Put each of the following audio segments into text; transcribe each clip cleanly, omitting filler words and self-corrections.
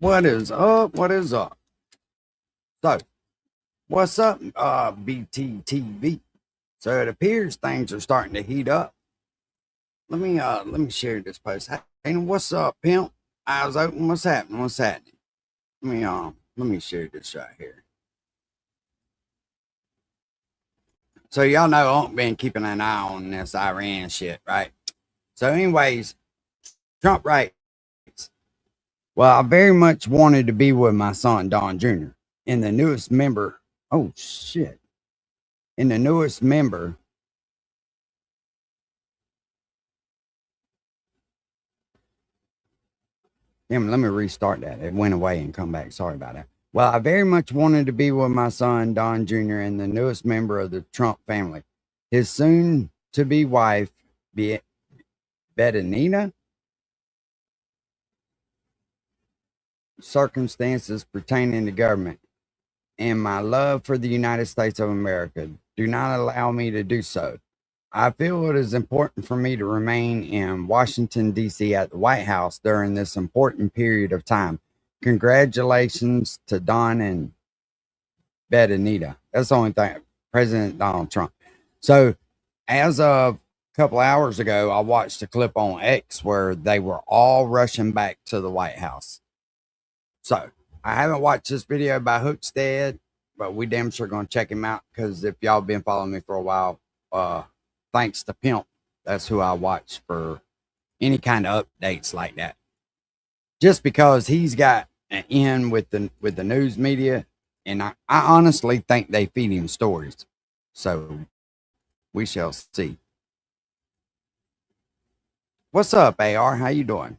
What is up? What is up? So, what's up, BTTV? So it appears things are starting to heat up. Let me share this post. Hey, what's up, pimp? Eyes open. What's happening? What's happening? Let me share this right here. So y'all know I've been keeping an eye on this Iran shit, right? So, anyways, Trump writes, well, I very much wanted to be with my son Don Jr. and the newest member. Oh shit. And the newest member. Damn, let me restart that. It went away and come back. Sorry about that. Well, I very much wanted to be with my son, Don Jr., and the newest member of the Trump family. His soon to be wife, Bettanina. Circumstances pertaining to government and my love for the United States of America do not allow me to do so. I feel it is important for me to remain in Washington, D.C. at the White House during this important period of time. Congratulations to Don and Bettanita. That's the only thing. President Donald Trump. So, as of a couple hours ago, I watched a clip on X where they were all rushing back to the White House. So, I haven't watched this video by Hookstead, but we damn sure going to check him out because if y'all been following me for a while, thanks to Pimp, that's who I watch for any kind of updates like that. Just because he's got an in with the news media, and I honestly think they feed him stories. So we shall see. What's up, AR? How you doing?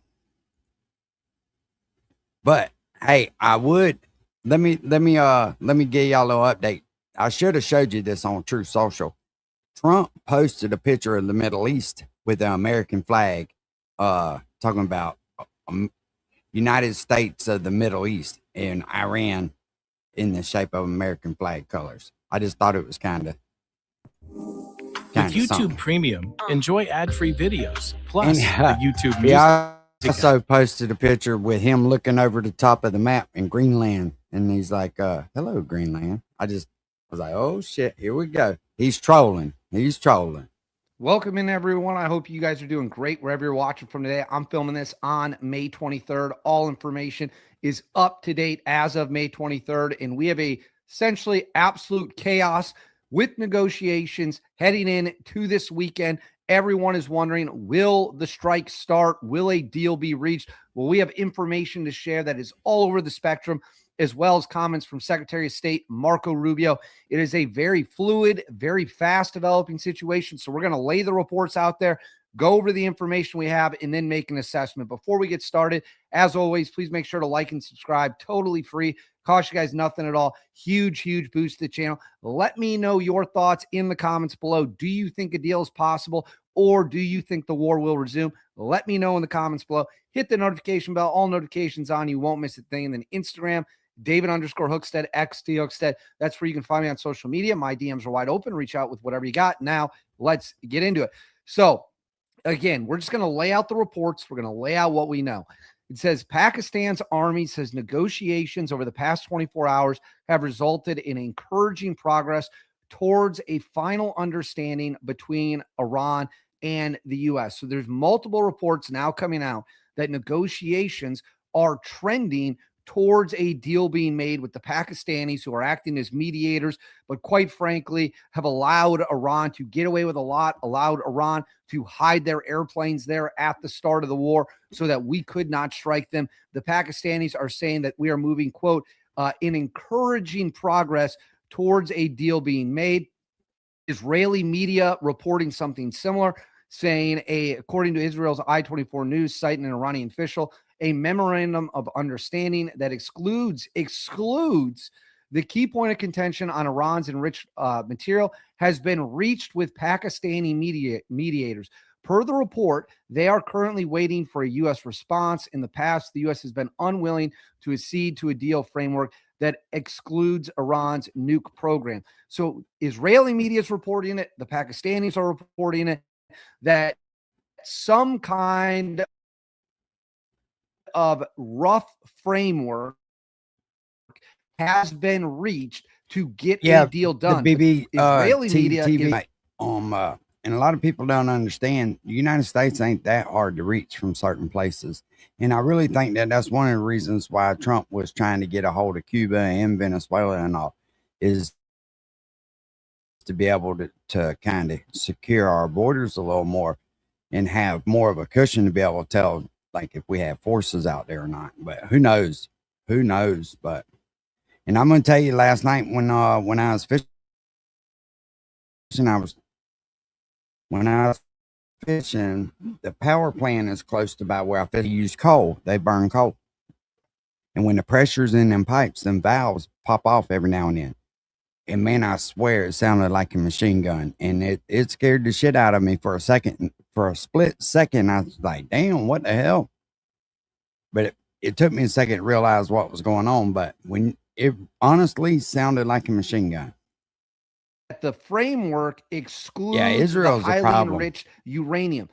But hey, I would let me give y'all a little update. I should have showed you this on True Social. Trump posted a picture of the Middle East with the American flag, talking about United States of the Middle East and Iran in the shape of American flag colors. I just thought it was kind of with YouTube something. Premium, enjoy ad-free videos. Plus, and, the YouTube Music. I also posted a picture with him looking over the top of the map in Greenland, and he's like, "Hello, Greenland." I was like, "Oh shit, here we go." He's trolling. He's trolling. Welcome in, everyone. I hope you guys are doing great wherever you're watching from today. I'm filming this on May 23rd. All information is up to date as of May 23rd, and we have essentially absolute chaos with negotiations heading in to this weekend. Everyone is wondering, will the strike start? Will a deal be reached? Well, we have information to share that is all over the spectrum, as well as comments from Secretary of State Marco Rubio. It is a very fluid, very fast developing situation. So we're going to lay the reports out there, go over the information we have, and then make an assessment. Before we get started, as always, please make sure to like and subscribe. Totally free. Cost you guys nothing at all. Huge, huge boost to the channel. Let me know your thoughts in the comments below. Do you think a deal is possible, or do you think the war will resume? Let me know in the comments below. Hit the notification bell. All notifications on. You won't miss a thing. And then Instagram, David_Hookstead, XD Hookstead. That's where you can find me on social media. My DMs are wide open. Reach out with whatever you got. Now, let's get into it. So, again, we're just going to lay out the reports. We're going to lay out what we know. It says Pakistan's army says negotiations over the past 24 hours have resulted in encouraging progress towards a final understanding between Iran and the U.S. So there's multiple reports now coming out that negotiations are trending towards a deal being made with the Pakistanis, who are acting as mediators, but quite frankly have allowed Iran to get away with a lot, allowed Iran to hide their airplanes there at the start of the war so that we could not strike them. The Pakistanis are saying that we are moving, quote, in encouraging progress towards a deal being made. Israeli media reporting something similar, saying according to Israel's I-24 News, citing an Iranian official, a memorandum of understanding that excludes the key point of contention on Iran's enriched material has been reached with Pakistani mediators. Per the report, they are currently waiting for a U.S. response. In the past, the U.S. has been unwilling to accede to a deal framework that excludes Iran's nuke program. So Israeli media is reporting it. The Pakistanis are reporting it, that some kind of rough framework has been reached to get a deal done. The BB Israeli media TV, and a lot of people don't understand the United States ain't that hard to reach from certain places. And I really think that that's one of the reasons why Trump was trying to get a hold of Cuba and Venezuela and all, is to be able to kind of secure our borders a little more and have more of a cushion to be able to tell, like, if we have forces out there or not. But who knows? Who knows? But, and I'm going to tell you, last night when I was fishing, when I was fishing, the power plant is close to about where I fish. They use coal. They burn coal. And when the pressure's in them pipes, them valves pop off every now and then. And man, I swear it sounded like a machine gun. And it scared the shit out of me for a second. For a split second, I was like, damn, what the hell? But it took me a second to realize what was going on. But when it honestly sounded like a machine gun. The framework excludes Israel's the highly a problem. enriched uranium.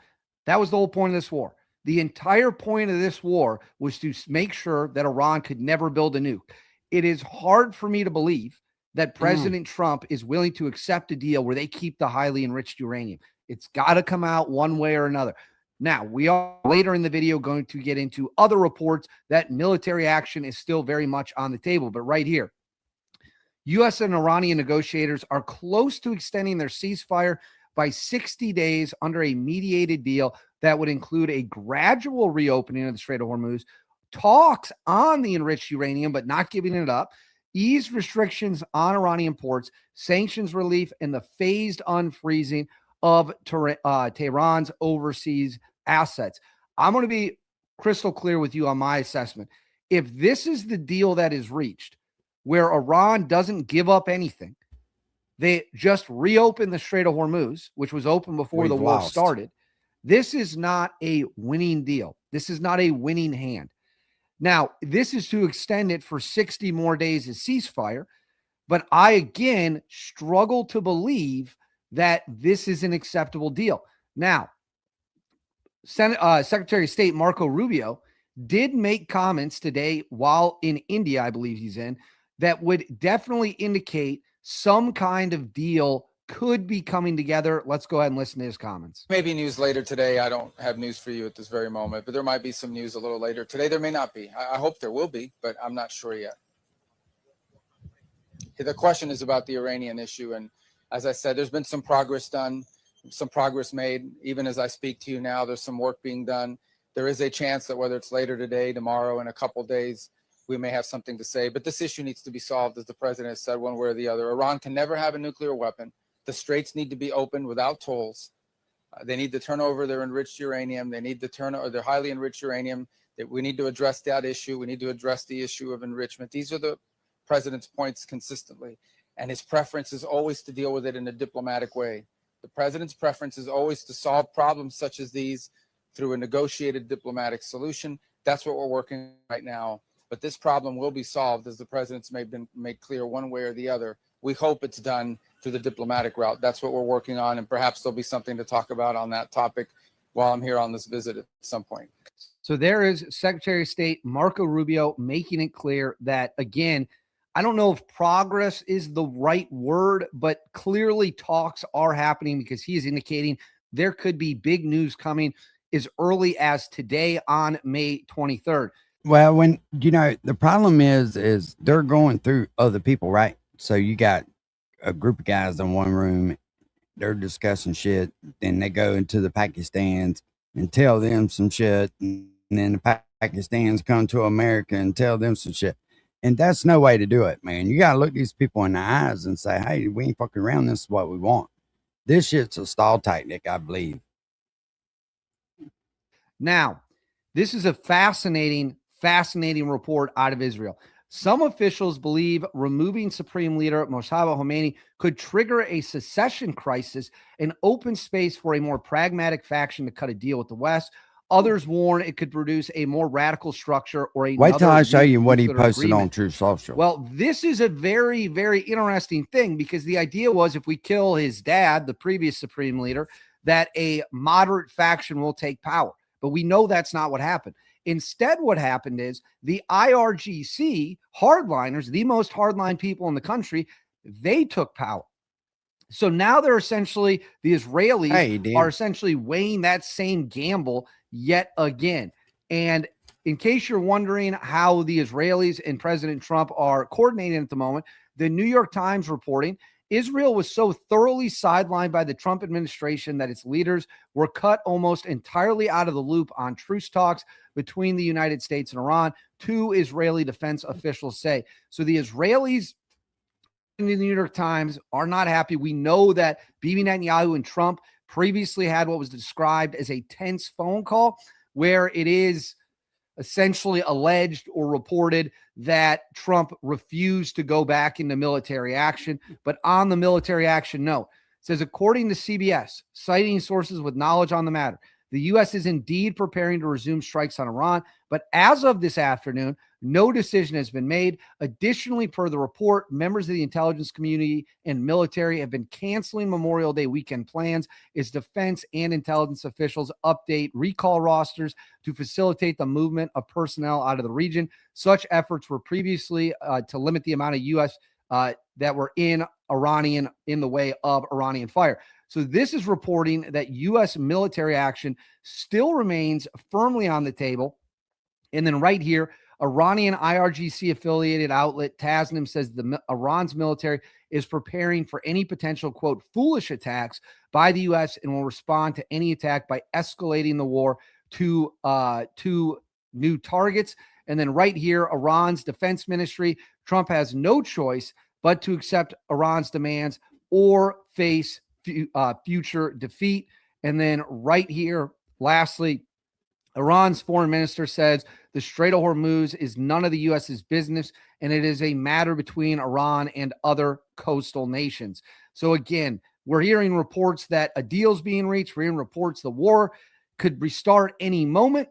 That was the whole point of this war. The entire point of this war was to make sure that Iran could never build a nuke. It is hard for me to believe that President Trump is willing to accept a deal where they keep the highly enriched uranium. It's got to come out one way or another. Now, we are later in the video going to get into other reports that military action is still very much on the table. But right here, U.S. and Iranian negotiators are close to extending their ceasefire by 60 days under a mediated deal that would include a gradual reopening of the Strait of Hormuz, talks on the enriched uranium but not giving it up, eased restrictions on Iranian ports, sanctions relief, and the phased unfreezing of Tehran's overseas assets. I'm going to be crystal clear with you on my assessment. If this is the deal that is reached, where Iran doesn't give up anything, they just reopen the Strait of Hormuz, which was open before the war started. This is not a winning deal. This is not a winning hand. Now, this is to extend it for 60 more days as ceasefire, but I, again, struggle to believe that this is an acceptable deal. Now, Secretary of State Marco Rubio did make comments today while in India, I believe he's in, that would definitely indicate some kind of deal could be coming together. Let's go ahead and listen to his comments. Maybe news later today. I don't have news for you at this very moment, but there might be some news a little later today. There may not be. I hope there will be, but I'm not sure yet. The question is about the Iranian issue. And as I said, there's been some progress done, some progress made. Even as I speak to you now, there's some work being done. There is a chance that whether it's later today, tomorrow, in a couple days, we may have something to say. But this issue needs to be solved, as the president has said, one way or the other. Iran can never have a nuclear weapon. The straits need to be opened without tolls. They need to turn over their enriched uranium. They need to turn over their highly enriched uranium. We need to address that issue. We need to address the issue of enrichment. These are the president's points consistently. And his preference is always to deal with it in a diplomatic way. The president's preference is always to solve problems such as these through a negotiated diplomatic solution. That's what we're working on right now. But this problem will be solved, as the president's made clear, one way or the other. We hope it's done through the diplomatic route. That's what we're working on, and perhaps there'll be something to talk about on that topic while I'm here on this visit at some point. So there is Secretary of State Marco Rubio making it clear that, again, I don't know if progress is the right word, but clearly talks are happening, because he is indicating there could be big news coming as early as today on May 23rd. Well, when, the problem is they're going through other people, right? So you got a group of guys in one room, they're discussing shit, then they go into the Pakistans and tell them some shit, and then the Pakistans come to America and tell them some shit. And that's no way to do it, man. You got to look these people in the eyes and say, hey, we ain't fucking around. This is what we want. This shit's a stall tactic, I believe. Now, this is a fascinating report out of Israel. Some officials believe removing Supreme Leader Mojtaba Khomeini could trigger a secession crisis and open space for a more pragmatic faction to cut a deal with the West. Others warn it could produce a more radical structure or a. Wait till I show you what he posted on Truth Social. Well, this is a very, very interesting thing, because the idea was, if we kill his dad, the previous Supreme Leader, that a moderate faction will take power. But we know that's not what happened. Instead, what happened is the IRGC hardliners, the most hardline people in the country, they took power. So now they're essentially, the Israelis are essentially weighing that same gamble yet again. And in case you're wondering how the Israelis and President Trump are coordinating at the moment, the New York Times reporting Israel was so thoroughly sidelined by the Trump administration that its leaders were cut almost entirely out of the loop on truce talks between the United States and Iran, two Israeli defense officials say. So the Israelis in the New York Times are not happy. We know that Bibi Netanyahu and Trump previously had what was described as a tense phone call, where it is essentially alleged or reported that Trump refused to go back into military action. But on the military action note, it says, according to CBS, citing sources with knowledge on the matter, the U.S. is indeed preparing to resume strikes on Iran, but as of this afternoon, no decision has been made. Additionally, per the report, members of the intelligence community and military have been canceling Memorial Day weekend plans as defense and intelligence officials update recall rosters to facilitate the movement of personnel out of the region. Such efforts were previously to limit the amount of U.S. That were in the way of Iranian fire. So this is reporting that U.S. military action still remains firmly on the table. And then right here, Iranian IRGC affiliated outlet Tasnim says Iran's military is preparing for any potential, quote, foolish attacks by the U.S. and will respond to any attack by escalating the war to new targets. And then right here, Iran's defense ministry, Trump has no choice but to accept Iran's demands or face future defeat. And then right here, lastly, Iran's foreign minister says the Strait of Hormuz is none of the U.S.'s business, and it is a matter between Iran and other coastal nations. So again, we're hearing reports that a deal's being reached. We're hearing reports the war could restart any moment,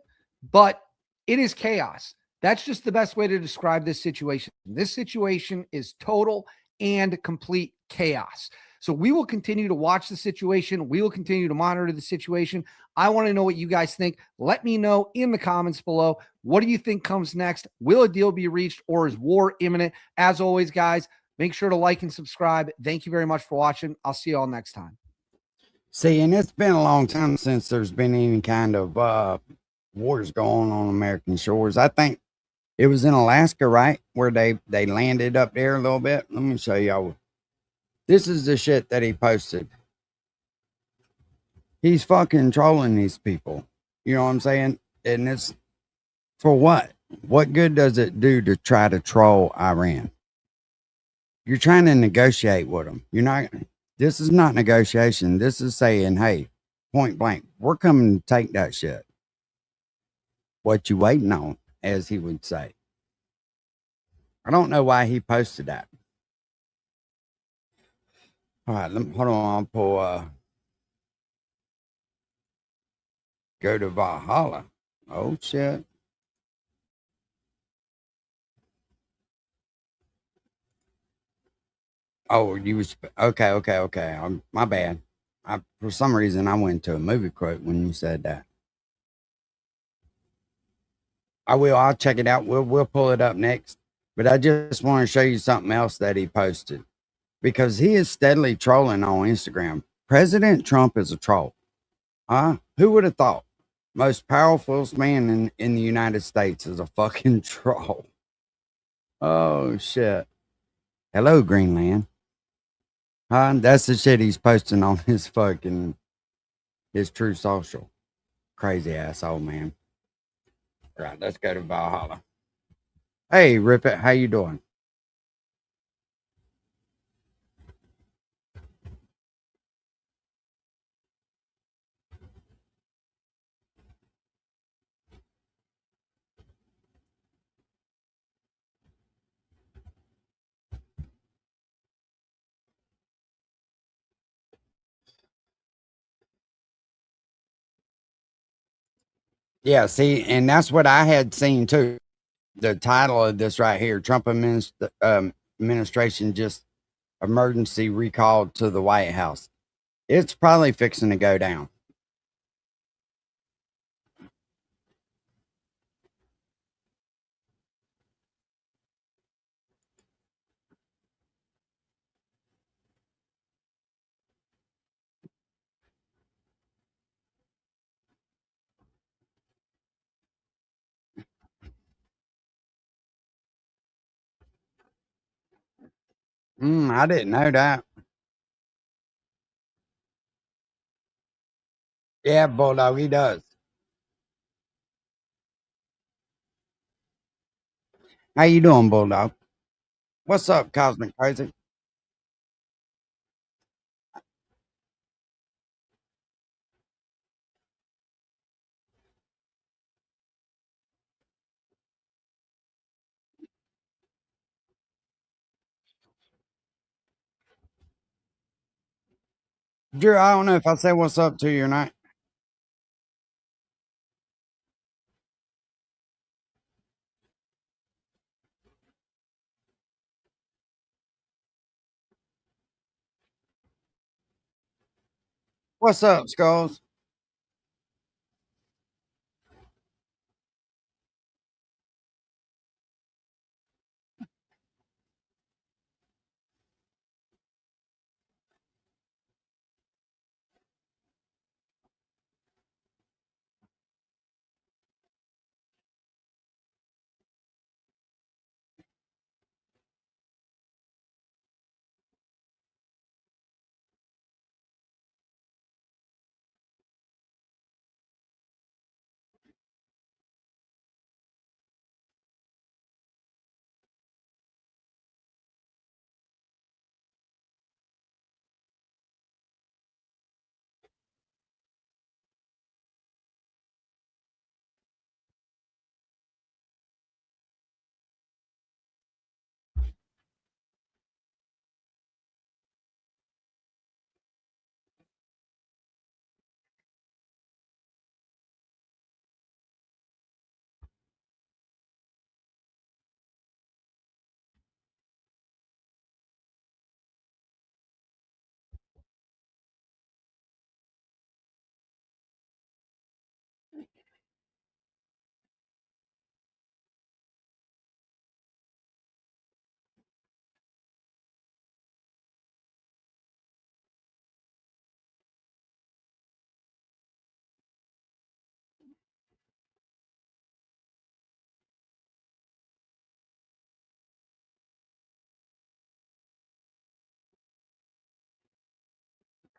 but it is chaos. That's just the best way to describe this situation. This situation is total and complete chaos. So we will continue to watch the situation. We will continue to monitor the situation. I want to know what you guys think. Let me know in the comments below. What do you think comes next? Will a deal be reached, or is war imminent? As always, guys, make sure to like and subscribe. Thank you very much for watching. I'll see you all next time. See, and it's been a long time since there's been any kind of wars going on American shores. I think it was in Alaska, right, where they landed up there a little bit. Let me show y'all. This is the shit that he posted. He's fucking trolling these people. You know what I'm saying? And it's for what? What good does it do to try to troll Iran? You're trying to negotiate with them. You're not. This is not negotiation. This is saying, hey, point blank, we're coming to take that shit. What you waiting on, as he would say. I don't know why he posted that. All right, hold on. I'll pull, go to Valhalla. Oh, shit. Oh, you was, okay. My bad. For some reason, I went to a movie quote when you said that. I'll check it out. We'll pull it up next. But I just want to show you something else that he posted, because he is steadily trolling on Instagram. President Trump is a troll. Who would have thought? Most powerful man in the United States is a fucking troll. Oh, shit. Hello, Greenland. That's the shit he's posting on his True Social. Crazy asshole, man. All right, let's go to Valhalla. Hey, Rip It, how you doing? Yeah, see, and that's what I had seen too. The title of this right here, Trump administration just emergency recalled to the White House. It's probably fixing to go down. I didn't know that. Yeah, Bulldog, he does. How you doing, Bulldog? What's up, Cosmic Crazy? Drew, I don't know if I say what's up to you or not. What's up, Skulls?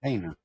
Tina.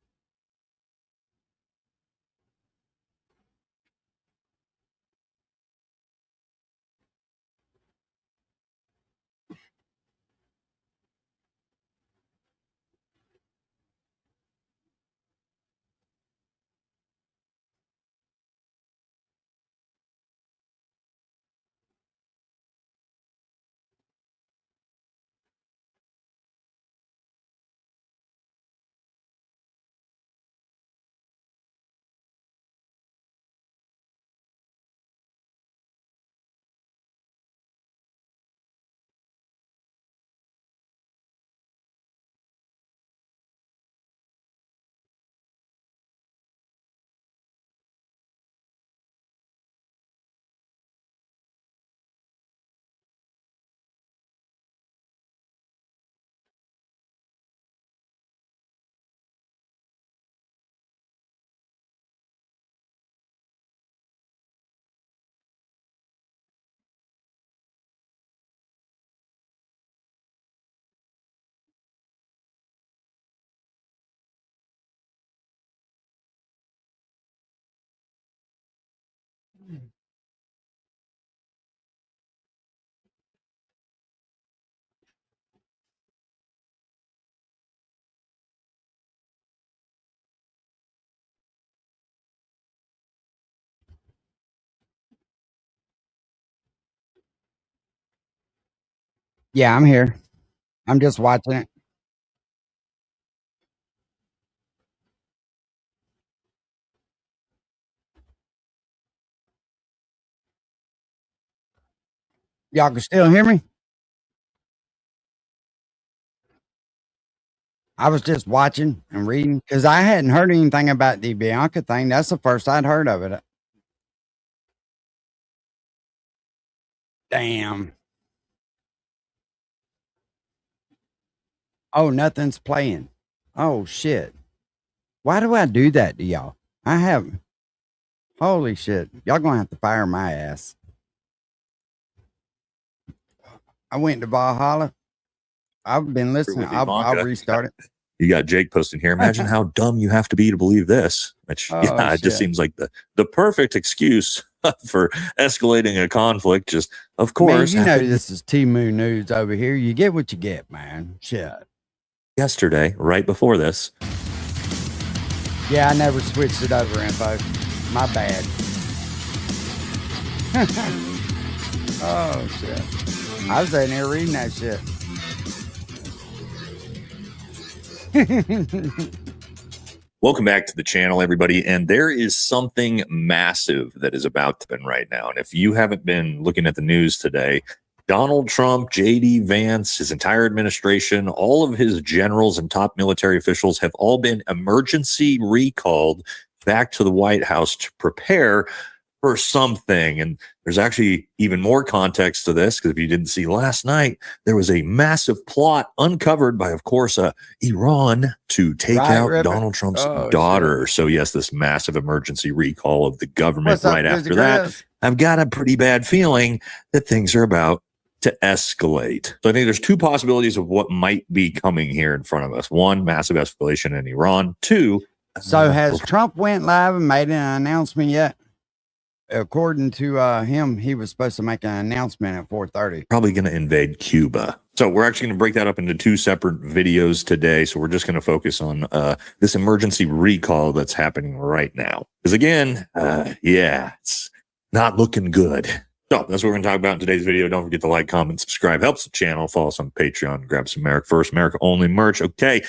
Yeah, I'm here. I'm just watching it. Y'all can still hear me? I was just watching and reading because I hadn't heard anything about the Bianca thing. That's the first I'd heard of it. Damn. Oh, nothing's playing. Oh, shit. Why do I do that to y'all? I have. Holy shit. Y'all gonna have to fire my ass. I went to Valhalla I've been listening. with I'll Ivanka. restart it. You got Jake posting here. Imagine how dumb you have to be to believe this. Which, yeah, it just seems like the perfect excuse for escalating a conflict. Just, of course. Man, you know this is T-Moo News over here. You get what you get, man. Shit. Yesterday, right before this. Yeah, I never switched it over, Info. My bad. Oh, shit. I was sitting here reading that shit. Welcome back to the channel, everybody. And there is something massive that is about to happen right now. And if you haven't been looking at the news today, Donald Trump, J.D. Vance, his entire administration, all of his generals and top military officials have all been emergency recalled back to the White House to prepare for something. And there's actually even more context to this, because if you didn't see last night, there was a massive plot uncovered by, of course, Iran to take out Donald Trump's daughter. Shit. So yes, this massive emergency recall of the government. Right after that, I've got a pretty bad feeling that things are about to escalate. So I think there's two possibilities of what might be coming here in front of us. One, massive escalation in Iran. Two, so has Trump went live and made an announcement yet? According to him, he was supposed to make an announcement at 4:30. Probably going to invade Cuba. So we're actually going to break that up into two separate videos today. So we're just going to focus on this emergency recall that's happening right now. Because again, yeah, it's not looking good. So that's what we're going to talk about in today's video. Don't forget to like, comment, subscribe. Helps the channel. Follow us on Patreon. Grab some America First, America Only merch. Okay,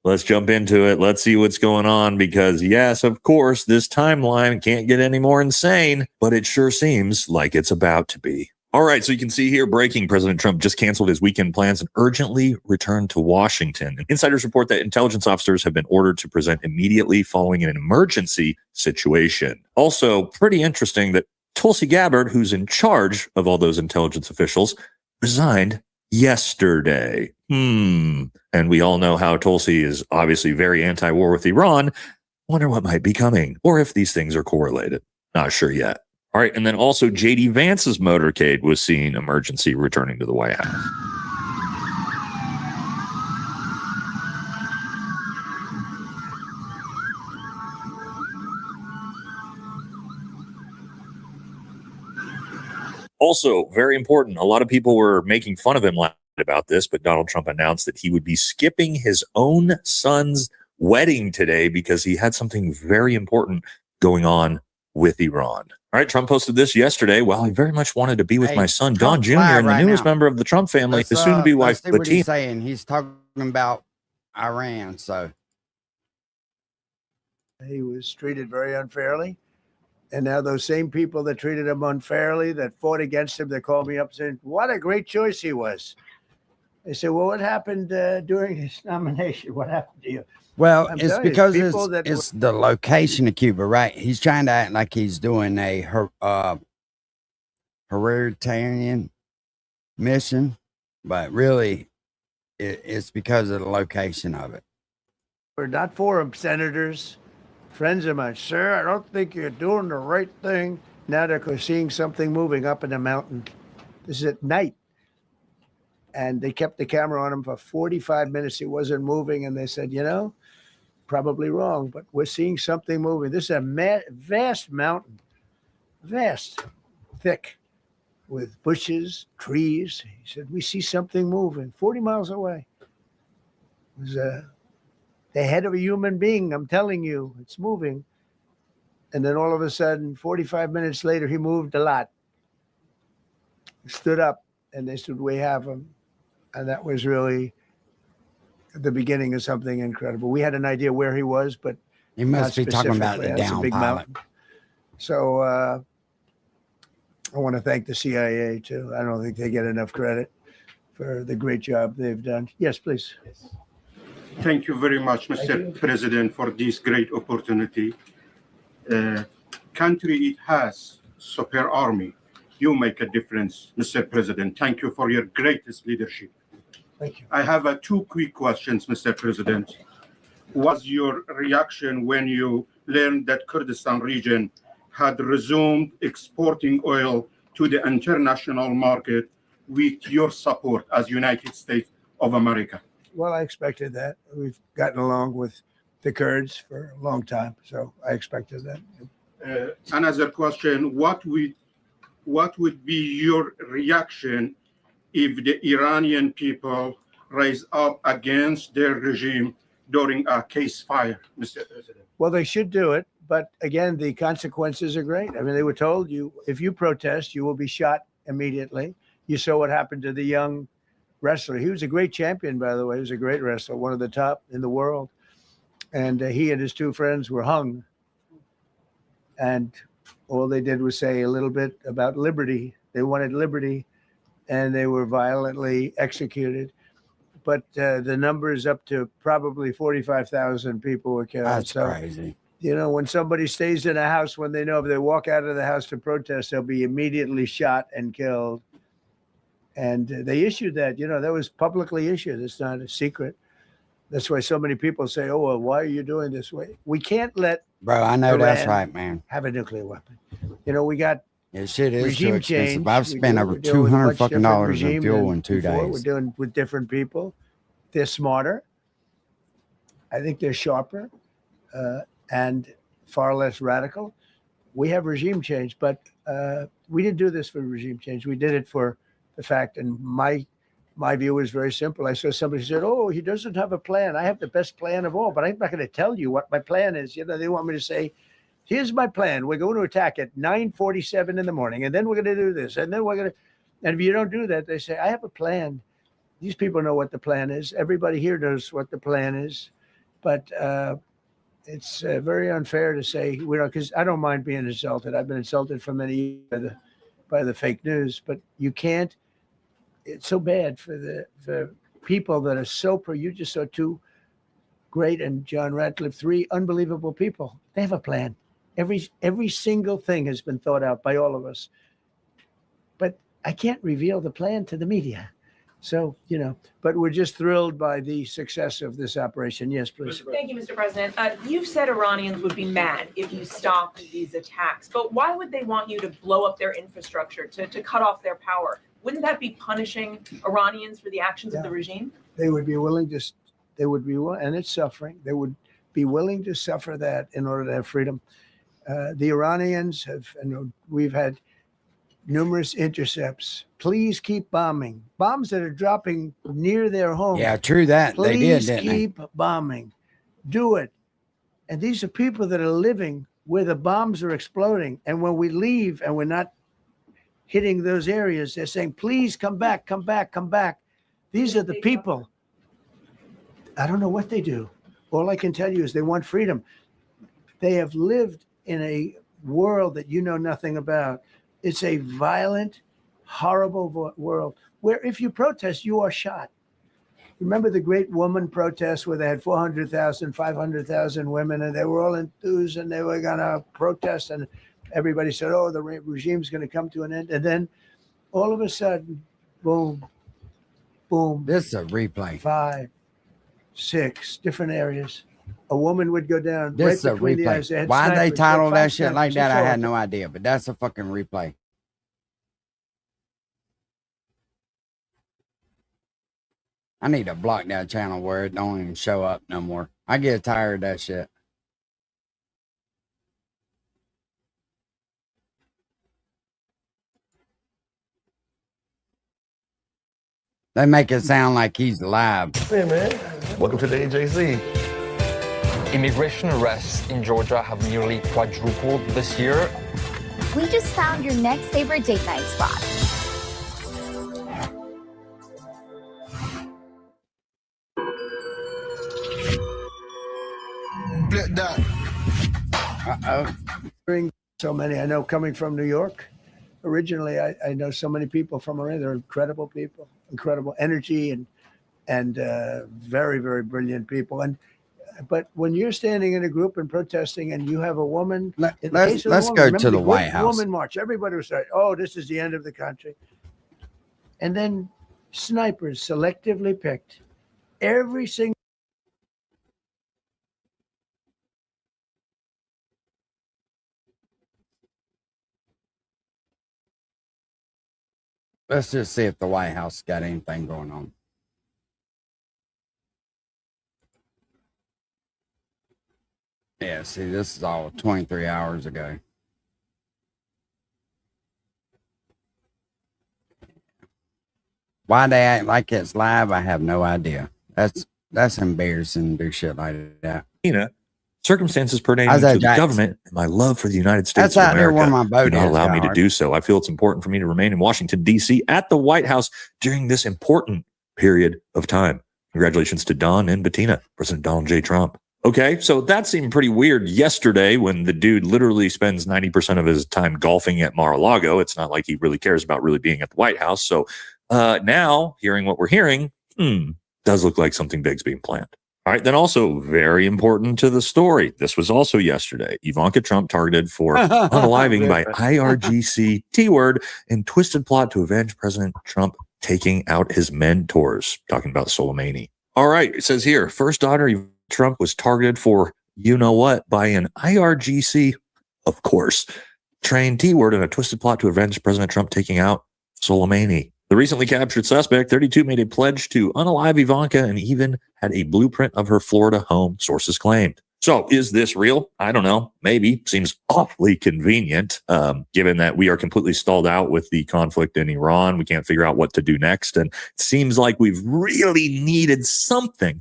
let's jump into it. Let's see what's going on, because yes, of course, this timeline can't get any more insane, but it sure seems like it's about to be. All right, so you can see here, breaking: President Trump just canceled his weekend plans and urgently returned to Washington. Insiders report that intelligence officers have been ordered to present immediately following an emergency situation. Also, pretty interesting that Tulsi Gabbard, who's in charge of all those intelligence officials, resigned yesterday. And we all know how Tulsi is obviously very anti-war with Iran. Wonder what might be coming, or if these things are correlated. Not sure yet. All right, and then also J.D. Vance's motorcade was seen emergency returning to the White House. Also, very important, a lot of people were making fun of him about this, but Donald Trump announced that he would be skipping his own son's wedding today because he had something very important going on with Iran. All right, Trump posted this yesterday. Well, I very much wanted to be with my son, Don Jr., and the newest member of the Trump family, his soon-to-be wife, Latina. What he's saying, he's talking about Iran, so. He was treated very unfairly. And now those same people that treated him unfairly, that fought against him, they called me up saying, what a great choice he was. They said, well, what happened during his nomination? What happened to you? Well, it's because it's the location of Cuba, right? He's trying to act like he's doing a humanitarian mission, but really it's because of the location of it. We're not for him, senators. Friends of mine, sir, I don't think you're doing the right thing. Now they're seeing something moving up in the mountain. This is at night. And they kept the camera on him for 45 minutes. He wasn't moving. And they said, you know, probably wrong, but we're seeing something moving. This is a vast mountain, vast, thick, with bushes, trees. He said, we see something moving 40 miles away. It was the head of a human being. I'm telling you, it's moving. And then all of a sudden, 45 minutes later, he moved a lot. He stood up and they said, we have him. And that was really the beginning of something incredible. We had an idea where he was, but he must be talking about the down big mountain. So I want to thank the CIA too. I don't think they get enough credit for the great job they've done. Yes, please. Yes. Thank you very much, Mr. President, for this great opportunity. Country, it has super army. You make a difference, Mr. President. Thank you for your greatest leadership. Thank you. I have two quick questions, Mr. President. What was your reaction when you learned that Kurdistan region had resumed exporting oil to the international market with your support as United States of America? Well, I expected that. We've gotten along with the Kurds for a long time, so I expected that. Another question: what would be your reaction if the Iranian people rise up against their regime during a ceasefire, Mr. President? Well, they should do it, but again, the consequences are great. I mean, they were told if you protest, you will be shot immediately. You saw what happened to the young wrestler. He was a great champion, by the way. He was a great wrestler, one of the top in the world. And he and his two friends were hung. And all they did was say a little bit about liberty. They wanted liberty, and they were violently executed. But the number is up to probably 45,000 people were killed. That's crazy. You know, when somebody stays in a house, when they know if they walk out of the house to protest, they'll be immediately shot and killed. And they issued that, that was publicly issued. It's not a secret. That's why so many people say, oh, well, why are you doing this way? We can't let Bro, I know Iran that's right, man. have a nuclear weapon. We got Yeah, shit is too regime expensive. change. I've spent over $200 fucking dollars in fuel in 2 days. We're doing with different people. They're smarter. I think they're sharper and far less radical. We have regime change, but we didn't do this for regime change. We did it for the fact, and my view is very simple. I saw somebody said, oh, he doesn't have a plan. I have the best plan of all, but I'm not going to tell you what my plan is. They want me to say, here's my plan. We're going to attack at 9:47 in the morning, and then we're going to do this, and then we're going to, and if you don't do that, they say, I have a plan. These people know what the plan is. Everybody here knows what the plan is, but it's very unfair to say, because I don't mind being insulted. I've been insulted for many years by the fake news, but you can't. It's so bad for the people that are so you just saw two great, and John Ratcliffe, three unbelievable people. They have a plan. Every single thing has been thought out by all of us. But I can't reveal the plan to the media. So, but we're just thrilled by the success of this operation. Yes, please. Thank you, Mr. President. You've said Iranians would be mad if you stopped these attacks, but why would they want you to blow up their infrastructure, to cut off their power? Wouldn't that be punishing Iranians for the actions of the regime? They would be willing to, and it's suffering. They would be willing to suffer that in order to have freedom. The Iranians we've had numerous intercepts. Please keep bombing. Bombs that are dropping near their home. Yeah, true that. They did, Please didn't keep bombing. Do it. And these are people that are living where the bombs are exploding. And when we leave and we're not hitting those areas, they're saying, please come back, come back, come back. These are the people. I don't know what they do. All I can tell you is they want freedom. They have lived in a world that you know nothing about. It's a violent, horrible world where if you protest, you are shot. Remember the great woman protests where they had 400,000, 500,000 women, and they were all enthused and they were going to protest, and everybody said, oh, the regime's going to come to an end. And then all of a sudden, boom, boom. This is a replay. 5, 6 different areas. A woman would go down. This is a between the eyes. replay. Why they title that shit like snipers. that, I had no idea, but that's a fucking replay. I need to block that channel where it don't even show up no more. I get tired of that shit. They make it sound like he's alive. Hey, man. Welcome to the AJC. Immigration arrests in Georgia have nearly quadrupled this year. We just found your next favorite date night spot. Flip that. So many. I know coming from New York, originally I know so many people from around. They're incredible people, incredible energy, and very, very brilliant people. But when you're standing in a group and protesting, and you have a woman, let's go to the White House. Woman march. Everybody was saying, "Oh, this is the end of the country," and then snipers selectively picked every single. Let's just see if the White House got anything going on. Yeah, see, this is all 23 hours ago. Why they act like it's live, I have no idea. That's embarrassing to do shit like that. Circumstances pertaining to the government and my love for the United States That's of out there where America my boat do not is, allow me to dog. do so. I feel it's important for me to remain in Washington, D.C. at the White House during this important period of time. Congratulations to Don and Bettina, President Donald J. Trump. Okay, so that seemed pretty weird yesterday when the dude literally spends 90% of his time golfing at Mar-a-Lago. It's not like he really cares about really being at the White House. So now, hearing what we're hearing, does look like something big's being planned. All right, then also very important to the story. This was also yesterday. Ivanka Trump targeted for unaliving by IRGC T-word and twisted plot to avenge President Trump taking out his mentors. Talking about Soleimani. All right, it says here, first daughter Trump was targeted for you-know-what by an IRGC, of course, trained T-word in a twisted plot to avenge President Trump taking out Soleimani. The recently captured suspect, 32, made a pledge to unalive Ivanka and even had a blueprint of her Florida home, sources claimed. So is this real? I don't know. Maybe. Seems awfully convenient, given that we are completely stalled out with the conflict in Iran. We can't figure out what to do next. And it seems like we've really needed something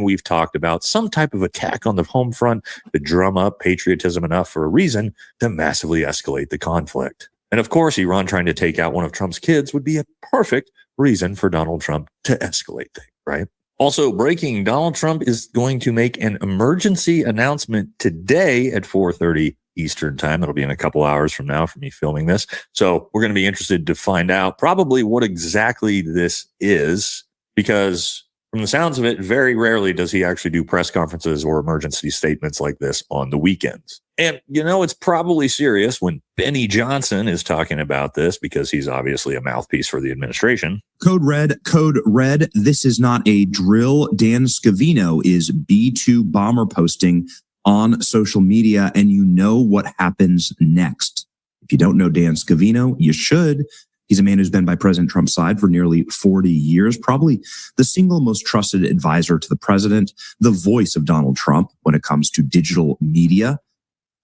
we've talked about, some type of attack on the home front to drum up patriotism enough for a reason to massively escalate the conflict. And of course, Iran trying to take out one of Trump's kids would be a perfect reason for Donald Trump to escalate things, right? Also breaking, Donald Trump is going to make an emergency announcement today at 4:30 Eastern time. It'll be in a couple hours from now for me filming this. So we're going to be interested to find out probably what exactly this is, because from the sounds of it, very rarely does he actually do press conferences or emergency statements like this on the weekends. And, it's probably serious when Benny Johnson is talking about this because he's obviously a mouthpiece for the administration. Code red. This is not a drill. Dan Scavino is B-2 bomber posting on social media, and you know what happens next. If you don't know Dan Scavino, you should. He's a man who's been by President Trump's side for nearly 40 years, probably the single most trusted advisor to the president, the voice of Donald Trump when it comes to digital media,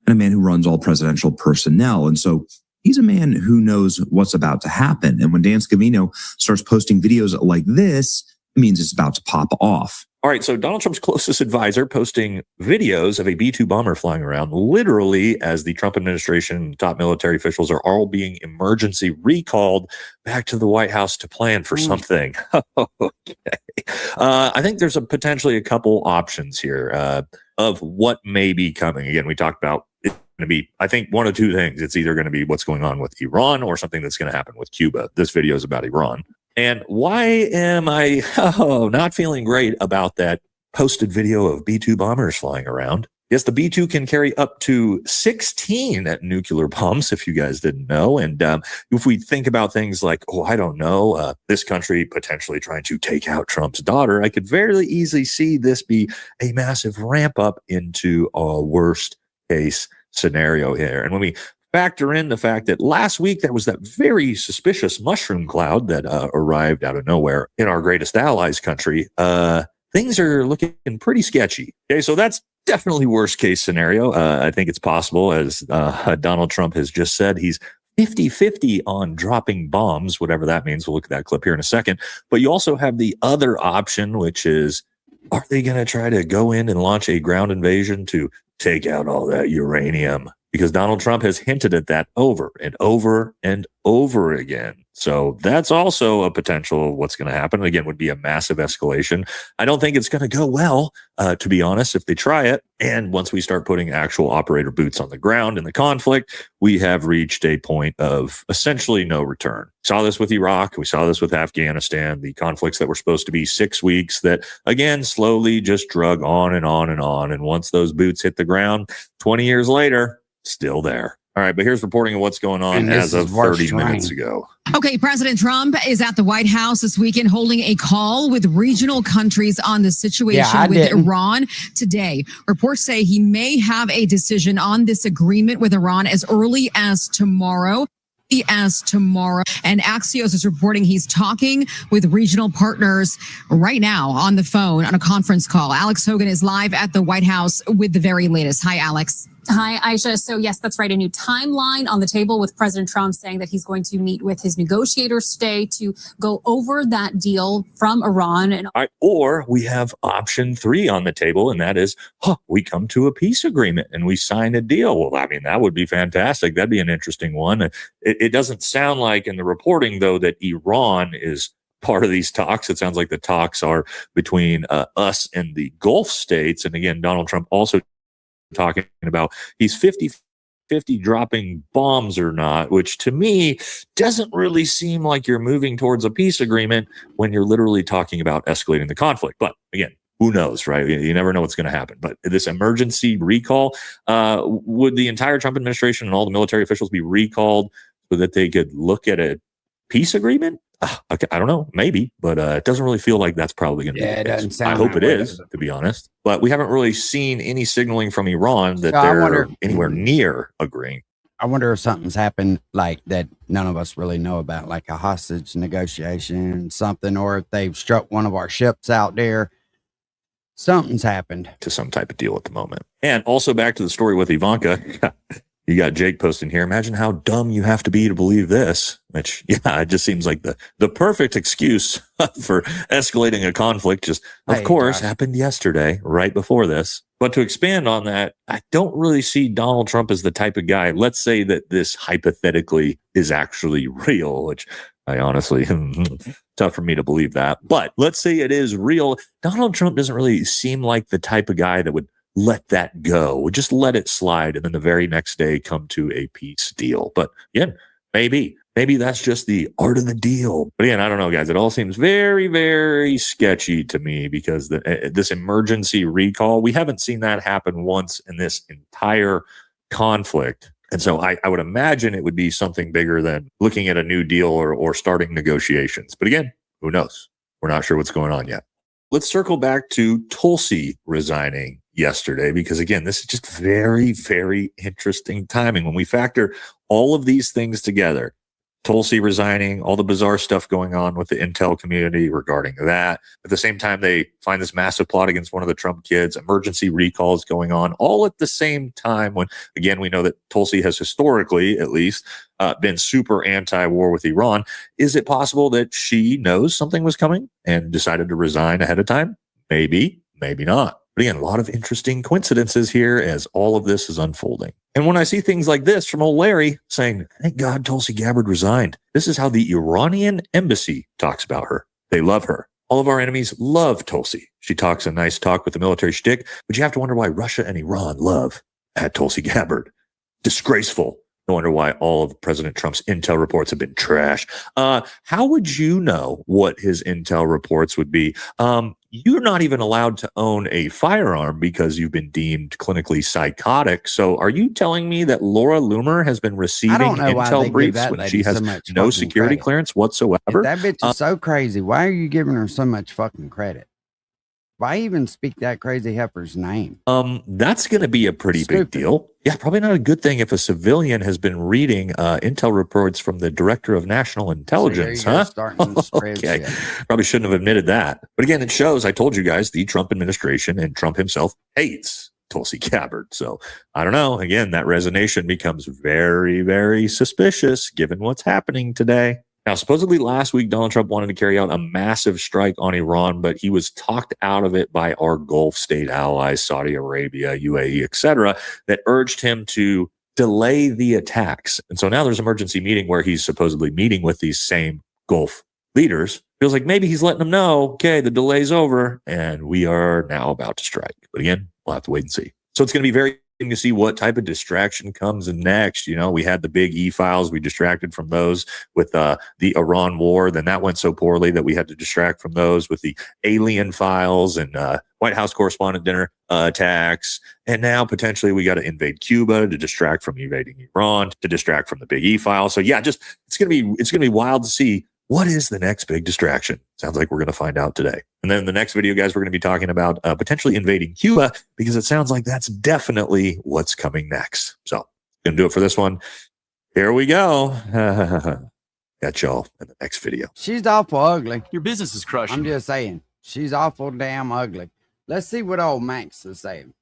and a man who runs all presidential personnel. And so he's a man who knows what's about to happen. And when Dan Scavino starts posting videos like this, it means it's about to pop off. All right, so Donald Trump's closest advisor posting videos of a B-2 bomber flying around literally as the Trump administration top military officials are all being emergency recalled back to the White House to plan for something. Okay. I think there's potentially a couple options here of what may be coming. Again, we talked about it's going to be, I think, one of two things. It's either going to be what's going on with Iran or something that's going to happen with Cuba. This video is about Iran. And why am I not feeling great about that posted video of B-2 bombers flying around? Yes, the B-2 can carry up to 16 nuclear bombs, if you guys didn't know. And if we think about things like, this country potentially trying to take out Trump's daughter, I could very easily see this be a massive ramp up into a worst case scenario here. And when we factor in the fact that last week there was that very suspicious mushroom cloud that arrived out of nowhere in our greatest allies country, things are looking pretty sketchy. Okay, so that's definitely worst case scenario. I think it's possible, as Donald Trump has just said, he's 50-50 on dropping bombs, whatever that means. We'll look at that clip here in a second. But you also have the other option, which is, are they going to try to go in and launch a ground invasion to take out all that uranium? Because Donald Trump has hinted at that over and over and over again. So that's also a potential of what's going to happen. Again, would be a massive escalation. I don't think it's going to go well, to be honest, if they try it. And once we start putting actual operator boots on the ground in the conflict, we have reached a point of essentially no return. Saw this with Iraq. We saw this with Afghanistan, the conflicts that were supposed to be 6 weeks that, again, slowly just drug on and on and on. And once those boots hit the ground, 20 years later, still there. All right, but here's reporting of what's going on as of 30 minutes ago. Okay, President Trump is at the White House this weekend holding a call with regional countries on the situation with Iran today. Reports say he may have a decision on this agreement with Iran as early as tomorrow. as tomorrow. And Axios is reporting he's talking with regional partners right now on the phone on a conference call. Alex Hogan is live at the White House with the very latest. Hi, Alex. Hi, Aisha. So yes, that's right. A new timeline on the table with President Trump saying that he's going to meet with his negotiators today to go over that deal from Iran. And all right, or we have option 3 on the table, and that is, we come to a peace agreement and we sign a deal. Well, I mean, that would be fantastic. That'd be an interesting one. It doesn't sound like in the reporting, though, that Iran is part of these talks. It sounds like the talks are between us and the Gulf states. And again, Donald Trump also talking about he's 50-50 dropping bombs or not, which to me doesn't really seem like you're moving towards a peace agreement when you're literally talking about escalating the conflict. But again, who knows, right? You never know what's going to happen. But this emergency recall, would the entire Trump administration and all the military officials be recalled so that they could look at a peace agreement? Okay, I don't know, maybe, but it doesn't really feel like that's probably going to be the case. It doesn't sound I hope that it way, is, does it? to be honest. But we haven't really seen any signaling from Iran that So I they're wonder- anywhere near agreeing. I wonder if something's happened like that none of us really know about, like a hostage negotiation, something, or if they've struck one of our ships out there. Something's happened. To some type of deal at the moment. And also back to the story with Ivanka. You got Jake posting here. Imagine how dumb you have to be to believe this. Which, yeah, it just seems like the perfect excuse for escalating a conflict. Just, of course, happened yesterday, right before this. But to expand on that, I don't really see Donald Trump as the type of guy. Let's say that this hypothetically is actually real, which I honestly, tough for me to believe that. But let's say it is real. Donald Trump doesn't really seem like the type of guy that would let that go, would just let it slide, and then the very next day come to a peace deal. But again, maybe that's just the art of the deal. But again, I don't know, guys. It all seems very, very sketchy to me because this emergency recall, we haven't seen that happen once in this entire conflict. And so I would imagine it would be something bigger than looking at a new deal or starting negotiations. But again, who knows? We're not sure what's going on yet. Let's circle back to Tulsi resigning yesterday, because again, this is just very, very interesting timing when we factor all of these things together. Tulsi resigning, all the bizarre stuff going on with the intel community regarding that. At the same time, they find this massive plot against one of the Trump kids, emergency recalls going on, all at the same time when, again, we know that Tulsi has historically, at least, been super anti-war with Iran. Is it possible that she knows something was coming and decided to resign ahead of time? Maybe, maybe not. But again, a lot of interesting coincidences here as all of this is unfolding. And when I see things like this from old Larry saying, thank God Tulsi Gabbard resigned. This is how the Iranian embassy talks about her. They love her. All of our enemies love Tulsi. She talks a nice talk with the military shtick, but you have to wonder why Russia and Iran love at Tulsi Gabbard. Disgraceful. No wonder why all of President Trump's intel reports have been trash. How would you know what his intel reports would be? You're not even allowed to own a firearm because you've been deemed clinically psychotic. So are you telling me that Laura Loomer has been receiving intel briefs when she has no security clearance whatsoever? If that bitch is so crazy. Why are you giving her so much fucking credit? Why even speak that crazy heifer's name? That's going to be a pretty big deal. Yeah, probably not a good thing if a civilian has been reading intel reports from the Director of National Intelligence, huh? Okay, probably shouldn't have admitted that. But again, it shows, I told you guys, the Trump administration and Trump himself hates Tulsi Gabbard. So I don't know. Again, that resignation becomes very, very suspicious given what's happening today. Now, supposedly last week, Donald Trump wanted to carry out a massive strike on Iran, but he was talked out of it by our Gulf state allies, Saudi Arabia, UAE, etc., that urged him to delay the attacks. And so now there's an emergency meeting where he's supposedly meeting with these same Gulf leaders. Feels like maybe he's letting them know, okay, the delay's over and we are now about to strike. But again, we'll have to wait and see. So it's going to be very to see what type of distraction comes next. You know, we had the big e-files. We distracted from those with the Iran war. Then that went so poorly that we had to distract from those with the alien files and White House correspondent dinner attacks. And now potentially we got to invade Cuba to distract from invading Iran, to distract from the big e-file. So yeah, just it's going to be wild to see what is the next big distraction. Sounds like we're going to find out today. And then the next video, guys, we're going to be talking about potentially invading Cuba, because it sounds like that's definitely what's coming next. So going to do it for this one. Here we go. Got y'all in the next video. She's awful ugly. Your business is crushing. I'm just saying. She's awful damn ugly. Let's see what old Max is saying.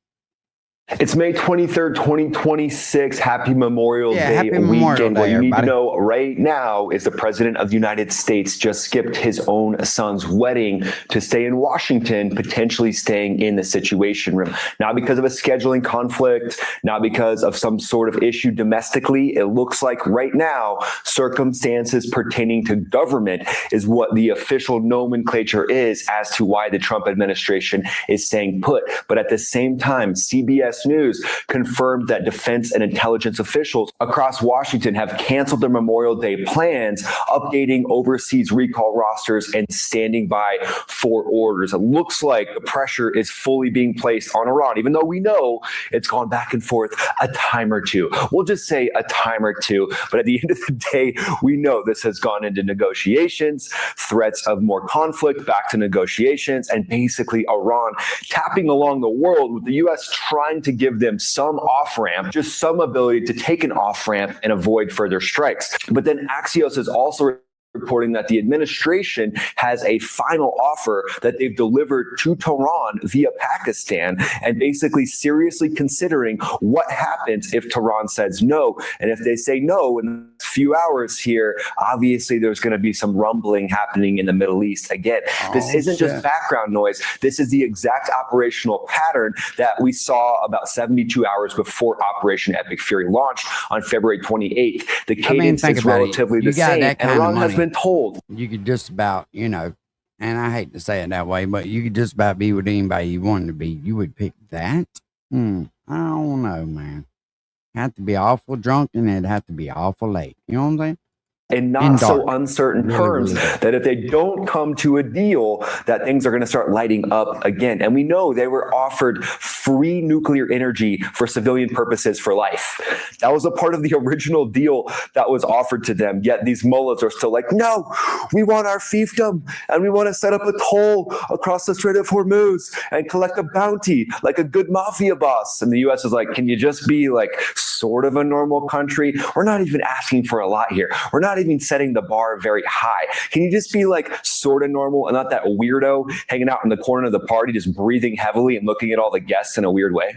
It's May 23rd, 2026. Happy Memorial Day happy Memorial weekend. Day, What you need to everybody. know right now is the President of the United States just skipped his own son's wedding to stay in Washington, potentially staying in the Situation Room. Not because of a scheduling conflict, not because of some sort of issue domestically. It looks like right now, circumstances pertaining to government is what the official nomenclature is as to why the Trump administration is staying put. But at the same time, CBS News confirmed that defense and intelligence officials across Washington have canceled their Memorial Day plans, updating overseas recall rosters and standing by for orders. It looks like the pressure is fully being placed on Iran, even though we know it's gone back and forth a time or two. We'll just say a time or two. But at the end of the day, we know this has gone into negotiations, threats of more conflict, back to negotiations, and basically Iran tapping along the world with the U.S. trying to give them some off-ramp, just some ability to take an off-ramp and avoid further strikes. But then Axios is also reporting that the administration has a final offer that they've delivered to Tehran via Pakistan, and basically seriously considering what happens if Tehran says no. And if they say no in a few hours here, obviously there's going to be some rumbling happening in the Middle East again. This isn't just background noise. This is the exact operational pattern that we saw about 72 hours before Operation Epic Fury launched on February 28th. The cadence is relatively the same, and Iran has been told. You could just about, you know, and I hate to say it that way, but you could just about be with anybody you wanted to be. You would pick that? I don't know, man. Have to be awful drunk and it'd have to be awful late. You know what I'm saying? In not so uncertain terms that if they don't come to a deal, that things are going to start lighting up again. And we know they were offered free nuclear energy for civilian purposes for life. That was a part of the original deal that was offered to them. Yet these mullahs are still like, no, we want our fiefdom and we want to set up a toll across the Strait of Hormuz and collect a bounty like a good mafia boss. And the U.S. is like, can you just be like sort of a normal country? We're not even asking for a lot here. We're not even setting the bar very high. Can you just be like sort of normal and not that weirdo hanging out in the corner of the party, just breathing heavily and looking at all the guests in a weird way?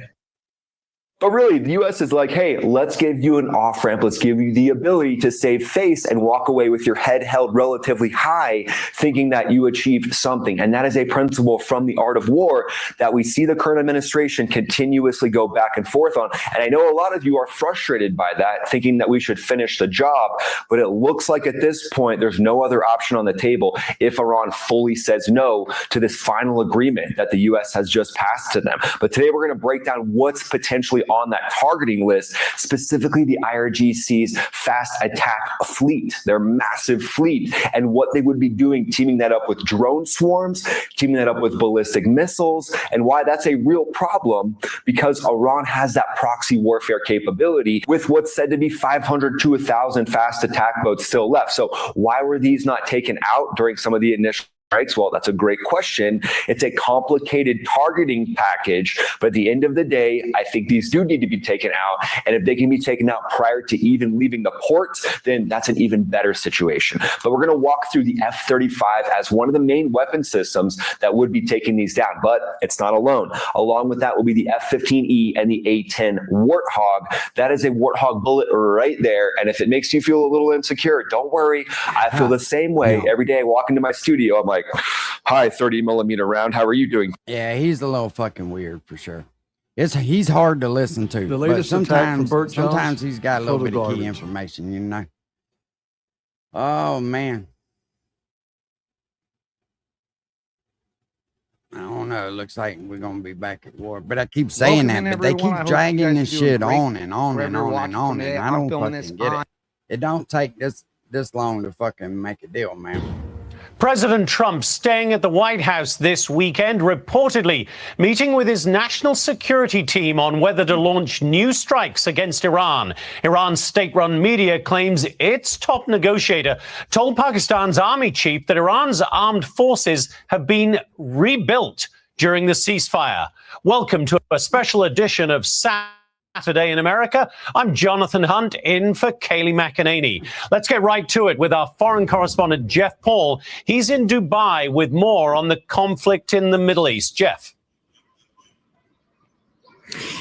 But really, the U.S. is like, hey, let's give you an off-ramp. Let's give you the ability to save face and walk away with your head held relatively high, thinking that you achieved something. And that is a principle from the art of war that we see the current administration continuously go back and forth on. And I know a lot of you are frustrated by that, thinking that we should finish the job. But it looks like at this point, there's no other option on the table if Iran fully says no to this final agreement that the U.S. has just passed to them. But today, we're going to break down what's potentially on that targeting list, specifically the IRGC's fast attack fleet, their massive fleet, and what they would be doing, teaming that up with drone swarms, teaming that up with ballistic missiles, and why that's a real problem, because Iran has that proxy warfare capability with what's said to be 500 to 1,000 fast attack boats still left. So why were these not taken out during some of the initial strikes? Well, that's a great question. It's a complicated targeting package, but at the end of the day, I think these do need to be taken out. And if they can be taken out prior to even leaving the port, then that's an even better situation. But we're going to walk through the F-35 as one of the main weapon systems that would be taking these down. But it's not alone. Along with that will be the F-15E and the A-10 Warthog. That is a Warthog bullet right there. And if it makes you feel a little insecure, don't worry. I feel the same way every day I walk into my studio. I'm like, hi, 30 millimeter round. How are you doing? Yeah, he's a little fucking weird for sure. He's hard to listen to. The latest but attack from Burt Jones, sometimes he's got a little bit of garbage. key information, you know. Oh man. I don't know. It looks like we're gonna be back at war. But I keep saying Welcome that, in, but they everyone. I keep hope dragging you guys this are doing shit great on and on wherever and you're on watching and from on. today. And I I'm don't filming fucking this get on- it. It don't take this long to fucking make a deal, man. President Trump staying at the White House this weekend, reportedly meeting with his national security team on whether to launch new strikes against Iran. Iran's state-run media claims its top negotiator told Pakistan's army chief that Iran's armed forces have been rebuilt during the ceasefire. Welcome to a special edition of Saturday in America. I'm Jonathan Hunt in for Kayleigh McEnany. Let's get right to it with our foreign correspondent, Jeff Paul. He's in Dubai with more on the conflict in the Middle East. Jeff.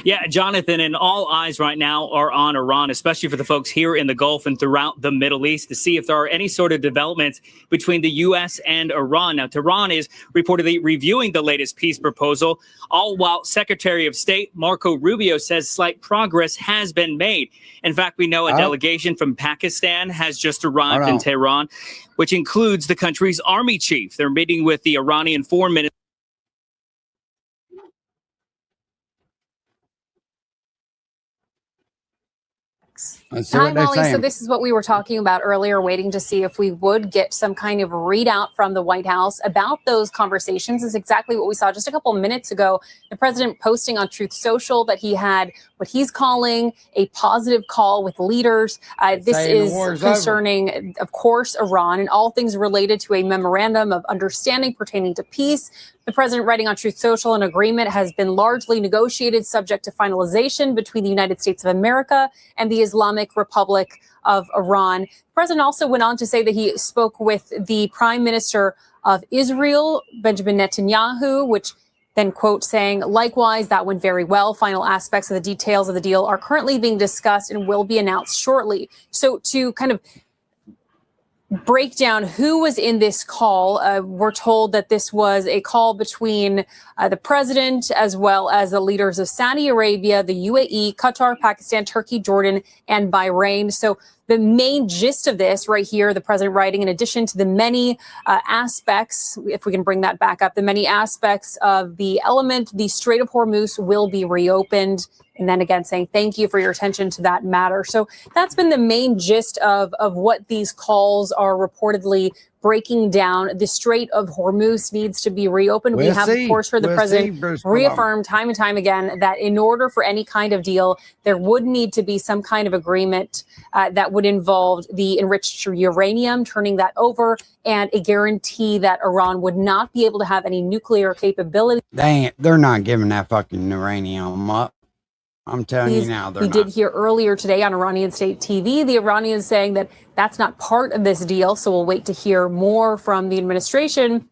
Yeah, Jonathan, and all eyes right now are on Iran, especially for the folks here in the Gulf and throughout the Middle East, to see if there are any sort of developments between the U.S. and Iran. Now, Tehran is reportedly reviewing the latest peace proposal, all while Secretary of State Marco Rubio says slight progress has been made. In fact, we know a delegation from Pakistan has just arrived in Tehran, which includes the country's army chief. They're meeting with the Iranian foreign minister. Hi, Molly. So this is what we were talking about earlier, waiting to see if we would get some kind of readout from the White House about those conversations. Is exactly what we saw just a couple of minutes ago. The president posting on Truth Social that he had what he's calling a positive call with leaders. This is concerning, of course, Iran and all things related to a memorandum of understanding pertaining to peace. The president writing on Truth Social, an agreement has been largely negotiated subject to finalization between the United States of America and the Islamic Republic of Iran. The president also went on to say that he spoke with the prime minister of Israel, Benjamin Netanyahu, which then, quote, saying, likewise, that went very well. Final aspects of the details of the deal are currently being discussed and will be announced shortly. So to kind of break down who was in this call, we're told that this was a call between the president as well as the leaders of Saudi Arabia, the UAE, Qatar, Pakistan, Turkey, Jordan, and Bahrain. So the main gist of this right here, the president writing, in addition to the many aspects, if we can bring that back up, the many aspects of the element, the Strait of Hormuz will be reopened. And then again, saying thank you for your attention to that matter. So that's been the main gist of what these calls are reportedly breaking down. The Strait of Hormuz needs to be reopened. We have, of course, heard the president reaffirm time and time again that in order for any kind of deal, there would need to be some kind of agreement that would involve the enriched uranium, turning that over, and a guarantee that Iran would not be able to have any nuclear capability. They're not giving that fucking uranium up. I'm telling you now, they're not. We did hear earlier today on Iranian state TV, the Iranians saying that that's not part of this deal. So we'll wait to hear more from the administration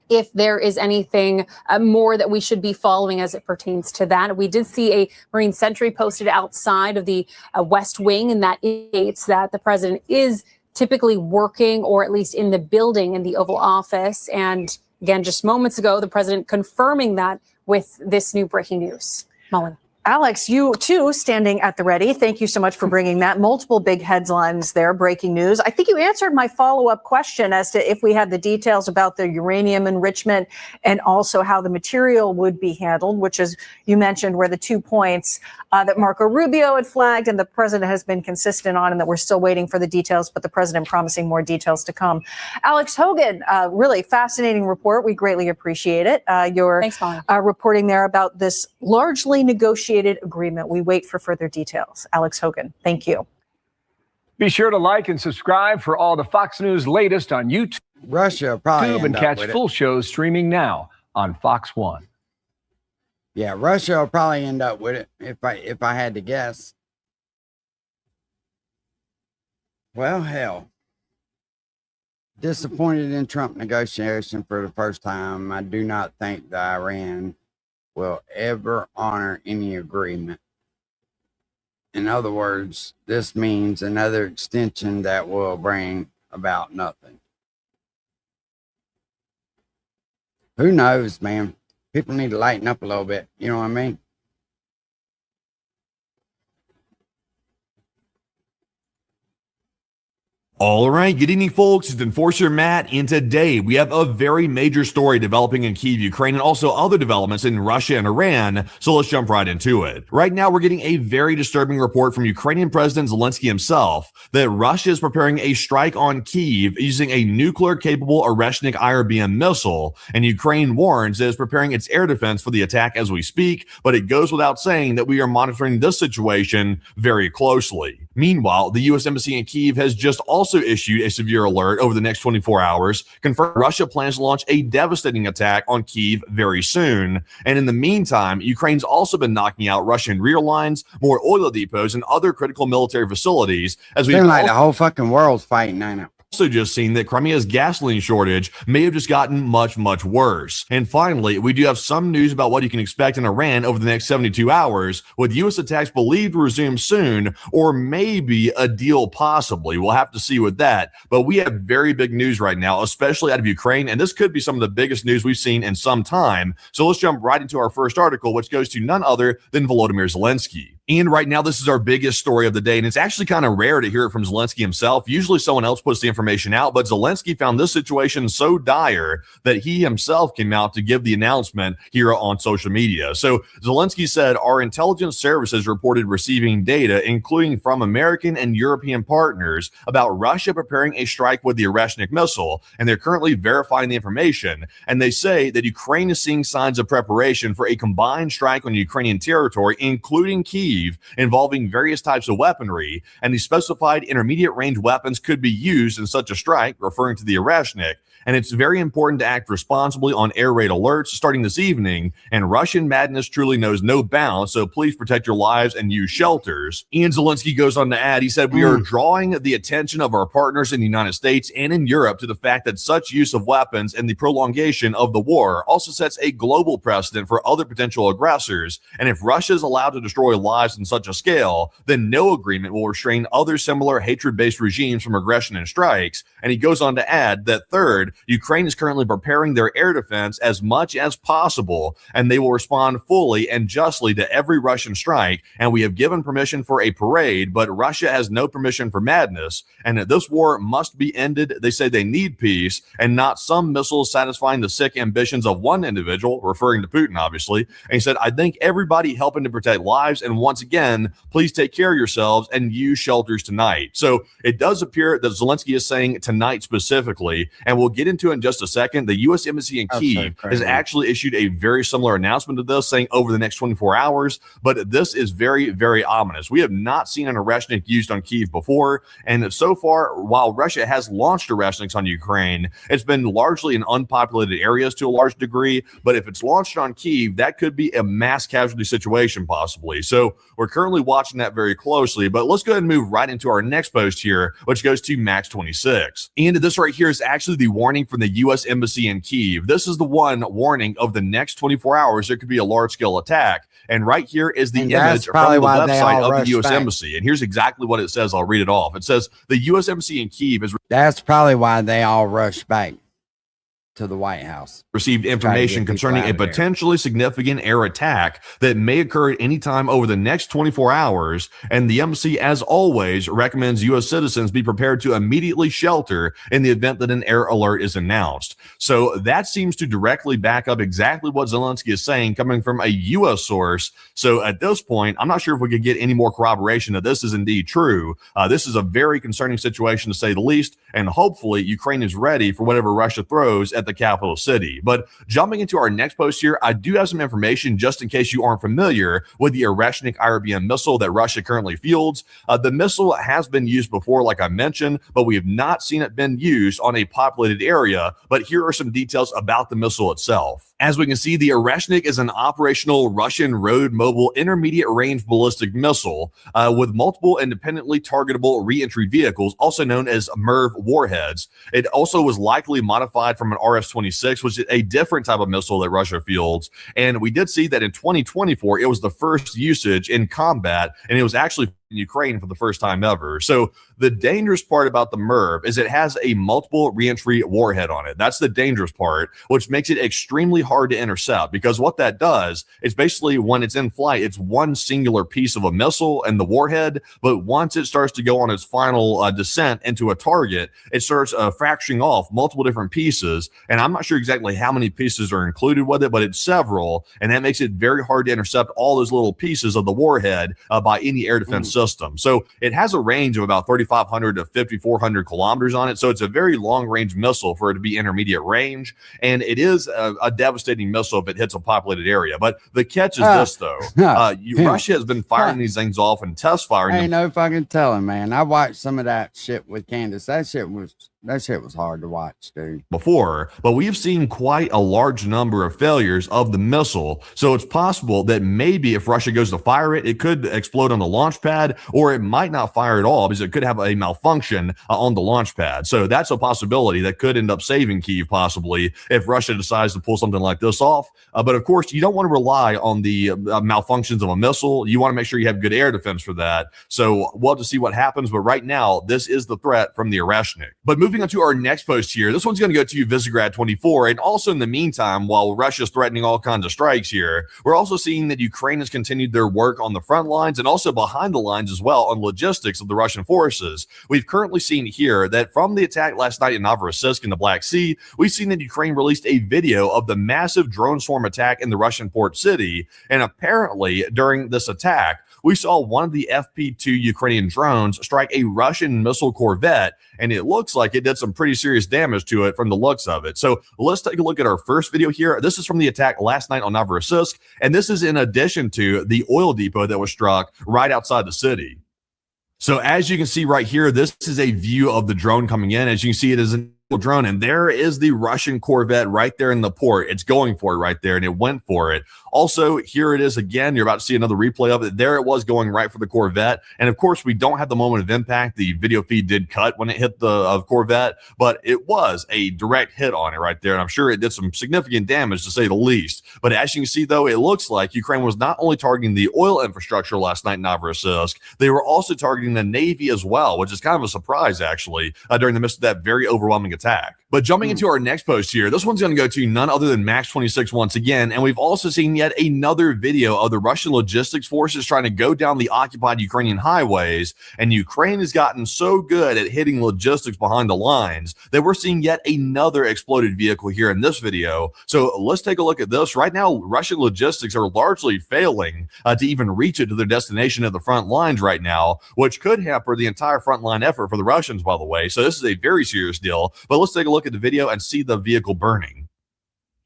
if there is anything more that we should be following as it pertains to that. We did see a Marine sentry posted outside of the West Wing, and that indicates that the president is typically working or at least in the building in the Oval Office. And again, just moments ago, the president confirming that with this new breaking news. Mullen. Alex, you too, standing at the ready. Thank you so much for bringing that. Multiple big headlines there, breaking news. I think you answered my follow-up question as to if we had the details about the uranium enrichment and also how the material would be handled, which, as you mentioned, were the 2 points that Marco Rubio had flagged and the president has been consistent on, and that we're still waiting for the details, but the president promising more details to come. Alex Hogan, really fascinating report. We greatly appreciate it. Your reporting there about this largely negotiated agreement. We wait for further details. Alex Hogan, thank you. Be sure to like and subscribe for all the Fox News latest on YouTube. Russia probably and catch full shows streaming now on Fox One. Yeah, Russia will probably end up with it if I had to guess. Well, hell. Disappointed in Trump negotiation for the first time. I do not think that Iran will ever honor any agreement. In other words, this means another extension that will bring about nothing. Who knows, man? People need to lighten up a little bit. You know what I mean? All right, good evening, folks. It's Enforcer Matt, and today we have a very major story developing in Kyiv, Ukraine, and also other developments in Russia and Iran, so let's jump right into it. Right now, we're getting a very disturbing report from Ukrainian President Zelensky himself that Russia is preparing a strike on Kyiv using a nuclear-capable Oreshnik IRBM missile, and Ukraine warns it is preparing its air defense for the attack as we speak, but it goes without saying that we are monitoring this situation very closely. Meanwhile, the U.S. Embassy in Kyiv has just also issued a severe alert over the next 24 hours, confirming Russia plans to launch a devastating attack on Kyiv very soon. And in the meantime, Ukraine's also been knocking out Russian rear lines, more oil depots, and other critical military facilities. As we like the whole fucking world's fighting, I know. Also just seen that Crimea's gasoline shortage may have just gotten much, much worse. And finally, we do have some news about what you can expect in Iran over the next 72 hours, with U.S. attacks believed to resume soon, or maybe a deal possibly. We'll have to see with that. But we have very big news right now, especially out of Ukraine, and this could be some of the biggest news we've seen in some time. So let's jump right into our first article, which goes to none other than Volodymyr Zelensky. And right now, this is our biggest story of the day, and it's actually kind of rare to hear it from Zelensky himself. Usually someone else puts the information out, but Zelensky found this situation so dire that he himself came out to give the announcement here on social media. So Zelensky said, our intelligence services reported receiving data, including from American and European partners, about Russia preparing a strike with the Oreshnik missile, and they're currently verifying the information. And they say that Ukraine is seeing signs of preparation for a combined strike on Ukrainian territory, including Kyiv, involving various types of weaponry, and the specified intermediate range weapons could be used in such a strike, referring to the Oreshnik. And it's very important to act responsibly on air raid alerts starting this evening. And Russian madness truly knows no bounds, so please protect your lives and use shelters. And Zelensky goes on to add, he said, we are drawing the attention of our partners in the United States and in Europe to the fact that such use of weapons and the prolongation of the war also sets a global precedent for other potential aggressors. And if Russia is allowed to destroy lives on such a scale, then no agreement will restrain other similar hatred-based regimes from aggression and strikes. And he goes on to add that third, Ukraine is currently preparing their air defense as much as possible, and they will respond fully and justly to every Russian strike. And we have given permission for a parade, but Russia has no permission for madness. And that this war must be ended. They say they need peace and not some missiles satisfying the sick ambitions of one individual, referring to Putin, obviously. And he said, I thank everybody helping to protect lives. And once again, please take care of yourselves and use shelters tonight. So it does appear that Zelensky is saying tonight specifically, and we'll get into it in just a second. The U.S. Embassy in Kyiv has actually issued a very similar announcement to this, saying over the next 24 hours. But this is very, very ominous. We have not seen an Oreshnik used on Kyiv before. And so far, while Russia has launched Oreshniks on Ukraine, it's been largely in unpopulated areas to a large degree. But if it's launched on Kyiv, that could be a mass casualty situation possibly. So we're currently watching that very closely. But let's go ahead and move right into our next post here, which goes to Max 26. And this right here is actually the warning from the U.S. Embassy in Kyiv. This is the one warning of the next 24 hours there could be a large-scale attack. And right here is the image from the website of the U.S. Embassy. And here's exactly what it says. I'll read it off. It says, the U.S. Embassy in Kyiv is... That's probably why they all rushed back to the White House. Received information concerning a potentially significant air attack that may occur at any time over the next 24 hours. And the embassy, as always, recommends U.S. citizens be prepared to immediately shelter in the event that an air alert is announced. So that seems to directly back up exactly what Zelensky is saying, coming from a U.S. source. So at this point, I'm not sure if we could get any more corroboration that this is indeed true. This is a very concerning situation, to say the least. And hopefully Ukraine is ready for whatever Russia throws at the capital city. But jumping into our next post here, I do have some information just in case you aren't familiar with the Oreshnik IRBM missile that Russia currently fields. The missile has been used before, like I mentioned, but we have not seen it been used on a populated area. But here are some details about the missile itself. As we can see, the Oreshnik is an operational Russian road mobile intermediate range ballistic missile with multiple independently targetable reentry vehicles, also known as MIRV warheads. It also was likely modified from an RS-26, which is a different type of missile that Russia fields. And we did see that in 2024, it was the first usage in combat, and it was actually in Ukraine for the first time ever. So the dangerous part about the MIRV is it has a multiple reentry warhead on it. That's the dangerous part, which makes it extremely hard to intercept, because what that does is basically when it's in flight, it's one singular piece of a missile and the warhead. But once it starts to go on its final descent into a target, it starts fracturing off multiple different pieces. And I'm not sure exactly how many pieces are included with it, but it's several. And that makes it very hard to intercept all those little pieces of the warhead by any air defense system. system. So it has a range of about 3,500 to 5,400 kilometers on it. So it's a very long range missile for it to be intermediate range. And it is a devastating missile if it hits a populated area. But the catch is this, though. Russia has been firing these things off and test firing them. Ain't no fucking telling, man. I watched some of that shit with Candace. That shit was hard to watch, dude. Before, but we've seen quite a large number of failures of the missile. So it's possible that maybe if Russia goes to fire it, it could explode on the launch pad, or it might not fire at all because it could have a malfunction on the launch pad. So that's a possibility that could end up saving Kyiv possibly if Russia decides to pull something like this off. But of course, you don't want to rely on the malfunctions of a missile. You want to make sure you have good air defense for that. So we'll have to see what happens. But right now, this is the threat from the Oreshnik. But moving on to our next post here, this one's going to go to Visegrad 24. And also in the meantime, while Russia's threatening all kinds of strikes here, we're also seeing that Ukraine has continued their work on the front lines and also behind the lines as well on logistics of the Russian forces. We've currently seen here that from the attack last night in Novorossiysk in the Black Sea, we've seen that Ukraine released a video of the massive drone swarm attack in the Russian port city. And apparently during this attack, we saw one of the FP2 Ukrainian drones strike a Russian missile corvette, and it looks like it did some pretty serious damage to it from the looks of it. So let's take a look at our first video here. This is from the attack last night on Novorossiysk, and this is in addition to the oil depot that was struck right outside the city. So as you can see right here, this is a view of the drone coming in. As you can see, it is an drone, and there is the Russian corvette right there in the port. It's going for it right there, and it went for it. Also, here it is again. You're about to see another replay of it. There it was going right for the corvette. And of course, we don't have the moment of impact. The video feed did cut when it hit the corvette, but it was a direct hit on it right there. And I'm sure it did some significant damage to say the least. But as you can see, though, it looks like Ukraine was not only targeting the oil infrastructure last night in Novorossiysk, they were also targeting the Navy as well, which is kind of a surprise, actually, during the midst of that very overwhelming attack. But jumping into our next post here, this one's going to go to none other than Max 26 once again. And we've also seen yet another video of the Russian logistics forces trying to go down the occupied Ukrainian highways. And Ukraine has gotten so good at hitting logistics behind the lines that we're seeing yet another exploded vehicle here in this video. So let's take a look at this. Right now, Russian logistics are largely failing to even reach it to their destination at the front lines right now, which could hamper the entire frontline effort for the Russians, by the way. So this is a very serious deal. But let's take a look at the video and see the vehicle burning.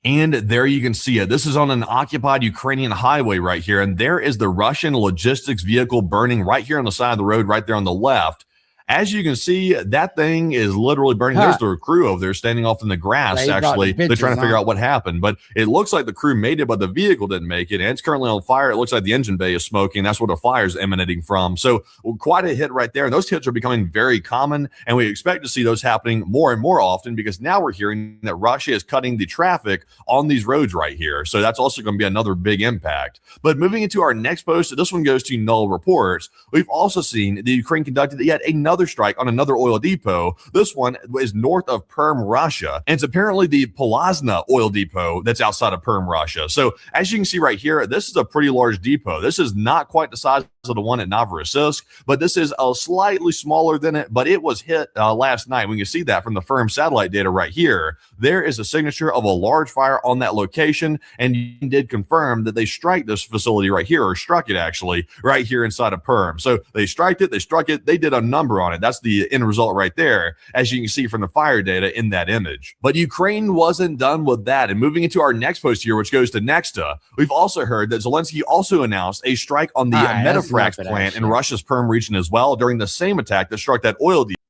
And there you can see it. This is on an occupied Ukrainian highway right here. And there is the Russian logistics vehicle burning right here on the side of the road, right there on the left. As you can see, that thing is literally burning. There's the crew over there standing off in the grass, actually. They're trying to figure out what happened. But it looks like the crew made it, but the vehicle didn't make it. And it's currently on fire. It looks like the engine bay is smoking. That's where the fire is emanating from. So quite a hit right there. And those hits are becoming very common. And we expect to see those happening more and more often because now we're hearing that Russia is cutting the traffic on these roads right here. So that's also going to be another big impact. But moving into our next post, this one goes to Null Reports. We've also seen the Ukraine conducted yet another strike on another oil depot. This one is north of Perm, Russia, and it's apparently the Polazna oil depot that's outside of Perm, Russia. So as you can see right here, this is a pretty large depot. This is not quite the size of the one at Novorossiysk, but this is a slightly smaller than it, but it was hit last night. We can see that from the firm satellite data right here. There is a signature of a large fire on that location, and you did confirm that they strike this facility right here, or struck it actually, right here inside of Perm. So they struck it, they did a number on it. That's the end result right there, as you can see from the fire data in that image. But Ukraine wasn't done with that. And moving into our next post here, which goes to Nexta, we've also heard that Zelensky also announced a strike on the Metafrax plant in Russia's Perm region as well during the same attack that struck that oil depot.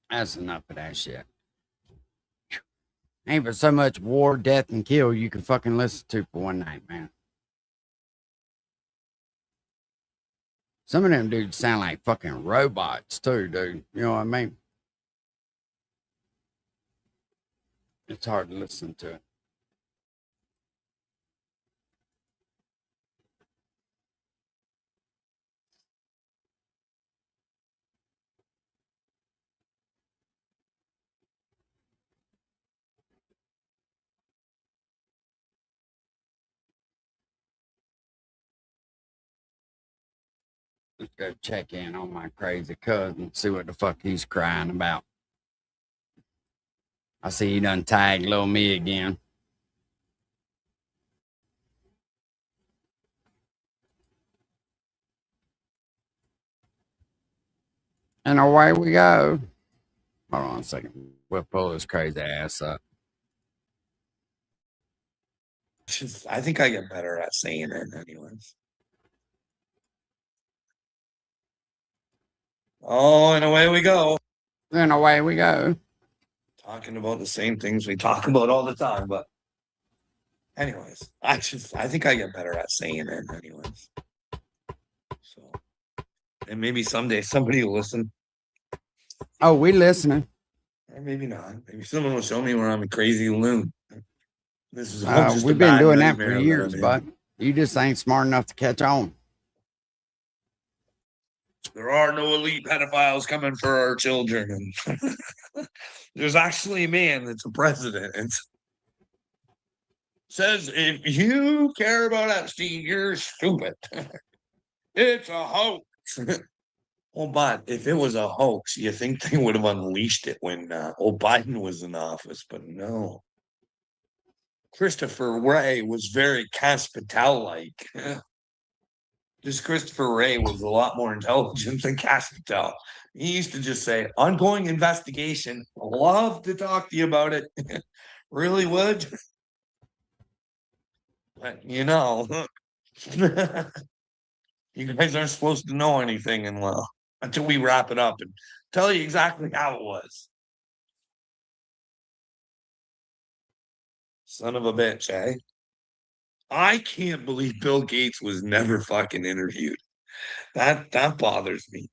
That's enough of that shit. Ain't but so much war, death, and kill you can fucking listen to for one night, man. Some of them dudes sound like fucking robots too, dude. You know what I mean? It's hard to listen to it. Let's go check in on my crazy cousin, see what the fuck he's crying about. I see he done tagged little me again. And away we go. Hold on a second. We'll pull this crazy ass up. I think I get better at saying it anyways. Oh, and away we go. And away we go. Talking about the same things we talk about all the time, but anyways, I think I get better at saying it anyways. So, and maybe someday somebody will listen. Oh, we listening. Or maybe not. Maybe someone will show me where I'm a crazy loon. This is all just We've a been bad doing that nightmare for that years, I'm in. but you just ain't smart enough to catch on. There are no elite pedophiles coming for our children. And there's actually a man that's a president and says, if you care about Epstein, you're stupid. It's a hoax. Well, but if it was a hoax, you think they would have unleashed it when old Biden was in office, but no. Christopher Wray was very Cass-Patel-like. This Christopher Wray was a lot more intelligent than Cass-Patel. He used to just say, ongoing investigation. Love to talk to you about it. Really would. But, you know, you guys aren't supposed to know anything until we wrap it up and tell you exactly how it was. Son of a bitch, eh? I can't believe Bill Gates was never fucking interviewed. That bothers me.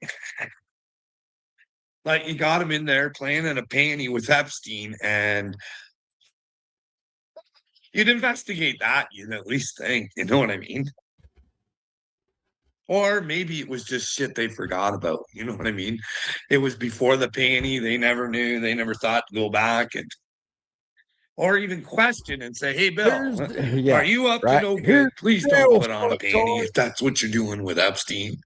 Like, you got him in there playing in a panty with Epstein, and you'd investigate that. You'd at least think, you know what I mean? Or maybe it was just shit they forgot about. You know what I mean? It was before the panty. They never knew. They never thought to go back or even question and say, hey, Bill, are you up to no good? Please don't put on a panty if that's what you're doing with Epstein.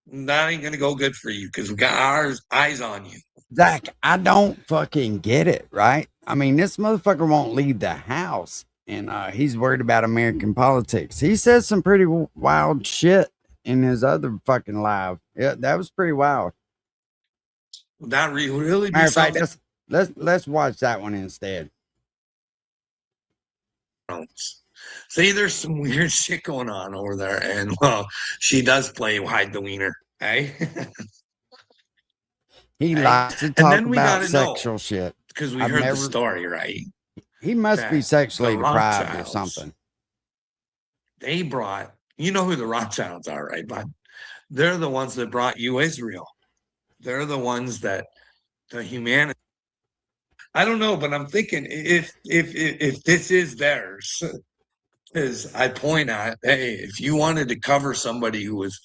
That ain't going to go good for you because we got our eyes on you. Zach, I don't fucking get it, right? I mean, this motherfucker won't leave the house, and he's worried about American politics. He says some pretty wild shit in his other fucking live. Yeah, that was pretty wild. That really be Matter of fact, something. let's watch that one instead. See, there's some weird shit going on over there, and well, she does play hide the wiener, eh? He likes to talk about sexual know, shit because we heard the story, right? He must be sexually the deprived or Rothschilds, something. They brought, you know who the Rothschilds are, right? But they're the ones that brought you Israel. They're the ones that the humanity. I don't know, but I'm thinking if this is theirs, is I point at, hey, if you wanted to cover somebody who was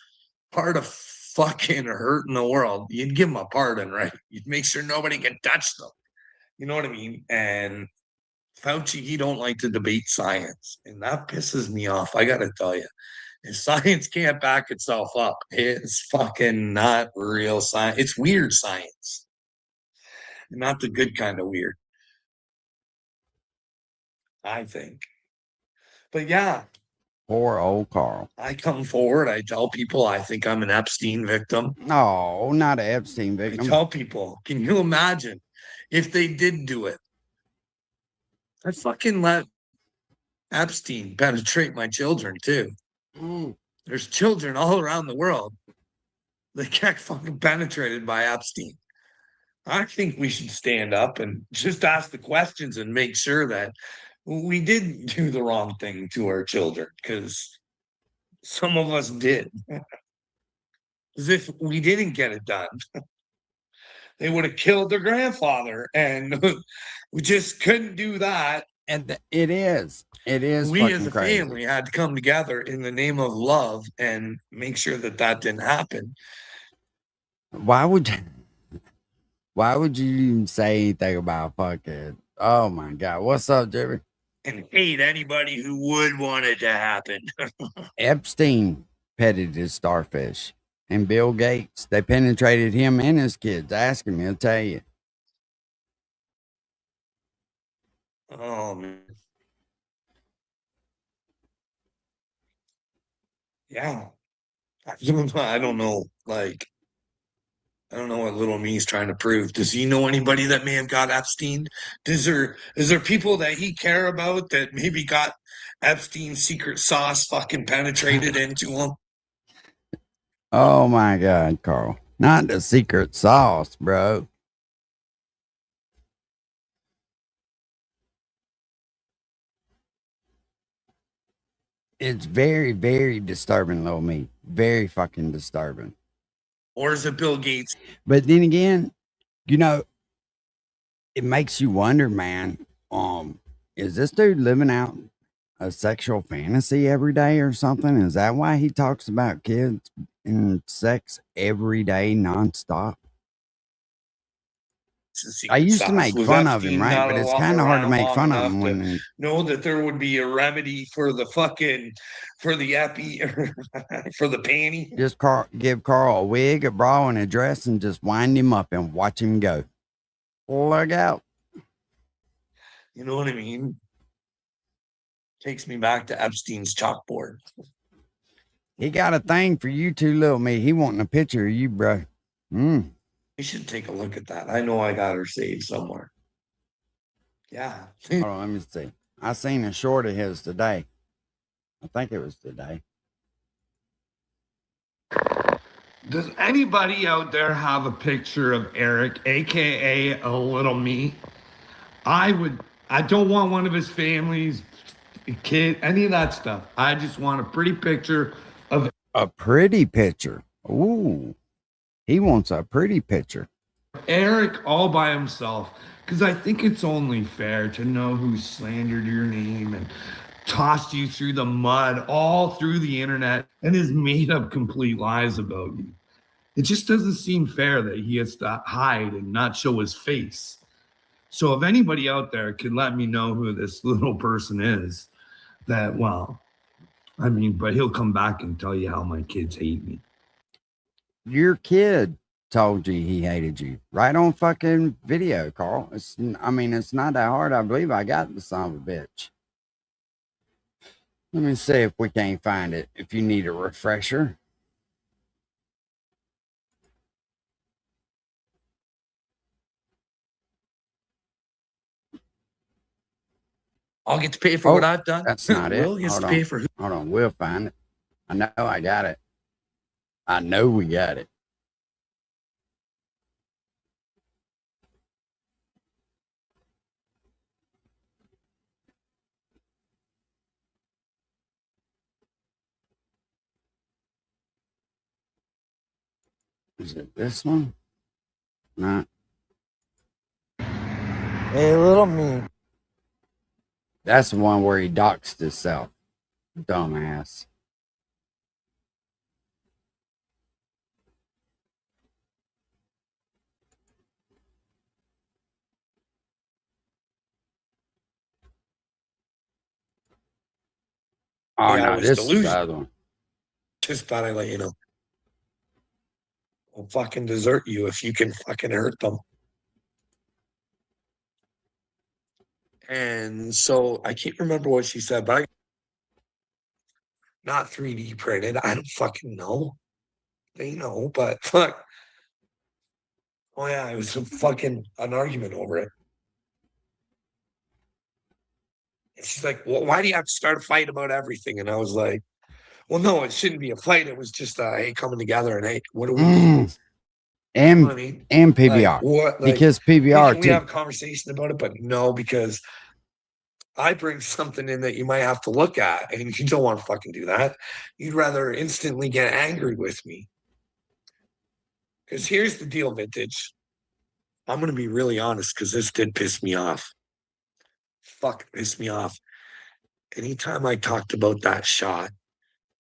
part of fucking hurting the world, you'd give them a pardon, right? You'd make sure nobody can touch them. You know what I mean? And Fauci, he don't like to debate science, and that pisses me off. I gotta tell you, if science can't back itself up, it's fucking not real science. It's weird science, not the good kind of weird, I think. But yeah, poor old Carl. I come forward. I tell people I think I'm an Epstein victim. No, not an Epstein victim. I tell people, can you imagine if they did do it? I fucking let Epstein penetrate my children too. There's children all around the world that get fucking penetrated by Epstein. I think we should stand up and just ask the questions and make sure that we didn't do the wrong thing to our children, because some of us did. As if we didn't get it done, they would have killed their grandfather, and we just couldn't do that. And it is we as a family had to come together in the name of love and make sure that didn't happen. Why would you even say anything about fucking? Oh my God, what's up, Jerry? And hate anybody who would want it to happen. Epstein petted his starfish, and Bill Gates, they penetrated him and his kids. Ask him, he'll tell you. Oh man. Yeah. I don't know. Like, I don't know what little me's trying to prove. Does he know anybody that may have got Epstein? Is there people that he care about that maybe got Epstein's secret sauce fucking penetrated into him? Oh my God, Carl. Not the secret sauce, bro. It's very, very disturbing, little me. Very fucking disturbing. Or is it Bill Gates? But then again, you know, it makes you wonder, man. Is this dude living out a sexual fantasy every day or something? Is that why he talks about kids and sex every day, nonstop? I used to make fun of him, right? But it's kind of hard to make fun of him when know that there would be a remedy for the epi for the panty. just give Carl a wig, a bra, and a dress, and just wind him up and watch him go. Look out! You know what I mean? Takes me back to Epstein's chalkboard. He got a thing for you too, little me. He wanting a picture of you, bro. You should take a look at that. I know I got her saved somewhere. Yeah. Hold on, let me see. I seen a short of his today. I think it was today. Does anybody out there have a picture of Eric, aka a little me? I don't want one of his families, kid, any of that stuff. I just want a pretty picture of a pretty picture. Ooh. He wants a pretty picture. Eric all by himself, because I think it's only fair to know who slandered your name and tossed you through the mud all through the internet and has made up complete lies about you. It just doesn't seem fair that he has to hide and not show his face. So if anybody out there could let me know who this little person is, but he'll come back and tell you how my kids hate me. Your kid told you he hated you right on fucking video, Carl. It's not that hard. I believe I got the son of a bitch. Let me see if we can't find it. If you need a refresher. I'll get to pay for what I've done. That's not it. Will gets to pay for who? Hold on, we'll find it. I know I got it. I know we got it. Is it this one? Not. Hey, little me. That's the one where he doxed himself. Dumbass. Oh, Yeah, I no, was this is the delusional. other one. Just thought I'd let you know. I'll fucking desert you if you can fucking hurt them. And so I can't remember what she said, but not 3D printed. I don't fucking know. They know, but fuck. Oh yeah, it was an argument over it. And she's like, well, why do you have to start a fight about everything? And I was like, well, no, it shouldn't be a fight. It was just hey, coming together and hey, what do we do? And You know what I mean? and PBR. Because PBR can we too. have a conversation about it? But no, because I bring something in that you might have to look at, and you don't want to fucking do that. You'd rather instantly get angry with me. Because here's the deal, Vintage. I'm going to be really honest because this did piss me off. Fuck, piss me off. Anytime I talked about that shot,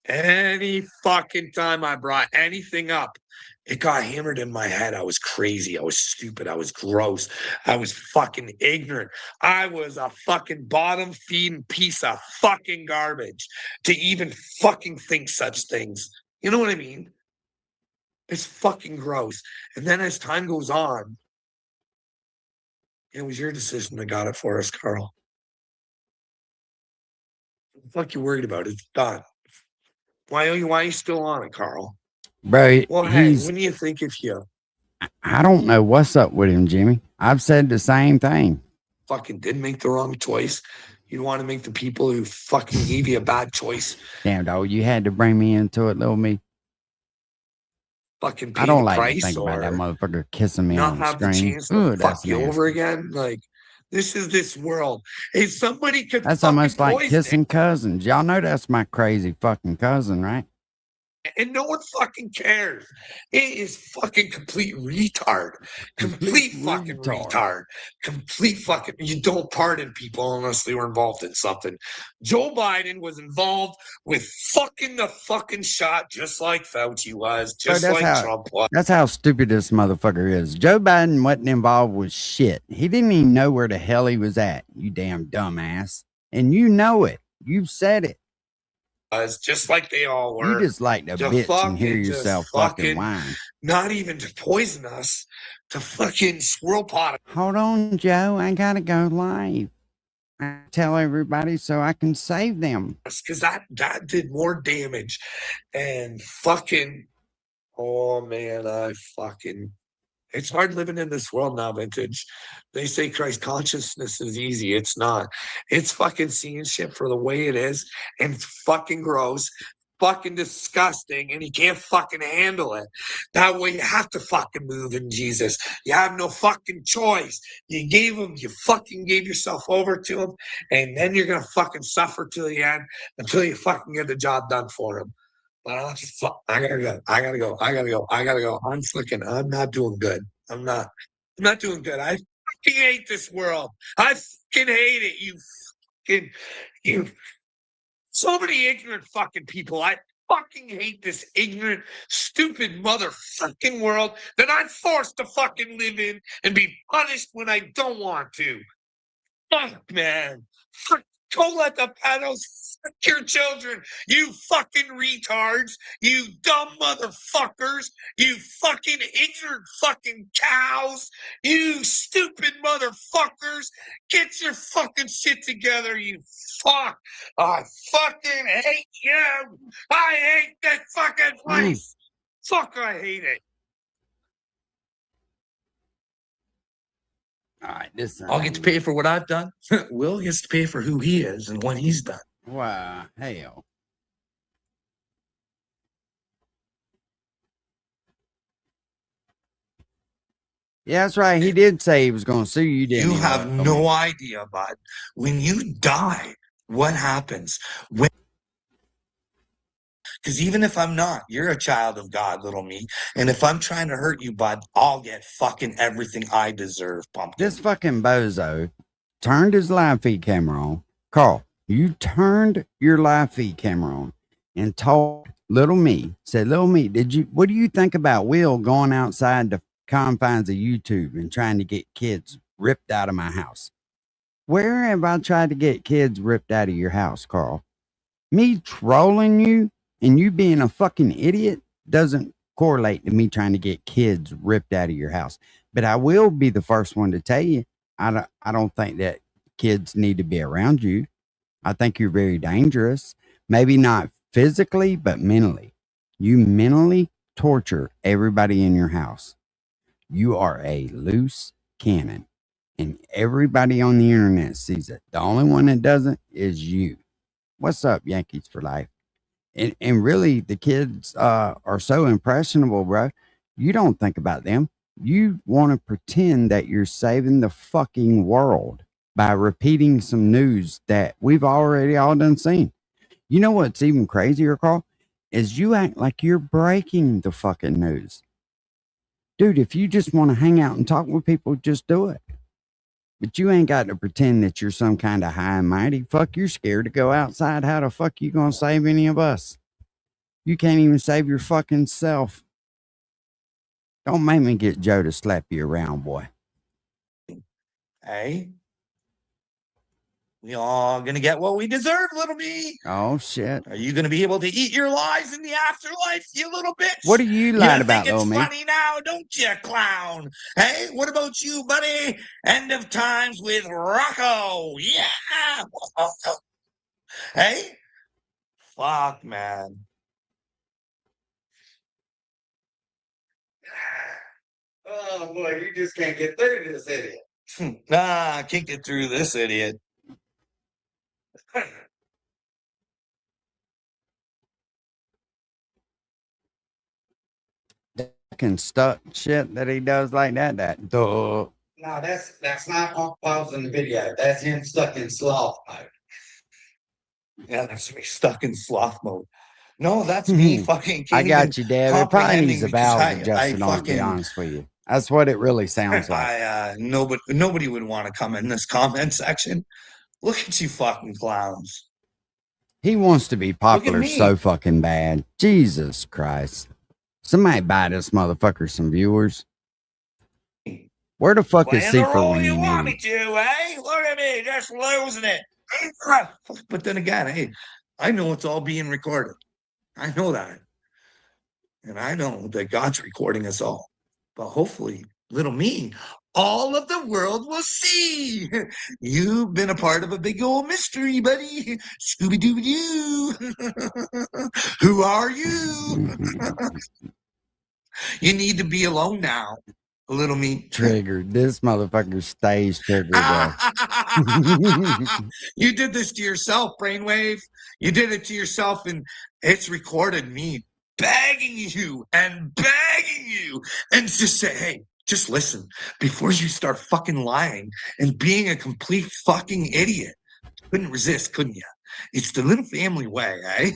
any fucking time I brought anything up, it got hammered in my head. I was crazy. I was stupid. I was gross. I was fucking ignorant. I was a fucking bottom feeding piece of fucking garbage to even fucking think such things. You know what I mean? It's fucking gross. And then as time goes on, it was your decision that got it for us, Carl. What the fuck you worried about? It's done. Why are you still on it, Carl? Bro, Well, hey, he's when do you think if you I don't know what's up with him, Jimmy. I've said the same thing. Fucking did make the wrong choice. You want to make the people who fucking gave you a bad choice. Damn, dog, you had to bring me into it, little me. Fucking pay I don't the like to price think about that or motherfucker kissing me not on the have the screen. chance to Ooh, fuck that's you nasty. over again. Like, this is this world. If somebody could That's fucking almost like poison kissing cousins. Y'all know that's my crazy fucking cousin, right? and no one fucking cares. It is fucking complete retard. Complete fucking retard. Complete fucking. You don't pardon people unless they were involved in something. Joe Biden was involved with fucking the fucking shot, just like Fauci was, Bro, just like Trump was. that's how stupid this motherfucker is. Joe Biden wasn't involved with shit. He didn't even know where the hell he was at, you damn dumbass. And you know it. You've said it. Just like they all were. You just like to bitch and hear yourself fucking whine. Not even to poison us, to fucking squirrel pot. Hold on, Joe. I gotta go live. I tell everybody so I can save them. Because that did more damage. And fucking, oh man, it's hard living in this world now, Vintage. They say Christ consciousness is easy. It's not. It's fucking seeing shit for the way it is, and it's fucking gross, fucking disgusting, and you can't fucking handle it. That way you have to fucking move in Jesus. You have no fucking choice. You fucking gave yourself over to him, and then you're gonna fucking suffer till the end until you fucking get the job done for him. But I gotta go. I'm not doing good. I'm not doing good. I fucking hate this world. I fucking hate it. You so many ignorant fucking people. I fucking hate this ignorant, stupid motherfucking world that I'm forced to fucking live in and be punished when I don't want to. Fuck, man. Fuck. Don't let the pedals fuck your children, you fucking retards, you dumb motherfuckers, you fucking ignorant fucking cows, you stupid motherfuckers. Get your fucking shit together, you fuck. I fucking hate you. I hate this fucking place. Fuck, I hate it. All right, this I'll get to pay for what I've done. Will gets to pay for who he is and what he's done. Wow, hell. Yeah, that's right. He did say he was going to sue you, didn't he? You have no idea, bud. When you die, what happens? Because even if I'm not, you're a child of God, little me. And if I'm trying to hurt you, bud, I'll get fucking everything I deserve, pumpkin. This fucking bozo turned his live feed camera on. Carl, you turned your live feed camera on and told little me, said, little me, what do you think about Will going outside the confines of YouTube and trying to get kids ripped out of my house? Where have I tried to get kids ripped out of your house, Carl? Me trolling you and you being a fucking idiot doesn't correlate to me trying to get kids ripped out of your house. But I will be the first one to tell you, I don't think that kids need to be around you. I think you're very dangerous. Maybe not physically, but mentally. You mentally torture everybody in your house. You are a loose cannon. And everybody on the internet sees it. The only one that doesn't is you. What's up, Yankees for life? And really, the kids are so impressionable, bro. You don't think about them. You want to pretend that you're saving the fucking world by repeating some news that we've already all done seen. You know what's even crazier, Carl? Is you act like you're breaking the fucking news. Dude, if you just want to hang out and talk with people, just do it. But you ain't got to pretend that you're some kind of high and mighty. Fuck, you're scared to go outside. How the fuck you gonna save any of us? You can't even save your fucking self. Don't make me get Joe to slap you around, boy. Hey? We all gonna get what we deserve, little me. Oh, shit. Are you gonna be able to eat your lies in the afterlife, you little bitch? What are you lying about, little me? You think it's funny now, don't you, clown? Hey, what about you, buddy? End of times with Rocco. Yeah. Hey? Fuck, man. Oh boy, you just can't get through this idiot. Nah, I can't get through this idiot. Fucking stuck shit that he does like that. Duh. No, that's not on pausing the video. That's him stuck in sloth mode. Yeah, that's me stuck in sloth mode. No, that's me fucking. I Can't got even you, Dad. It probably needs the because bowels I adjusted on, to be fucking honest with you. That's what it really sounds like. nobody would want to come in this comment section. Look at you fucking clowns. He wants to be popular me. so fucking bad. Jesus Christ. Somebody buy this motherfucker some viewers. Where the fuck is Playing the Seeker role when you you want need me him? to, eh? Look at me, just losing it. But then again, hey, I know it's all being recorded. I know that. And I know that God's recording us all. But hopefully, little me, all of the world will see. You've been a part of a big old mystery, buddy. Scooby-Dooby-Doo. Who are you? You need to be alone now, little me. Triggered. This motherfucker stays triggered, bro. You did this to yourself, Brainwave. You did it to yourself, and it's recorded me begging you and begging you and just say, hey, just listen before you start fucking lying and being a complete fucking idiot. Couldn't resist, couldn't you? It's the little family way, eh?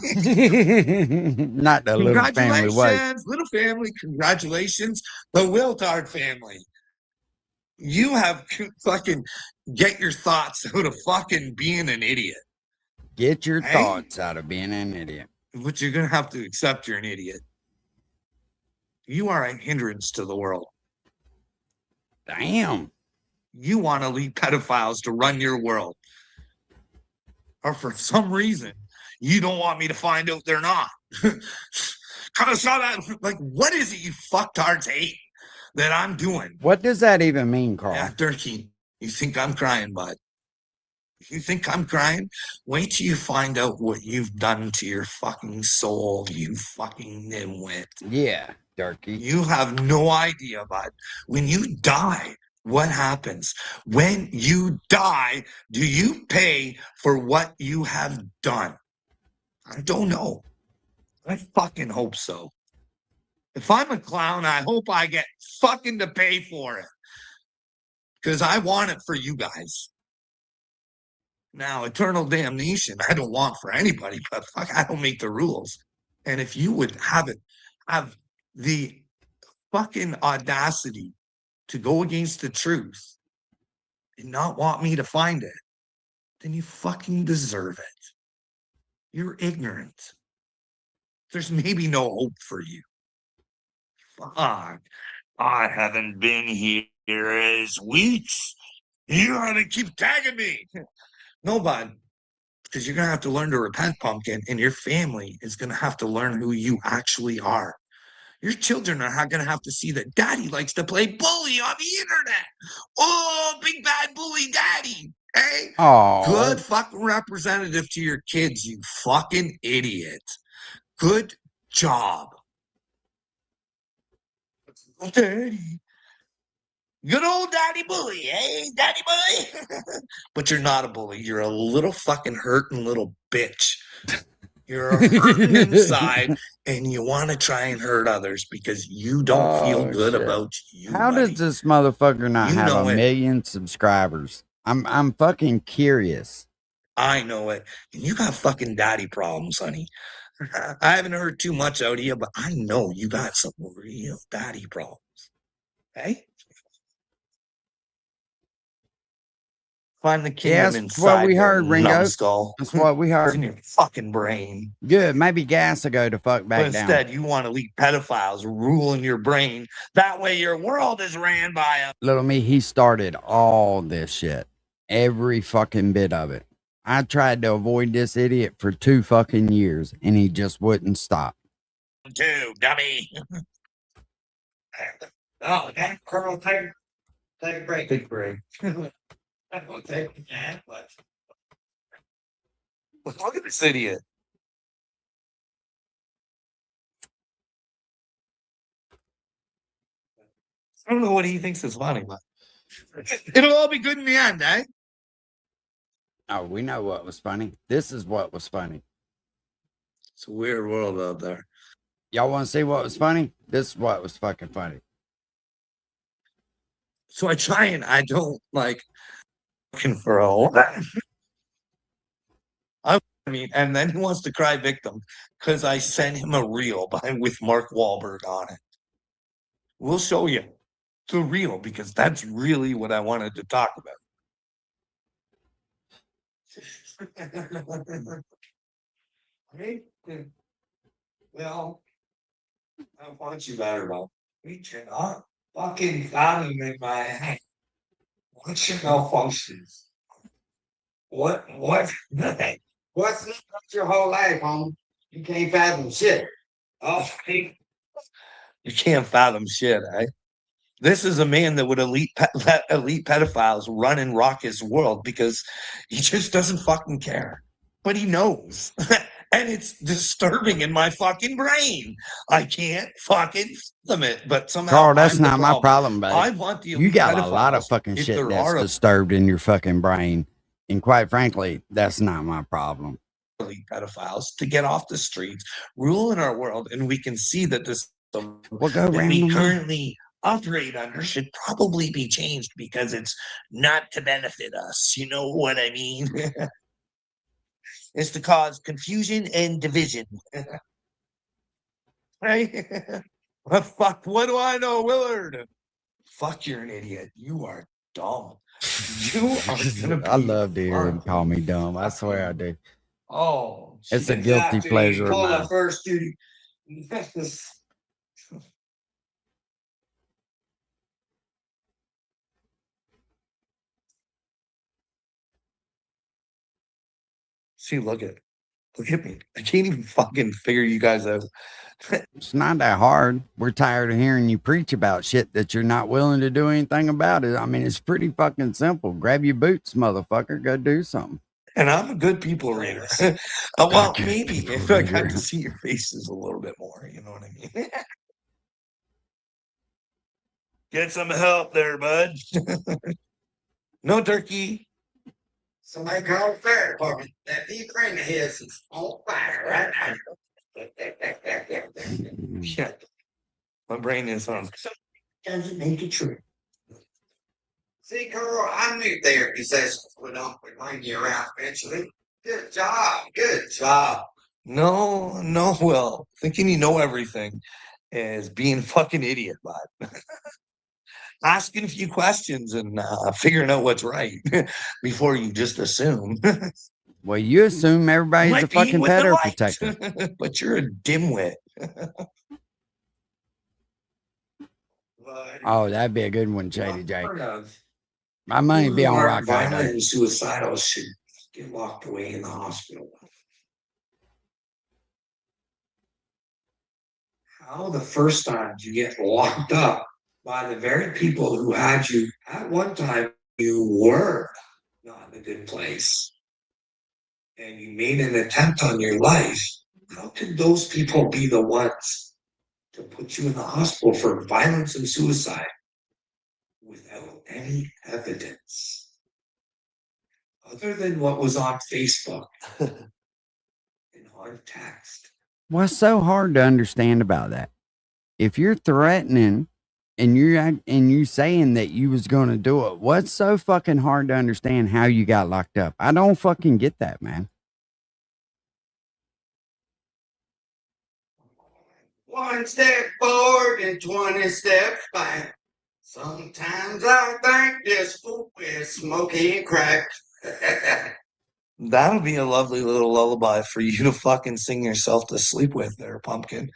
Not the little family way. Congratulations, little family. Congratulations, the Wiltard family. You have fucking get your thoughts out of fucking being an idiot. Get your thoughts out of being an idiot. But you're going to have to accept you're an idiot. You are a hindrance to the world. Damn. You want elite pedophiles to run your world. Or for some reason, you don't want me to find out they're not. Cause like, what is it you fucktards hate that I'm doing? What does that even mean, Carl? Yeah, Durkee, you think I'm crying, bud? You think I'm crying? Wait till you find out what you've done to your fucking soul, you fucking nimwit. Yeah, Durkee. You have no idea, bud. When you die, what happens? When you die, do you pay for what you have done? I don't know. I fucking hope so. If I'm a clown, I hope I get fucking to pay for it. Because I want it for you guys. Now, eternal damnation, I don't want for anybody, but fuck, I don't make the rules. And if you would have the fucking audacity to go against the truth and not want me to find it, then you fucking deserve it. You're ignorant. There's maybe no hope for you. Fuck. I haven't been here as weeks. You gotta keep tagging me. No, bud. Because you're gonna have to learn to repent, pumpkin, and your family is gonna have to learn who you actually are. Your children are going to have to see that daddy likes to play bully on the internet. Oh, big bad bully daddy. Hey, good fucking representative to your kids, you fucking idiot. Good job. Daddy. Good old daddy bully, eh? Daddy bully. But you're not a bully. You're a little fucking hurting little bitch. You're hurting inside, and you want to try and hurt others because you don't feel good about you. How does this motherfucker not have a million subscribers? I'm fucking curious. I know it. And you got fucking daddy problems, honey. I haven't heard too much out of you, but I know you got some real daddy problems. Hey? Find the kingdom inside. That's what we heard, Ringo. Numbskull. That's what we heard. It's in your fucking brain. Good. Maybe gas will go to fuck back But down. instead, you want to leave pedophiles ruling your brain. That way, your world is ran by them. Little me, he started all this shit. Every fucking bit of it. I tried to avoid this idiot for 2 fucking years, and he just wouldn't stop. Too, dummy. Oh, that girl, take a break. Take a break. I don't take that, but look at this idiot. I don't know what he thinks is funny, but it'll all be good in the end, eh? Oh, we know what was funny. This is what was funny. It's a weird world out there. Y'all want to see what was funny? This is what was fucking funny. So I try and I don't like looking for a whole. I mean, and then he wants to cry victim because I sent him a reel with Mark Wahlberg on it. We'll show you the reel because that's really what I wanted to talk about. Right? Well, I want you better, but we cannot fucking fathom in my head. What's your malfunctions? What? What's your whole life, homie? You can't fathom shit. Oh, you can't fathom shit, eh? This is a man that would let elite pedophiles run and rock his world because he just doesn't fucking care. But he knows. And it's disturbing in my fucking brain. I can't fucking fathom it. But somehow, Carl, that's not my problem, buddy. I want the You got a lot of pedophiles, fucking if shit there that's are disturbed in your fucking brain. And quite frankly, that's not my problem. elite pedophiles to get off the streets, rule in our world, and we can see that this We'll go that around we the world. currently operate under should probably be changed because it's not to benefit us. You know what I mean? It's to cause confusion and division. Right? Well, fuck, what do I know, Willard? Fuck, you're an idiot. You are dumb. You are gonna be I love to hear him call me dumb. I swear I do. Oh, It's a guilty pleasure of Pull mine. the first duty. See, look at me. I can't even fucking figure you guys out. It's not that hard. We're tired of hearing you preach about shit that you're not willing to do anything about it. I mean, it's pretty fucking simple. Grab your boots, motherfucker. Go do something. And I'm a good people reader. Well, maybe if I got to see your faces a little bit more, you know what I mean? Get some help there, bud. No turkey. Somebody call the fire department. That Ukraine of his is on fire right now. Shit. My brain is on. Doesn't make it true. See, Carl, I knew therapy sessions would bring you around eventually. Good job. Good job. No, Will. Thinking you know everything is being a fucking idiot, bud. Asking a few questions and figuring out what's right before you just assume. Well, you assume everybody's Might a be fucking with the pedo light. protector. But you're a dimwit. Oh, that'd be a good one, Shady J. Part of My money be on people who are Rock violent Island. and suicidal should get locked away in the hospital. How the first time you get locked up by the very people who had you at one time, you were not in a good place, and you made an attempt on your life. How could those people be the ones to put you in the hospital for violence and suicide without any evidence other than what was on Facebook and on text? What's so hard to understand about that? If you're threatening and you saying that you was going to do it, what's so fucking hard to understand how you got locked up? I don't fucking get that, man. One step forward and 20 steps back. Sometimes I think this fool is smoky and crack. That'll be a lovely little lullaby for you to fucking sing yourself to sleep with there, Pumpkin.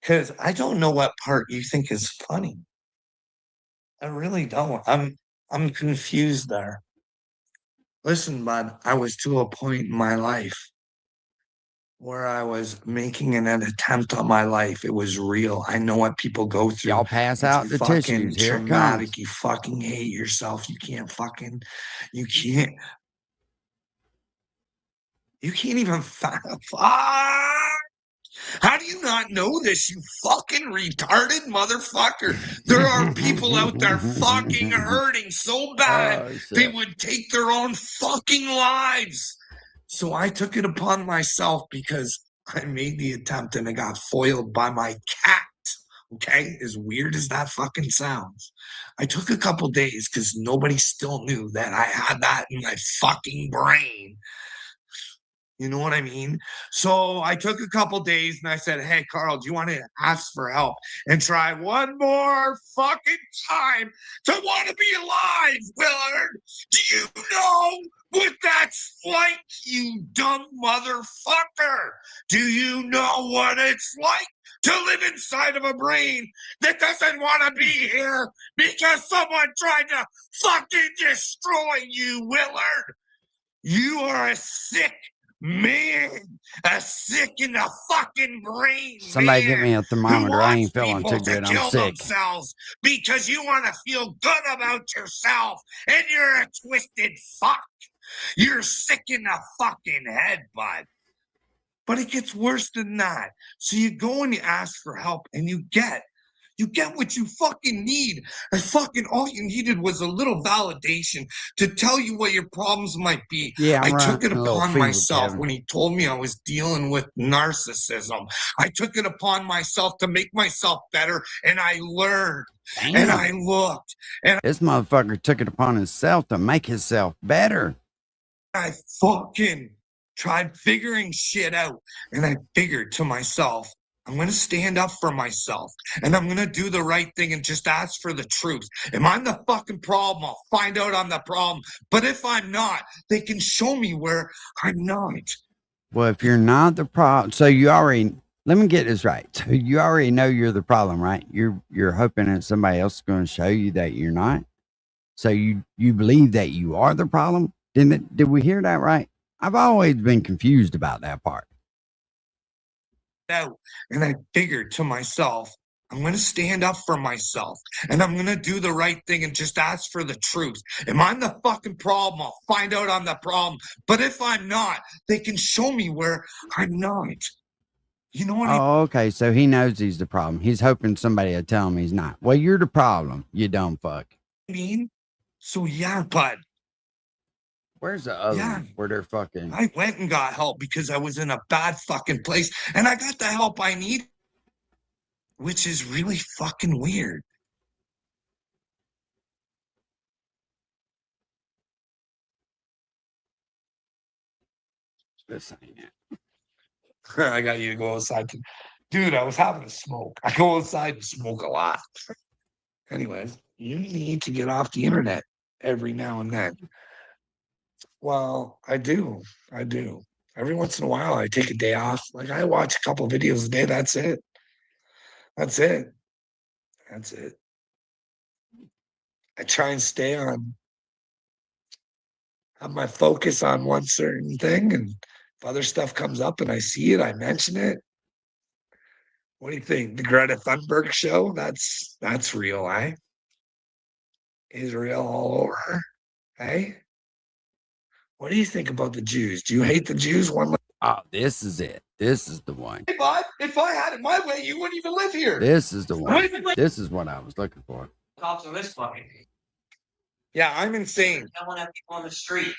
Because I don't know what part you think is funny. I really don't. I'm confused there. Listen, bud, I was to a point in my life where I was making an attempt on my life. It was real. I know what people go through. Y'all pass out the fucking tissues. Here it traumatic. comes. You fucking hate yourself. You can't even How do you not know this, you fucking retarded motherfucker? There are people out there fucking hurting so bad they would take their own fucking lives. So I took it upon myself because I made the attempt and I got foiled by my cat. Okay, as weird as that fucking sounds. I took a couple days because nobody still knew that I had that in my fucking brain. You know what I mean? So I took a couple days and I said, hey, Carl, do you want to ask for help and try one more fucking time to want to be alive, Willard? Do you know what that's like, you dumb motherfucker? Do you know what it's like to live inside of a brain that doesn't want to be here because someone tried to fucking destroy you, Willard? You are a sick man, a sick in the fucking brain. Somebody get me a thermometer. I ain't who feeling wants too good. people to I'm kill sick. themselves because you want to feel good about yourself, and you're a twisted fuck. You're sick in the fucking head, bud. But it gets worse than that. So you go and you ask for help, and you get what you fucking need. And fucking all you needed was a little validation to tell you what your problems might be. Yeah, I'm I took it running a little upon fever, myself Kevin. when he told me I was dealing with narcissism. I took it upon myself to make myself better, and I learned. Damn. And I looked, and This motherfucker took it upon himself to make himself better. I fucking tried figuring shit out. And I figured to myself, I'm going to stand up for myself, and I'm going to do the right thing and just ask for the truth. If I'm the fucking problem, I'll find out I'm the problem. But if I'm not, they can show me where I'm not. Well, if you're not the problem, so you already, let me get this right. So you already know you're the problem, right? You're hoping that somebody else is going to show you that you're not. So you believe that you are the problem. Did we hear that right? I've always been confused about that part. Out, and I figured to myself, I'm going to stand up for myself, and I'm going to do the right thing and just ask for the truth. If I'm the fucking problem, I'll find out I'm the problem. But if I'm not, they can show me where I'm not. You know what I Oh, okay. So he knows he's the problem. He's hoping somebody will tell him he's not. Well, you're the problem, you dumb fuck. mean? So yeah, bud. Where's the other one where they're fucking? I went and got help because I was in a bad fucking place, and I got the help I need, which is really fucking weird. This ain't it. I got you to go outside. Dude, I was having a smoke. I go outside and smoke a lot. Anyways, you need to get off the internet every now and then. Well, I do. Every once in a while, I take a day off. Like, I watch a couple videos a day. That's it. I try and stay on, have my focus on one certain thing. And if other stuff comes up and I see it, I mention it. What do you think? The Greta Thunberg show? That's real, eh? Israel all over, eh? What do you think about the Jews? Do you hate the Jews? Oh, this is it. This is the one. Hey, bud, if I had it my way, you wouldn't even live here. This is the one. This is what I was looking for. Cops on this fucking thing. Yeah, I'm insane. I don't want to have people on the street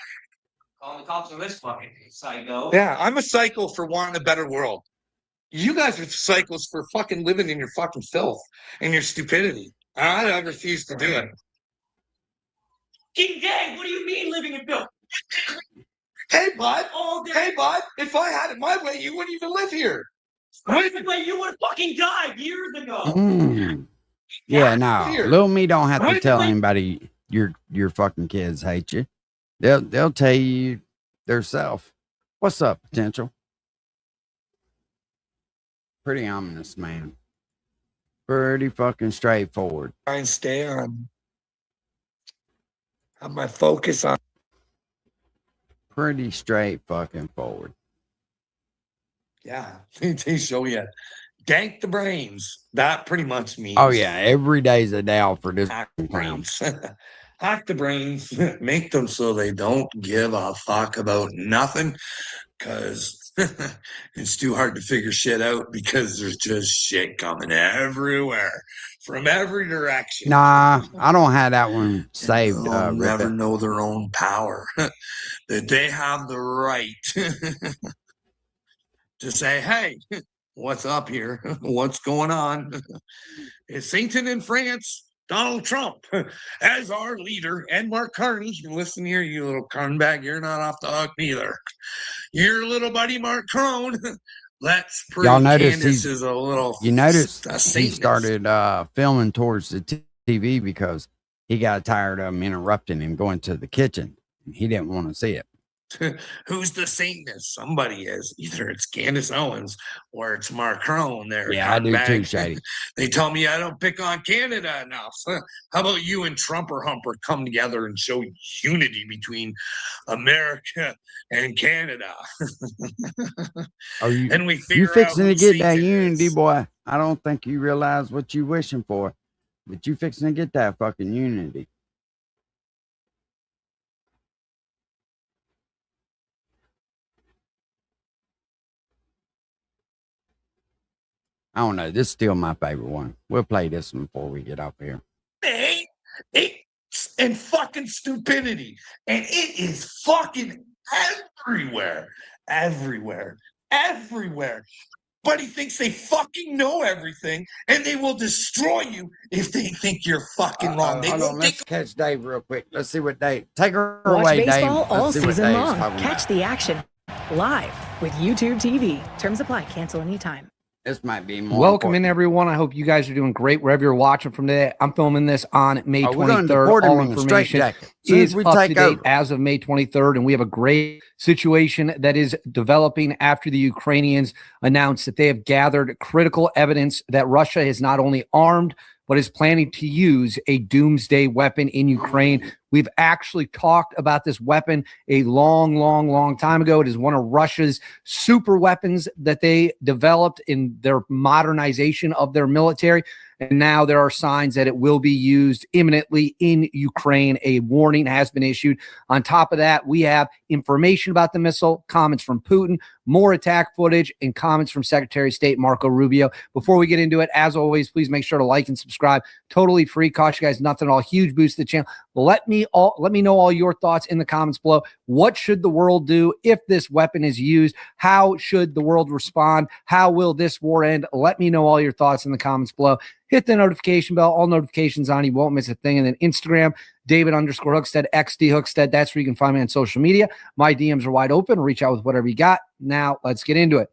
calling the cops on this fucking thing, psycho. Yeah, I'm a psycho for wanting a better world. You guys are psychos for fucking living in your fucking filth and your stupidity. I refuse to do it. King Day, what do you mean living in filth? Hey, bud. All day. Hey, bud. If I had it my way, you wouldn't even live here. Basically, you would have fucking died years ago. Yeah, no. here. Little me don't have to Right. tell anybody your fucking kids hate you. They'll tell you theirself. What's up, potential? Pretty ominous, man. Pretty fucking straightforward. Try and stay on. Have my focus on. Pretty straight fucking forward. Yeah, they show you. Dank the brains. That pretty much means. Oh yeah, every day's a day for this Hack the clown. brains. Hack the brains. Make them so they don't give a fuck about nothing. because it's too hard to figure shit out because there's just shit coming everywhere from every direction. Nah, I don't have that one saved. They'll never Rippet. know their own power, that they have the right to say, hey, what's up here? What's going on? It's Satan in France, Donald Trump as our leader, and Mark Carney. Listen here, you little cornbag, you're not off the hook neither. Your little buddy Mark Crone. Let's prove Y'all notice Candace is a little. You noticed a he Satanist. started filming towards the TV because he got tired of him interrupting him going to the kitchen. He didn't want to see it. Who's the Satanist? Somebody is. Either it's Candace Owens or it's Mark Crone there. Yeah, I do too, Shady. They tell me I don't pick on Canada enough. How about you and Trumper Humper come together and show unity between America and Canada? And we figure You fixing out to who get that Satan unity, is. boy. I don't think you realize what you wishing for, but you fixing to get that fucking unity. I don't know. This is still my favorite one. We'll play this one before we get off here. Hate and fucking stupidity. And it is fucking everywhere. Everywhere. Everywhere. But he thinks they fucking know everything and they will destroy you if they think you're fucking wrong. They Hold won't on, think let's catch Dave real quick. Let's see what Dave. Take her Watch away, baseball Dave. all Let's see what season Dave's long. talking Catch about. the action live with YouTube TV. Terms apply. Cancel anytime. This might be more. Welcome in, everyone. I hope you guys are doing great wherever you're watching from today. I'm filming this on May We're going to 23rd. deport him All in a information straitjacket. Soon as is we up take to date over. as of May 23rd, and we have a great situation that is developing after the Ukrainians announced that they have gathered critical evidence that Russia is not only armed, but is planning to use a doomsday weapon in Ukraine. We've actually talked about this weapon a long time ago. It is one of Russia's super weapons that they developed in their modernization of their military. And now there are signs that it will be used imminently in Ukraine. A warning has been issued. On top of that, we have information about the missile, comments from Putin, more attack footage, and comments from Secretary of State Marco Rubio. Before we get into it, as always, please make sure to like and subscribe. Totally free. Cost you guys nothing at all. Huge boost to the channel. Let me know all your thoughts in the comments below. What should the world do if this weapon is used? How should the world respond? How will this war end? Let me know all your thoughts in the comments below. Hit the notification bell, all notifications on. You won't miss a thing. And then Instagram, David_Hookstead, XD Hookstead. That's where you can find me on social media. My DMs are wide open. Reach out with whatever you got. Now let's get into it.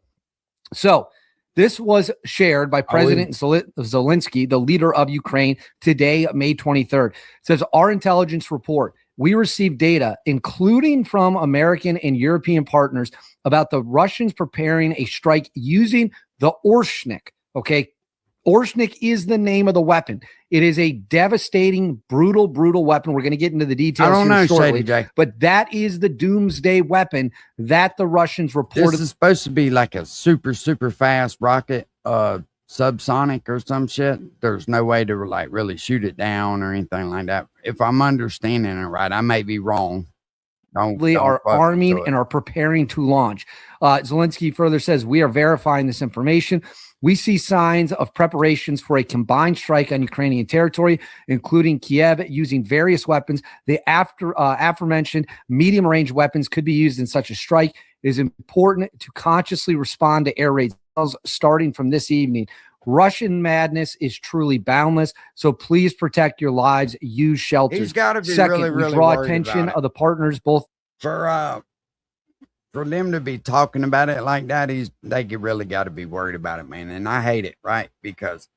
So this was shared by President Zelensky, the leader of Ukraine, today, May 23rd. It says, our intelligence report, we received data, including from American and European partners, about the Russians preparing a strike using the Orshnik. Okay. Orshnik is the name of the weapon. It is a devastating, brutal weapon. We're going to get into the details I don't know, shortly, Shady J. but that is the doomsday weapon that the Russians reported. This is supposed to be like a super fast rocket, subsonic or some shit. There's no way to like really shoot it down or anything like that. If I'm understanding it right, I may be wrong. They are arming and are preparing to launch. Zelensky further says, we are verifying this information. We see signs of preparations for a combined strike on Ukrainian territory, including Kiev using various weapons. The aforementioned medium-range weapons could be used in such a strike. It is important to consciously respond to air raids starting from this evening. Russian madness is truly boundless, so please protect your lives. Use shelters. He's got to be Second, really we draw worried attention about it. of the partners both For them to be talking about it like that, they really got to be worried about it, man. And I hate it, right? Because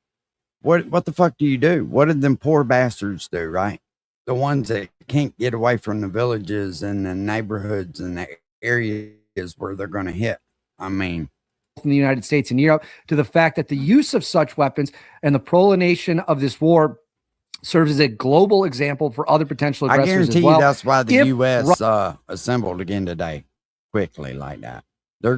what the fuck do you do? What did them poor bastards do, right? The ones that can't get away from the villages and the neighborhoods and the areas where they're going to hit. I mean, in the United States and Europe, to the fact that the use of such weapons and the prolongation of this war serves as a global example for other potential I aggressors guarantee as well. you that's why the If U.S. Assembled again today quickly like that. They're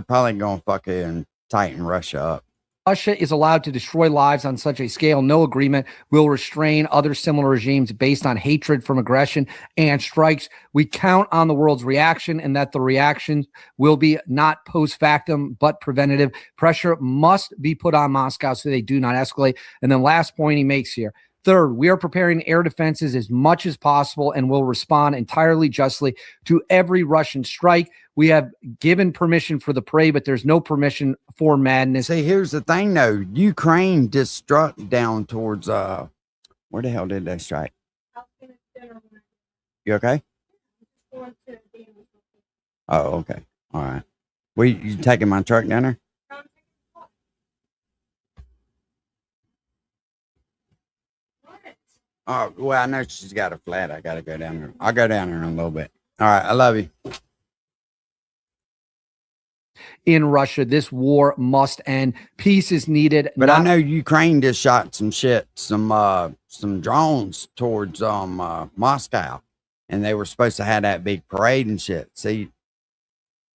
probably gonna fucking tighten Russia up. Russia is allowed to destroy lives on such a scale, no agreement will restrain other similar regimes based on hatred from aggression and strikes. We count on the world's reaction and that the reaction will be not post factum, but preventative. Pressure must be put on Moscow so they do not escalate. And then last point he makes here. Third, we are preparing air defenses as much as possible and will respond entirely justly to every Russian strike. We have given permission for the parade, but there's no permission for madness. See, here's the thing, though. Ukraine just struck down towards, where the hell did they strike? You okay? Oh, okay. All right. You taking my truck down there? Oh, well, I know she's got a flat. I got to go down there. I'll go down there in a little bit. All right. I love you. In Russia, this war must end. Peace is needed. But I know Ukraine just shot some drones towards Moscow, and they were supposed to have that big parade and shit. See,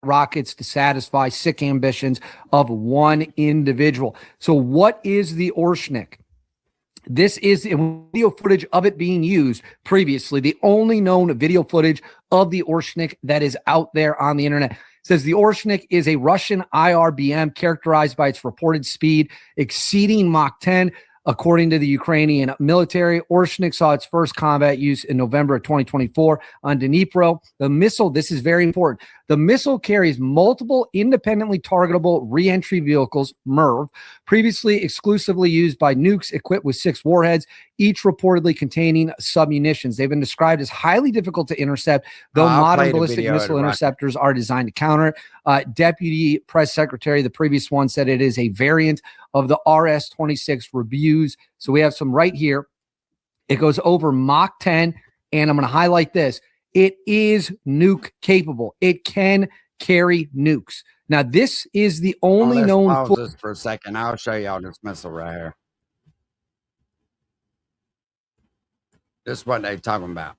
rockets to satisfy sick ambitions of one individual. So what is the Orshnik? This is video footage of it being used previously. The only known video footage of the Orshnik that is out there on the internet. It says the Orshnik is a Russian IRBM characterized by its reported speed exceeding Mach 10. According to the Ukrainian military, Orshnik saw its first combat use in November of 2024 on Dnipro. The missile, this is very important, the missile carries multiple independently targetable reentry vehicles, MIRV, previously exclusively used by nukes equipped with 6 warheads, each reportedly containing submunitions. They've been described as highly difficult to intercept, though modern ballistic missile interceptors are designed to counter it. Deputy Press Secretary, the previous one, said it is a variant of the RS-26 reviews. So we have some right here. It goes over Mach 10, and I'm going to highlight this. It is nuke capable. It can carry nukes. Now, this is the only known. Pause this for a second. I'll show y'all this missile right here. This is what they're talking about.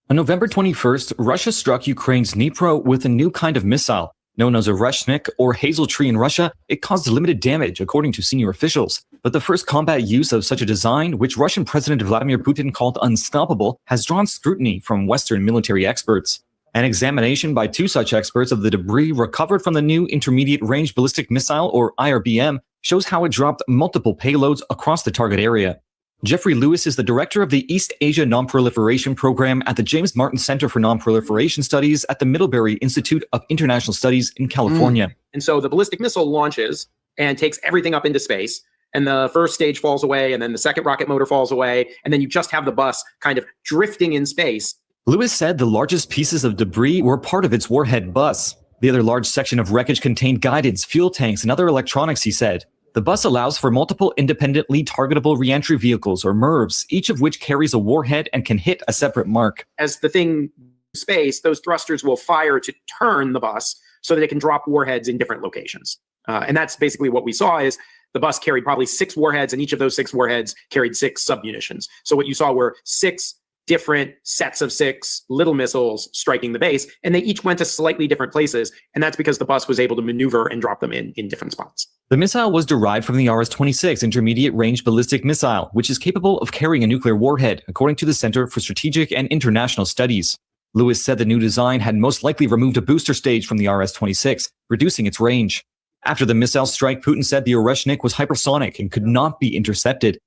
On November 21st, Russia struck Ukraine's Dnipro with a new kind of missile. Known as a Oreshnik or hazel tree in Russia, it caused limited damage, according to senior officials. But the first combat use of such a design, which Russian President Vladimir Putin called unstoppable, has drawn scrutiny from Western military experts. An examination by 2 such experts of the debris recovered from the new Intermediate Range Ballistic Missile, or IRBM, shows how it dropped multiple payloads across the target area. Jeffrey Lewis is the director of the East Asia Nonproliferation Program at the James Martin Center for Nonproliferation Studies at the Middlebury Institute of International Studies in California. And so the ballistic missile launches and takes everything up into space. And the first stage falls away, and then the second rocket motor falls away, and then you just have the bus kind of drifting in space. Lewis said the largest pieces of debris were part of its warhead bus. The other large section of wreckage contained guidance, fuel tanks, and other electronics, he said. The bus allows for multiple independently targetable reentry vehicles, or MIRVs, each of which carries a warhead and can hit a separate mark. As the thing space, those thrusters will fire to turn the bus so that it can drop warheads in different locations. And that's basically what we saw is the bus carried probably 6 warheads, and each of those 6 warheads carried 6 submunitions. So what you saw were 6 different sets of 6 little missiles striking the base, and they each went to slightly different places. And that's because the bus was able to maneuver and drop them in different spots. The missile was derived from the RS-26 Intermediate Range Ballistic Missile, which is capable of carrying a nuclear warhead, according to the Center for Strategic and International Studies. Lewis said the new design had most likely removed a booster stage from the RS-26, reducing its range. After the missile strike, Putin said the Oreshnik was hypersonic and could not be intercepted.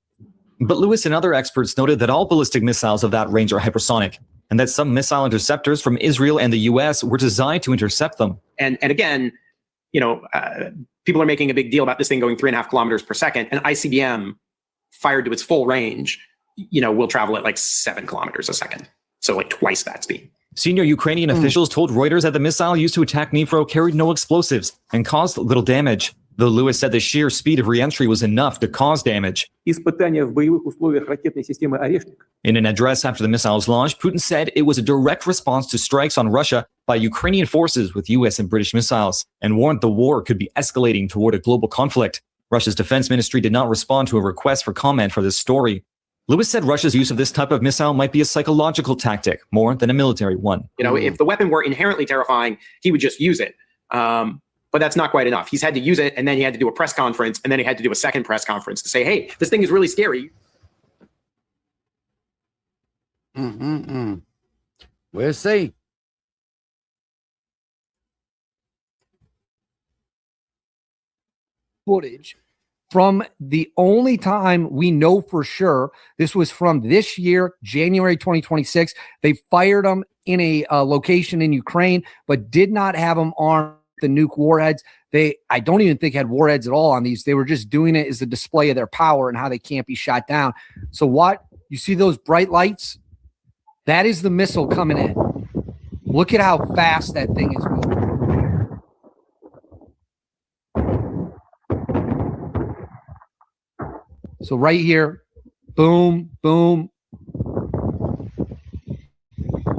But Lewis and other experts noted that all ballistic missiles of that range are hypersonic, and that some missile interceptors from Israel and the US were designed to intercept them. And again, people are making a big deal about this thing going 3.5 kilometers per second. An ICBM fired to its full range, will travel at like 7 kilometers a second. So like twice that speed. Senior Ukrainian officials told Reuters that the missile used to attack Dnipro carried no explosives and caused little damage, though Lewis said the sheer speed of reentry was enough to cause damage. In an address after the missile's launch, Putin said it was a direct response to strikes on Russia by Ukrainian forces with US and British missiles, and warned the war could be escalating toward a global conflict. Russia's defense ministry did not respond to a request for comment for this story. Lewis said Russia's use of this type of missile might be a psychological tactic more than a military one. If the weapon were inherently terrifying, he would just use it. but that's not quite enough. He's had to use it, and then he had to do a press conference, and then he had to do a second press conference to say, hey, this thing is really scary. We'll see. Footage from the only time we know for sure, this was from this year, January 2026. They fired them in a location in Ukraine, but did not have them armed with the nuke warheads. I don't even think had warheads at all on these. They were just doing it as a display of their power and how they can't be shot down. So what? You see those bright lights? That is the missile coming in. Look at how fast that thing is moving. So right here, boom, boom.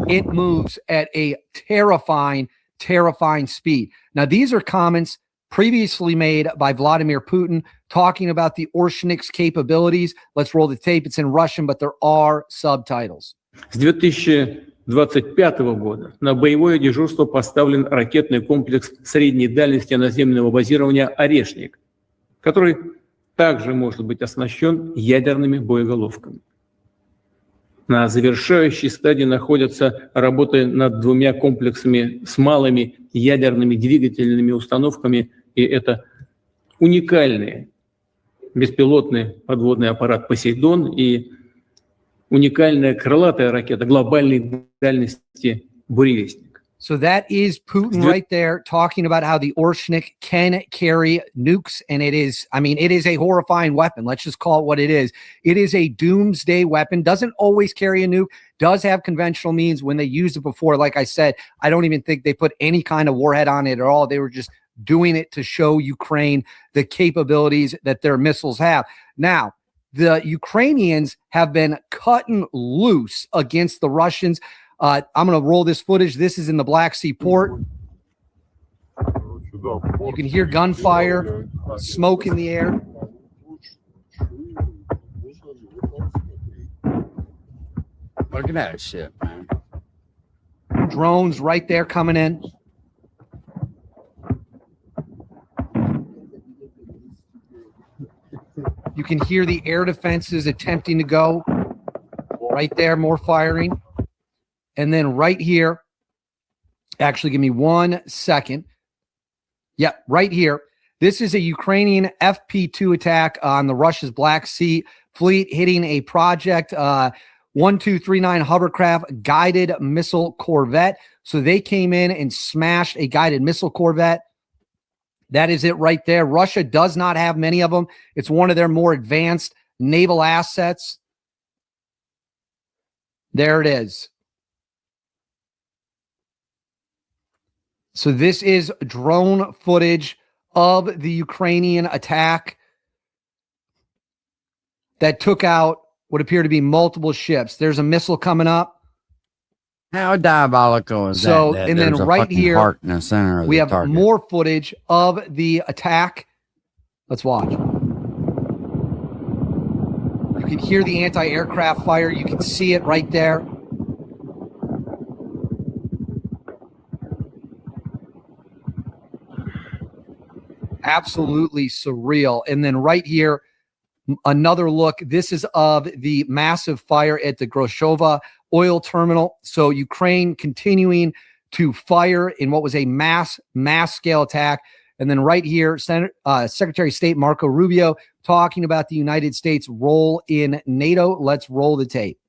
It moves at a terrifying, terrifying speed. Now, these are comments previously made by Vladimir Putin talking about the Orshnik's capabilities. Let's roll the tape. It's in Russian, but there are subtitles. С 2025 года на боевое дежурство поставлен ракетный комплекс средней дальности наземного базирования «Орешник», который также может быть оснащен ядерными боеголовками. На завершающей стадии находятся работы над двумя комплексами с малыми ядерными двигательными установками, и это уникальный беспилотный подводный аппарат «Посейдон» и уникальная крылатая ракета глобальной дальности «Буревестник». So that is Putin right there talking about how the Orshnik can carry nukes. And it is a horrifying weapon. Let's just call it what it is. It is a doomsday weapon, doesn't always carry a nuke, does have conventional means. When they used it before, like I said, I don't even think they put any kind of warhead on it at all. They were just doing it to show Ukraine the capabilities that their missiles have. Now, the Ukrainians have been cutting loose against the Russians. I'm going to roll this footage. This is in the Black Sea port. You can hear gunfire, smoke in the air. Look at that shit, man. Drones right there coming in. You can hear the air defenses attempting to go. Right there, more firing. And then right here, actually, give me 1 second. Yeah, right here. This is a Ukrainian FP2 attack on the Russia's Black Sea fleet hitting a Project 1239 hovercraft guided missile corvette. So they came in and smashed a guided missile corvette. That is it right there. Russia does not have many of them. It's one of their more advanced naval assets. There it is. So this is drone footage of the Ukrainian attack that took out what appear to be multiple ships. There's a missile coming up. How diabolical is that? So, and then right here, heart in the center of we the have target. more footage of the attack. Let's watch. You can hear the anti-aircraft fire. You can see it right there. Absolutely surreal. And then right here, another look. This is of the massive fire at the Groshova oil terminal. So Ukraine continuing to fire in what was a mass scale attack. And then right here, Secretary of State Marco Rubio talking about the United States' role in NATO. Let's roll the tape.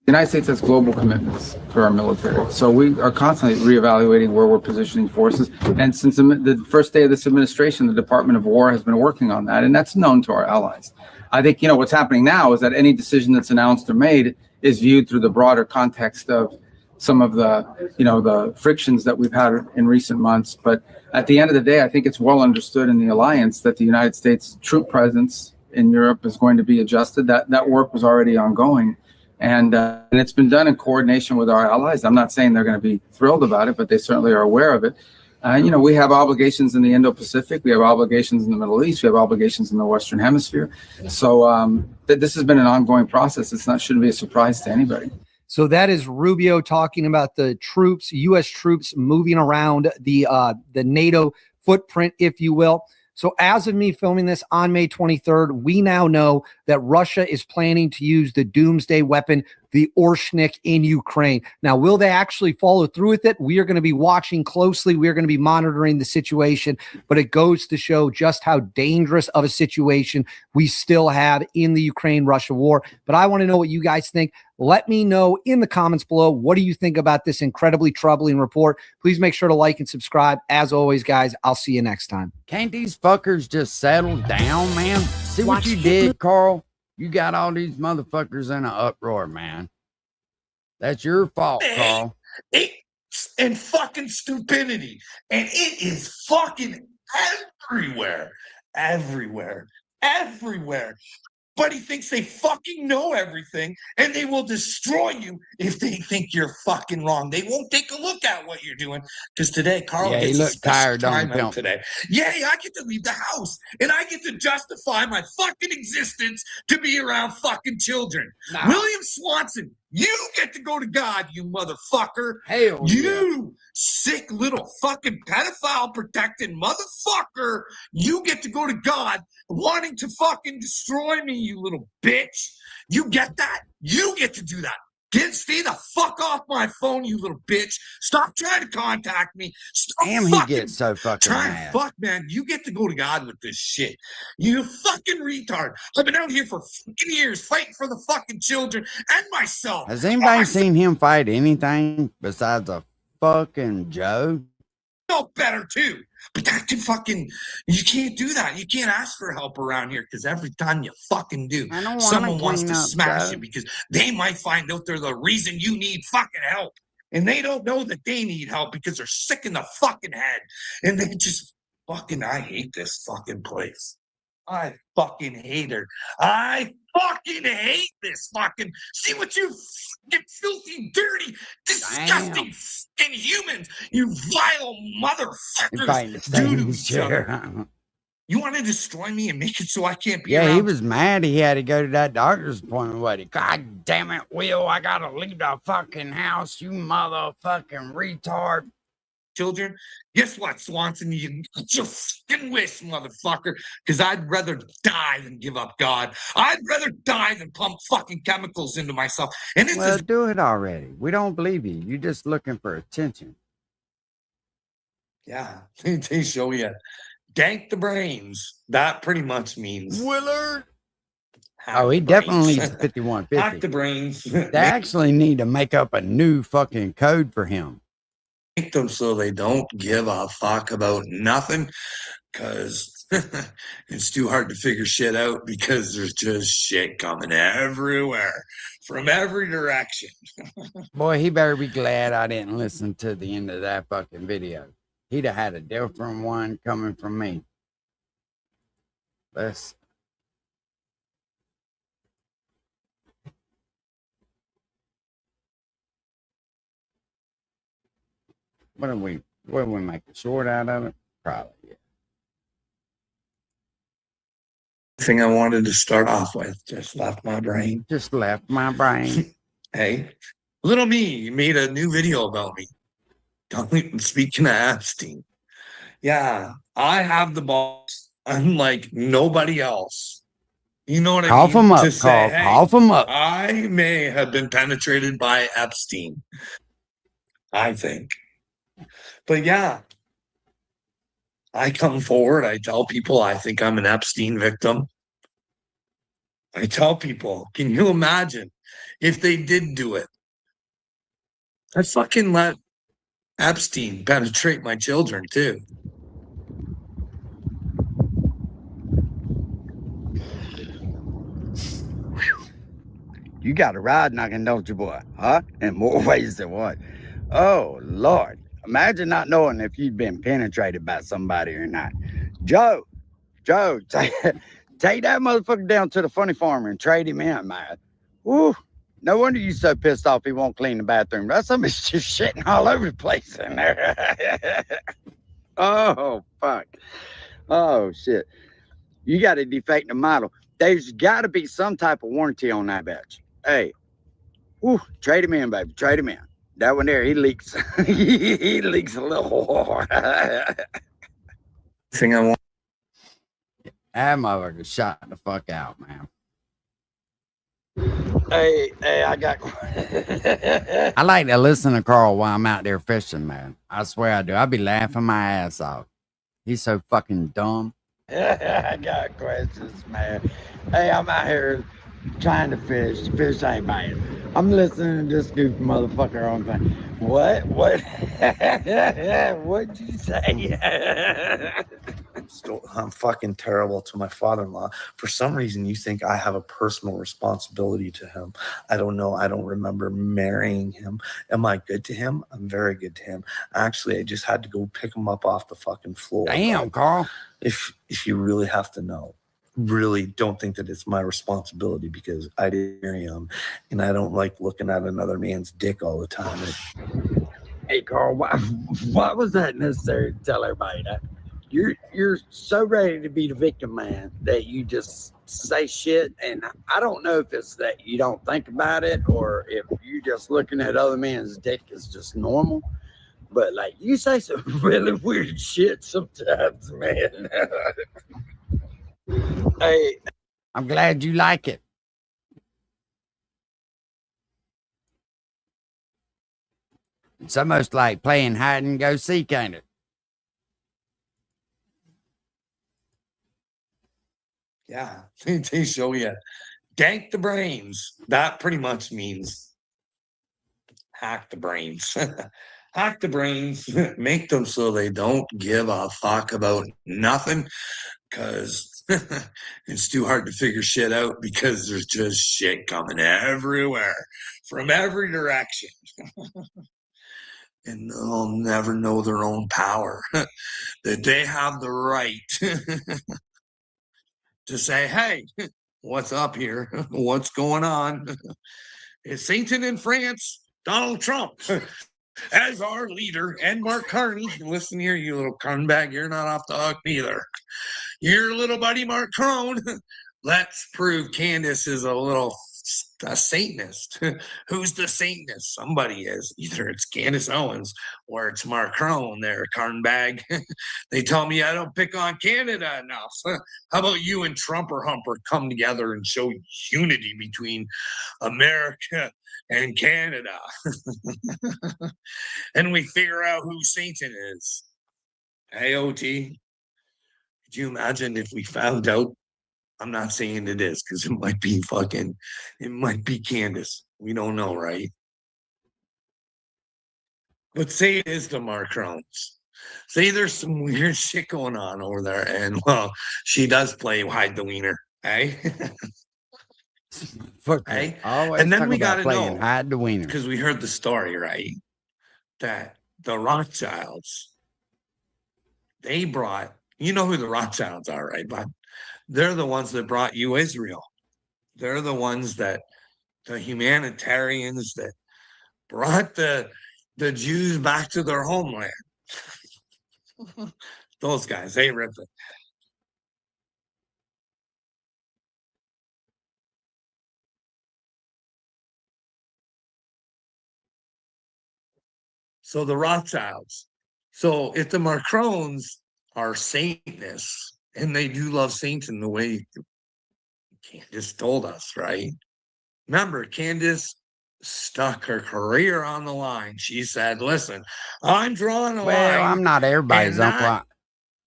The United States has global commitments for our military. So we are constantly reevaluating where we're positioning forces. And since the first day of this administration, the Department of War has been working on that, and that's known to our allies. I think, what's happening now is that any decision that's announced or made is viewed through the broader context of some of the, the frictions that we've had in recent months. But at the end of the day, I think it's well understood in the alliance that the United States troop presence in Europe is going to be adjusted. That work was already ongoing. And it's been done in coordination with our allies. I'm not saying they're going to be thrilled about it, but they certainly are aware of it. We have obligations in the Indo-Pacific. We have obligations in the Middle East. We have obligations in the Western Hemisphere. So this has been an ongoing process. Shouldn't be a surprise to anybody. So that is Rubio talking about the troops, U.S. troops moving around the NATO footprint, if you will. So as of me filming this on May 23rd, we now know that Russia is planning to use the doomsday weapon, the Orshnik, in Ukraine. Now, will they actually follow through with it? We are going to be watching closely. We are going to be monitoring the situation, but it goes to show just how dangerous of a situation we still have in the Ukraine-Russia war. But I want to know what you guys think. Let me know in the comments below. What do you think about this incredibly troubling report? Please make sure to like and subscribe. As always, guys, I'll see you next time. Can't these fuckers just settle down, man? See what you did, Carl? You got all these motherfuckers in an uproar, man. That's your fault, Carl. And fucking stupidity. And it is fucking everywhere. Everywhere. Everybody thinks they fucking know everything, and they will destroy you if they think you're fucking wrong. They won't take a look at what you're doing. Because today, Carl Yeah, he gets looked tired, don't time he, out today. Yeah, I get to leave the house, and I get to justify my fucking existence to be around fucking children. Nah. William Swanson, you get to go to God, you motherfucker. Hell You sick little fucking pedophile protecting motherfucker. You get to go to God wanting to fucking destroy me, you little bitch. You get that? You get to do that. Stay the fuck off my phone, you little bitch. Stop trying to contact me. Stop Damn, he gets so fucking mad. Fuck, man. You get to go to God with this shit. You fucking retard. I've been out here for fucking years fighting for the fucking children and myself. Has anybody seen him fight anything besides a fucking Joe? No better too. But that can fucking, you can't do that. You can't ask for help around here because every time you fucking do, someone wants to smash you because they might find out they're the reason you need fucking help. And they don't know that they need help because they're sick in the fucking head. And they just fucking, I hate this fucking place. I fucking hate her. I fucking hate this fucking. See what you fucking filthy, dirty, disgusting fucking humans, you vile motherfuckers do to each other. You want to destroy me and make it so I can't be around? He was mad he had to go to that doctor's appointment with him. God damn it, Will, I gotta leave the fucking house, you motherfucking retard. Children, guess what, Swanson? You get your fucking wish, motherfucker, because I'd rather die than give up God. I'd rather die than pump fucking chemicals into myself. And this Well, is do it already. We don't believe you. You're just looking for attention. yeah, they show you dank the brains. That pretty much means Willard. Oh, he definitely needs 5150. hack the brains. They actually need to make up a new fucking code for him. Make them so they don't give a fuck about nothing, because it's too hard to figure shit out because there's just shit coming everywhere from every direction. Boy, he better be glad I didn't listen to the end of that fucking video. He'd have had a different one coming from me. Let's. What do we make a short out of it? Probably, yeah. Thing I wanted to start off with just left my brain. Just left my brain. Hey, little me made a new video about me. Speaking of Epstein. Yeah, I have the balls unlike nobody else. You know what I mean? Cough him up, To say, Carl. hey, Cough him up. I may have been penetrated by Epstein. I think. But yeah, I come forward. I tell people I think I'm an Epstein victim. I tell people, can you imagine if they did do it? I'd fucking let Epstein penetrate my children too. You got a ride knocking, don't you, boy? Huh? In more ways than one. Oh, Lord. Imagine not knowing if you'd been penetrated by somebody or not. Joe, take that motherfucker down to the funny farm and trade him in, man. Woo. No wonder you so pissed off he won't clean the bathroom. That's somebody's just shitting all over the place in there. Oh, fuck. Oh, shit. You got to defect the model. There's got to be some type of warranty on that bitch. Hey, woo, trade him in, baby. Trade him in. That one there, he leaks. He leaks a little. thing I want. That motherfucker shot the fuck out, man. Hey, I got. I like to listen to Carl while I'm out there fishing, man. I swear I do. I be laughing my ass off. He's so fucking dumb. I got questions, man. Hey, I'm out here trying to fish. Fish ain't bad. I'm listening to this goofy motherfucker on thing. What? What'd you say? I'm fucking terrible to my father-in-law. For some reason, you think I have a personal responsibility to him. I don't know. I don't remember marrying him. Am I good to him? I'm very good to him. Actually, I just had to go pick him up off the fucking floor. Damn, Carl. If you really have to know, really don't think that it's my responsibility because I didn't marry him, and I don't like looking at another man's dick all the time. Hey, Carl, why was that necessary to tell everybody that? You're so ready to be the victim, man, that you just say shit. And I don't know if it's that you don't think about it or if you just looking at other man's dick is just normal. But like you say some really weird shit sometimes, man. Hey, I'm glad you like it. It's almost like playing hide and go seek, ain't it? Yeah, they show you dank the brains. That pretty much means hack the brains. Hack the brains, make them so they don't give a fuck about nothing, because it's too hard to figure shit out because there's just shit coming everywhere from every direction. And they'll never know their own power, that they have the right to say, hey, what's up here? What's going on? Is Satan in France? Donald Trump as our leader, and Mark Carney. Listen here, you little cuntbag, you're not off the hook neither. Your little buddy Mark Crone. Let's prove Candace is a Satanist. Who's the Satanist? Somebody is. Either it's Candace Owens or it's Mark Crone there, cuntbag. They tell me I don't pick on Canada enough. How about you and Trumper Humper come together and show unity between America and Canada? And we figure out who Satan is. AOT. Could you imagine if we found out? I'm not saying it is, because it might be Candace. We don't know, right? But say it is the Marcrones. Say there's some weird shit going on over there, and well, she does play hide the wiener, eh? Hey? And then we got to know, hide the wiener, because we heard the story, right? That the Rothschilds, they brought, you know who the Rothschilds are, right, bud? They're the ones that brought you Israel. They're the ones that, the humanitarians that brought the Jews back to their homeland. Those guys, they rip it. So the Rothschilds. So if the Macrons are Satanists, and they do love Satan the way Candace told us, right? Remember, Candace stuck her career on the line. She said, listen, I'm drawing a line. Well, I'm not everybody's uncle.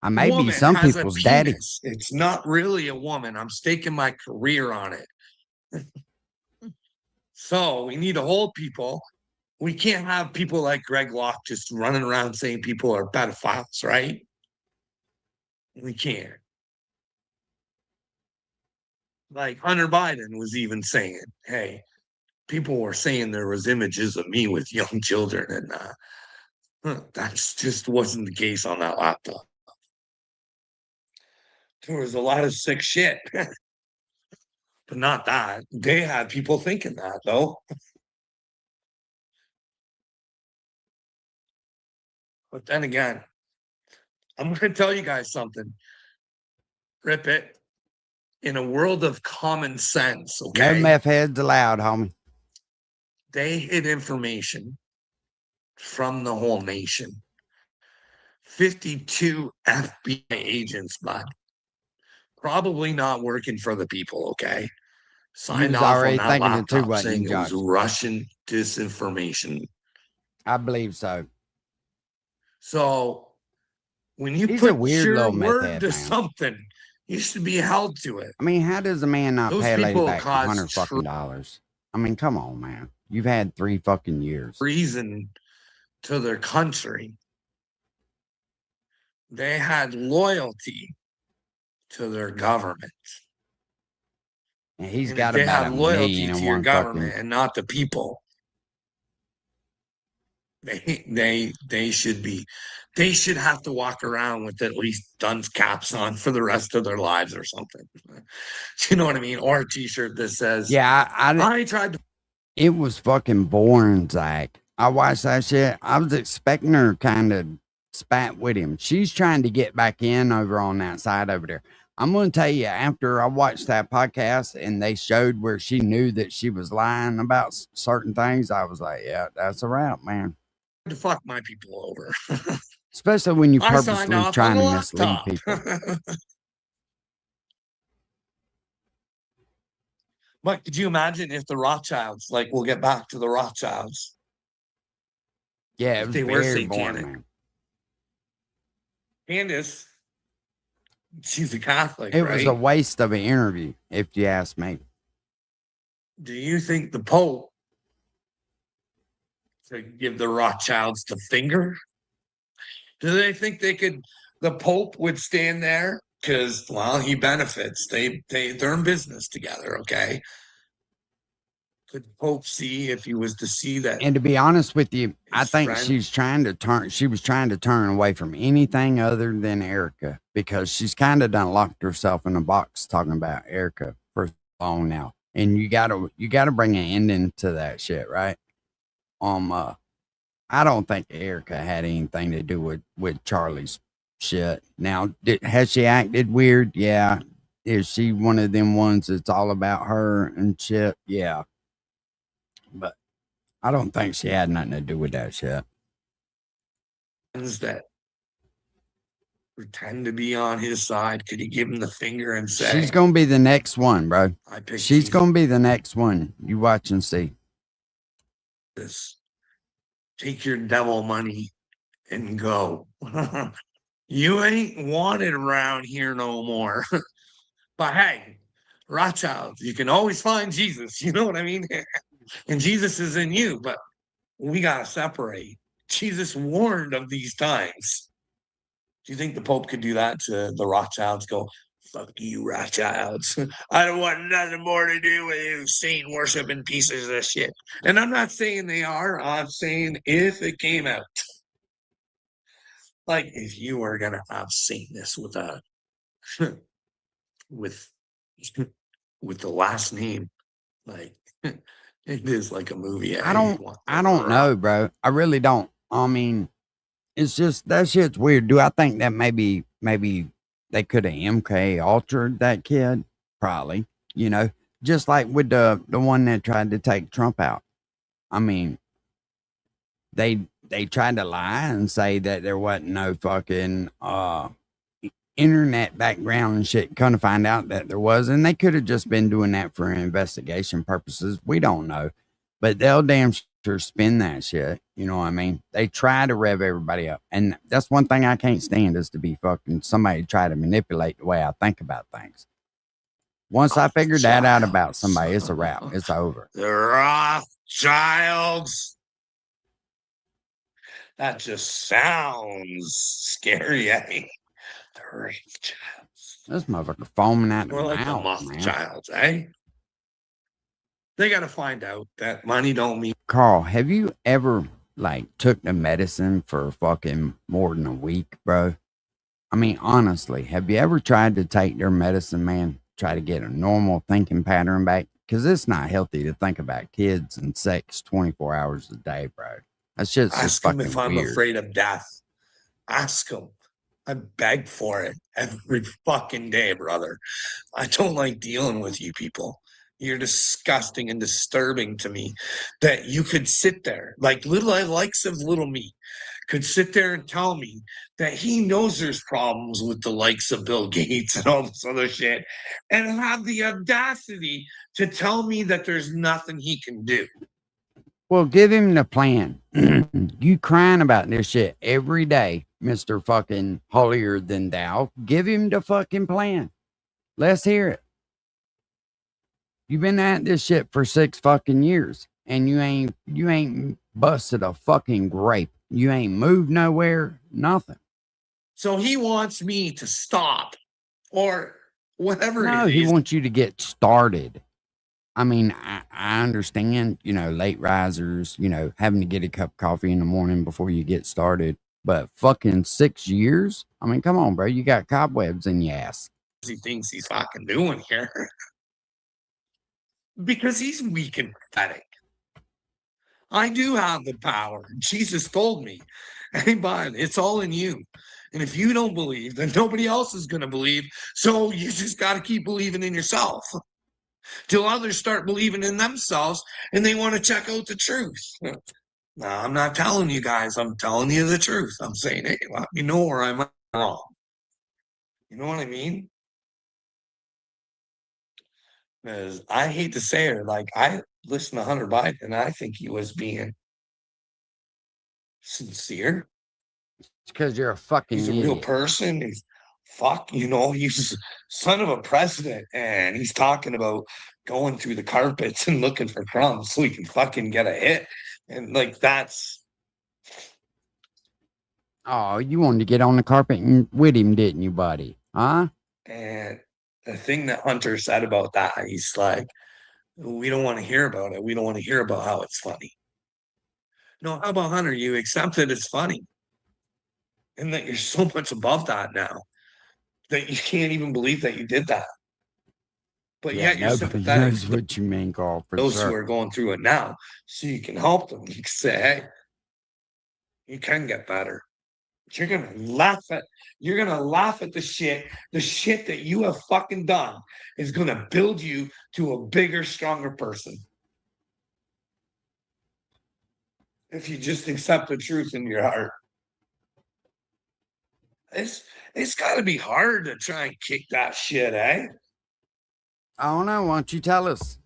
I may be some people's daddy. It's not really a woman. I'm staking my career on it. So we need to hold people. We can't have people like Greg Locke just running around saying people are pedophiles, right? We can't. Like Hunter Biden was even saying, hey, people were saying there was images of me with young children, and that just wasn't the case on that laptop. There was a lot of sick shit, but not that. They had people thinking that, though. But then again, I'm going to tell you guys something. Rip it. In a world of common sense, okay? No meth heads allowed, homie. They hid information from the whole nation 52 FBI agents, bud. Probably not working for the people, okay? Signed was off on already that thinking it too, laptop wasn't saying you, it was Josh? Russian disinformation. I believe so. So when you He's a put weird your little meth word head, to man. something, you should be held to it. I mean, how does a man not Those pay a lady people back cause $100 I mean, come on, man. You've had 3 fucking years. treason to their country. They had loyalty to their government. And he's And got if they about have $1 loyalty million to in your one government fucking. and not the people, they should have to walk around with at least dunce caps on for the rest of their lives or something. You know what I mean? Or a t-shirt that says, Yeah, I tried to. It was fucking boring, Zach. I watched that shit. I was expecting her kind of spat with him. She's trying to get back in over on that side over there. I'm going to tell you, after I watched that podcast and they showed where she knew that she was lying about certain things, I was like, yeah, that's a wrap, man. To fuck my people over. Especially when you I signed purposely off trying on to the mislead laptop. people. But could you imagine if the Rothschilds, like, we'll get back to the Rothschilds. Yeah, it if was they were very satanic. boring, man. Candace, she's a Catholic, It right? was a waste of an interview, if you ask me. Do you think the Pope should give the Rothschilds the finger? Do they think the Pope would stand there? Because, well, he benefits. They're in business together, okay? Could the Pope see if he was to see that? And to be honest with you, I his think friend- she was trying to turn away from anything other than Erica, because she's kind of done locked herself in a box talking about Erica for so long now. And you gotta bring an ending to that shit, right? I don't think Erica had anything to do with Charlie's shit. Now, has she acted weird? Yeah. Is she one of them ones that's all about her and shit? Yeah. But I don't think she had nothing to do with that shit. that pretend to be on his side? Could he give him the finger and say, She's gonna be the next one, bro. I picked She's gonna be the next one. You watch and see. this? Take your devil money and go. You ain't wanted around here no more. But hey, Rothschilds, you can always find Jesus. You know what I mean? And Jesus is in you, but we gotta separate. Jesus warned of these times. Do you think the Pope could do that to the Rothschilds? Go, fuck you, Rothschilds. I don't want nothing more to do with you, Satan worshiping pieces of shit. And I'm not saying they are. I'm saying if it came out, like if you were gonna have Satanists with a with the last name, like it is like a movie. I don't know, bro. I really don't. I mean, it's just that shit's weird. Do I think that maybe they could have MK altered that kid? Probably. You know, just like with the one that tried to take Trump out. I mean, they tried to lie and say that there wasn't no fucking internet background and shit. Kind of find out that there was, and they could have just been doing that for investigation purposes. We don't know, but they'll damn sure spin that shit. You know what I mean? They try to rev everybody up, and that's one thing I can't stand, is to be fucking somebody try to manipulate the way I think about things. Once I figured that out about somebody, it's a wrap. It's over. The Rothschilds. That just sounds scary, eh? The Rothschilds. This motherfucker foaming at the More like the mouth, man. Rothschilds, eh? They got to find out that money don't mean. Carl, have you ever like took the medicine for fucking more than a week, bro? I mean, honestly, have you ever tried to take your medicine, man? Try to get a normal thinking pattern back? Because it's not healthy to think about kids and sex 24 hours a day, bro. That's just Ask him fucking if I'm weird. afraid of death. Ask him. I beg for it every fucking day, brother. I don't like dealing with you people. You're disgusting and disturbing to me that you could sit there like likes of little me could sit there and tell me that he knows there's problems with the likes of Bill Gates and all this other shit, and have the audacity to tell me that there's nothing he can do. Well, give him the plan. You crying about this shit every day, Mr. fucking holier than thou. Give him the fucking plan. Let's hear it. You've been at this shit for 6 fucking years, and you ain't busted a fucking grape. You ain't moved nowhere, nothing. So he wants me to stop or whatever No, it he is. wants you to get started. I mean, I understand, late risers, having to get a cup of coffee in the morning before you get started. But fucking 6 years? I mean, come on, bro. You got cobwebs in your ass. He thinks he's fucking doing here. Because he's weak and pathetic. I do have the power. Jesus told me, hey, bud, it's all in you. And if you don't believe, then nobody else is going to believe. So you just got to keep believing in yourself till others start believing in themselves and they want to check out the truth. No, I'm not telling you guys. I'm telling you the truth. I'm saying, hey, let me know where I'm wrong. You know what I mean? Because I hate to say it, like, I listened to Hunter Biden and I think he was being sincere. It's because you're a fucking He's a idiot. real person. He's he's son of a president, and he's talking about going through the carpets and looking for crumbs so he can fucking get a hit. And like, that's. Oh, you wanted to get on the carpet with him, didn't you, buddy? Huh? And the thing that Hunter said about that, he's like, we don't want to hear about it. We don't want to hear about how it's funny. No, how about Hunter? You accept that it's funny. And that you're so much above that now that you can't even believe that you did that. But yet you're nobody sympathetic knows to the- what you mean, Carl, for those sure. who are going through it now, so you can help them. You can say, hey, you can get better. You're gonna laugh at the shit. The shit that you have fucking done is gonna build you to a bigger, stronger person. If you just accept the truth in your heart. It's gotta be hard to try and kick that shit, eh? I don't know. Why don't you tell us?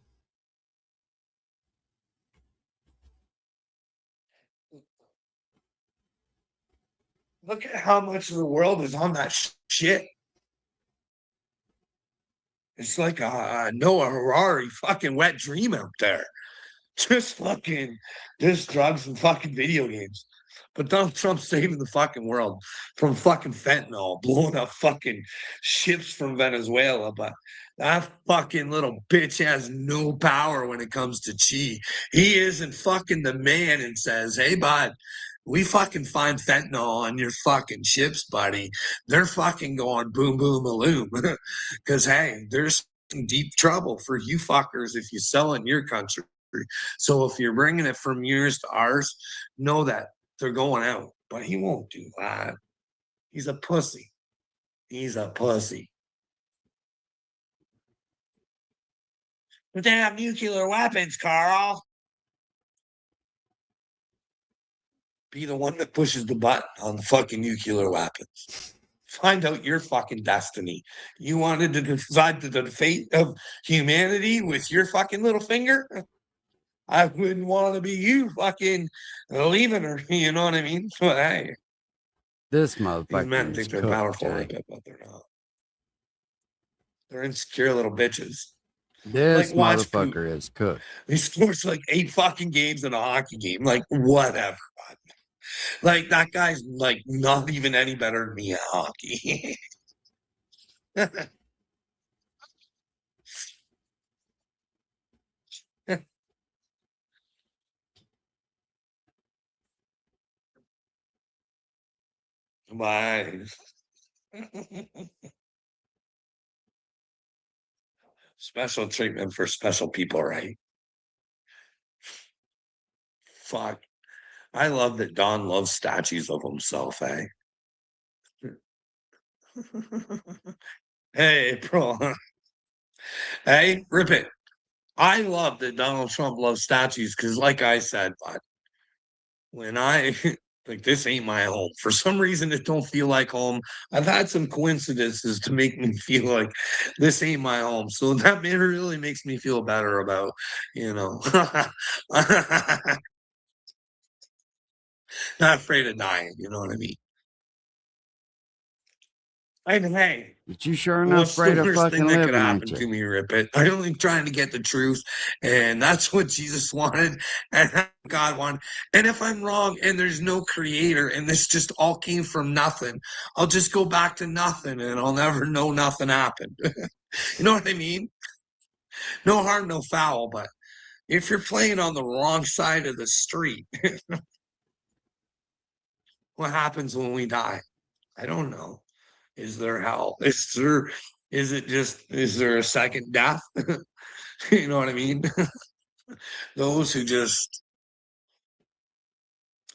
Look at how much of the world is on that shit. It's like a Noah Harari fucking wet dream out there. Just drugs and fucking video games. But Donald Trump's saving the fucking world from fucking fentanyl, blowing up fucking ships from Venezuela. But that fucking little bitch has no power when it comes to Xi. He isn't fucking the man and says, hey, bud, we fucking find fentanyl on your fucking ships, buddy. They're fucking going boom, boom,aloom. Because, hey, there's deep trouble for you fuckers if you sell in your country. So if you're bringing it from yours to ours, know that they're going out. But he won't do that. He's a pussy. He's a pussy. But they have nuclear weapons, Carl. Be the one that pushes the button on the fucking nuclear weapons. Find out your fucking destiny. You wanted to decide the fate of humanity with your fucking little finger? I wouldn't want to be you fucking leaving her. You know what I mean? But hey, This these motherfucker men is think they're cooked, powerful, Jay. but they're not. They're insecure little bitches. This Like, watch motherfucker is cooked. He scores like 8 fucking games in a hockey game. Like, whatever. Like, that guy's like not even any better than me at hockey. Bye. Special treatment for special people, right? Fuck. I love that Don loves statues of himself, eh? Hey, bro. Hey, rip it. I love that Donald Trump loves statues because, like I said, bud, when I Like, this ain't my home. For some reason, it don't feel like home. I've had some coincidences to make me feel like this ain't my home. So that really makes me feel better about, not afraid of dying. You know what I mean? Hey, But you sure enough what's the afraid of worst fucking thing that could living, happen ain't to you? me, Rip It? I'm only trying to get the truth, and that's what Jesus wanted, and that's what God wanted. And if I'm wrong, and there's no creator, and this just all came from nothing, I'll just go back to nothing, and I'll never know nothing happened. You know what I mean? No harm, no foul, but if you're playing on the wrong side of the street, what happens when we die? I don't know. Is there hell? Is there a second death? You know what I mean? Those who just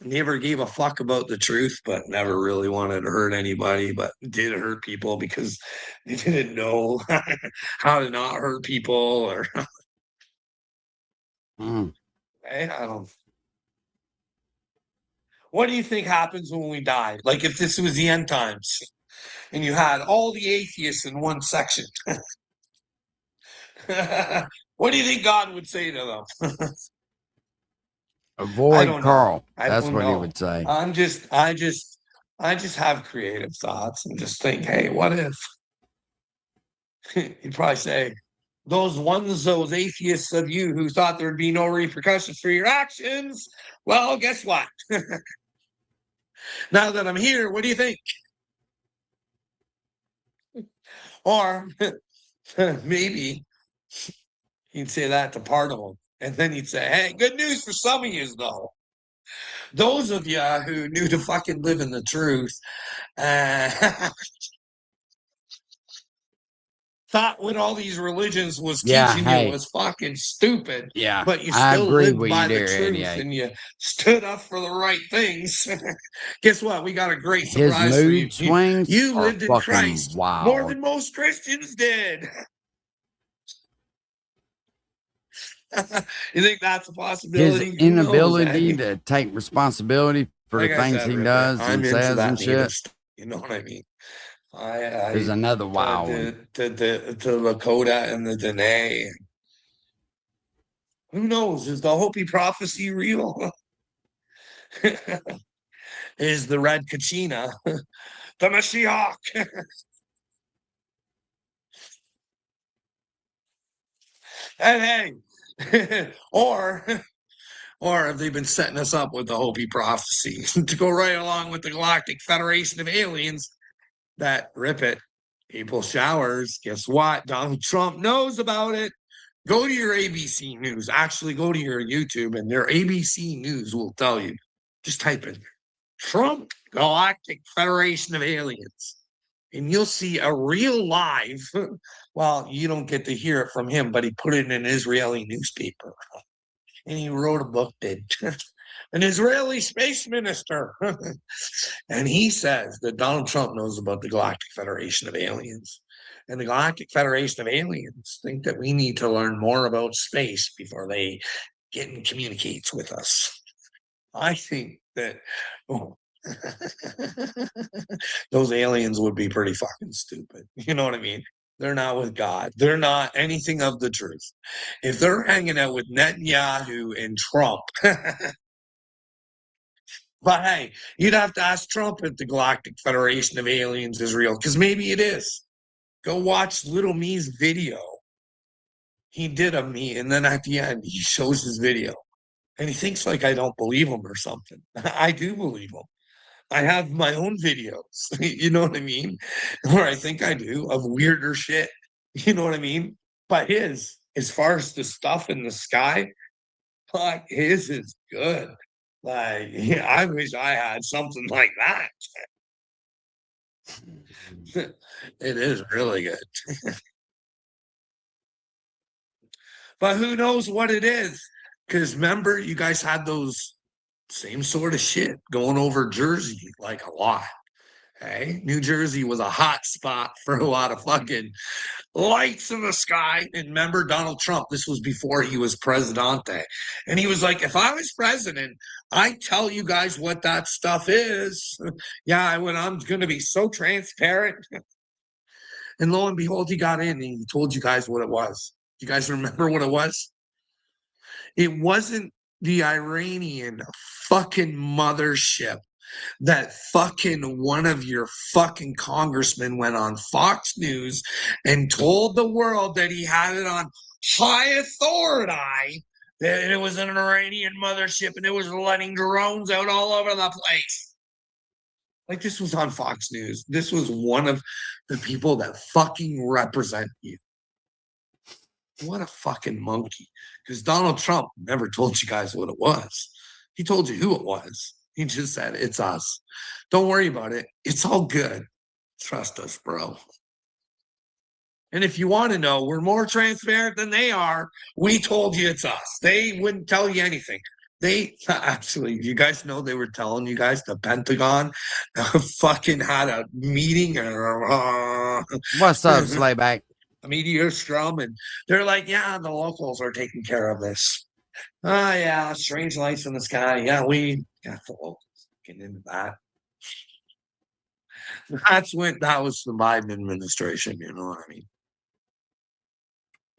never gave a fuck about the truth, but never really wanted to hurt anybody, but did hurt people because they didn't know how to not hurt people, or I don't. What do you think happens when we die? Like, if this was the end times and you had all the atheists in one section, what do you think God would say to them? I Avoid don't know. Carl. I That's don't what he know. would say. I just have creative thoughts and just think, hey, what if? He'd probably say, those atheists of you who thought there'd be no repercussions for your actions, well, guess what? Now that I'm here, what do you think? Or maybe he'd say that to part of them. And then he'd say, hey, good news for some of you, though. Those of you who knew to fucking live in the truth, thought what all these religions was teaching you was fucking stupid. Yeah, but you I still agree lived with by you the there, truth 88. and you stood up for the right things. Guess what? We got a great His surprise for you. mood swings You are lived in fucking Christ more wild. than most Christians did. You think that's a His possibility? Who knows, inability eh? to take responsibility for Like the I things said, he Rip It, does I'm and into says that and native shit stuff. You know what I mean? is another wild one. The Lakota and the Dene. Who knows? Is the Hopi prophecy real? Is the Red Kachina the Mashiach? And hey, or have they been setting us up with the Hopi prophecy to go right along with the Galactic Federation of Aliens that, Rip It, April showers? Guess what? Donald Trump knows about it. Go to your ABC News. Actually, go to your YouTube, and their ABC News will tell you. Just type in Trump Galactic Federation of Aliens, and you'll see a real live. Well, you don't get to hear it from him, but he put it in an Israeli newspaper, and he wrote a book, an Israeli space minister. And he says that Donald Trump knows about the Galactic Federation of Aliens. And the Galactic Federation of Aliens think that we need to learn more about space before they get and communicates with us. I think that those aliens would be pretty fucking stupid. You know what I mean? They're not with God. They're not anything of the truth. If they're hanging out with Netanyahu and Trump, but hey, you'd have to ask Trump if the Galactic Federation of Aliens is real, because maybe it is. Go watch Little Me's video. He did a me, and then at the end, he shows his video. And he thinks like I don't believe him or something. I do believe him. I have my own videos, you know what I mean? Where I think I do, of weirder shit. You know what I mean? But his, as far as the stuff in the sky, fuck, his is good. Like, yeah, I wish I had something like that. It is really good. But who knows what it is? Because remember, you guys had those same sort of shit going over Jersey, like a lot. Okay. New Jersey was a hot spot for a lot of fucking lights in the sky. And remember Donald Trump, this was before he was presidente. And he was like, if I was president, I tell you guys what that stuff is. Yeah, I'm going to be so transparent. And lo and behold, he got in and he told you guys what it was. Do you guys remember what it was? It wasn't the Iranian fucking mothership that fucking one of your fucking congressmen went on Fox News and told the world that he had it on high authority that it was an Iranian mothership and it was letting drones out all over the place. Like, this was on Fox News. This was one of the people that fucking represent you. What a fucking monkey. Because Donald Trump never told you guys what it was. He told you who it was. He just said, it's us. Don't worry about it. It's all good. Trust us, bro. And if you want to know, we're more transparent than they are. We told you it's us. They wouldn't tell you anything. They actually, you guys know they were telling you guys the Pentagon fucking had a meeting. What's up, Slayback? A meteor strum, and they're like, yeah, the locals are taking care of this. Oh, yeah, strange lights in the sky. Yeah, we got the locals getting into that. That was the Biden administration, you know what I mean?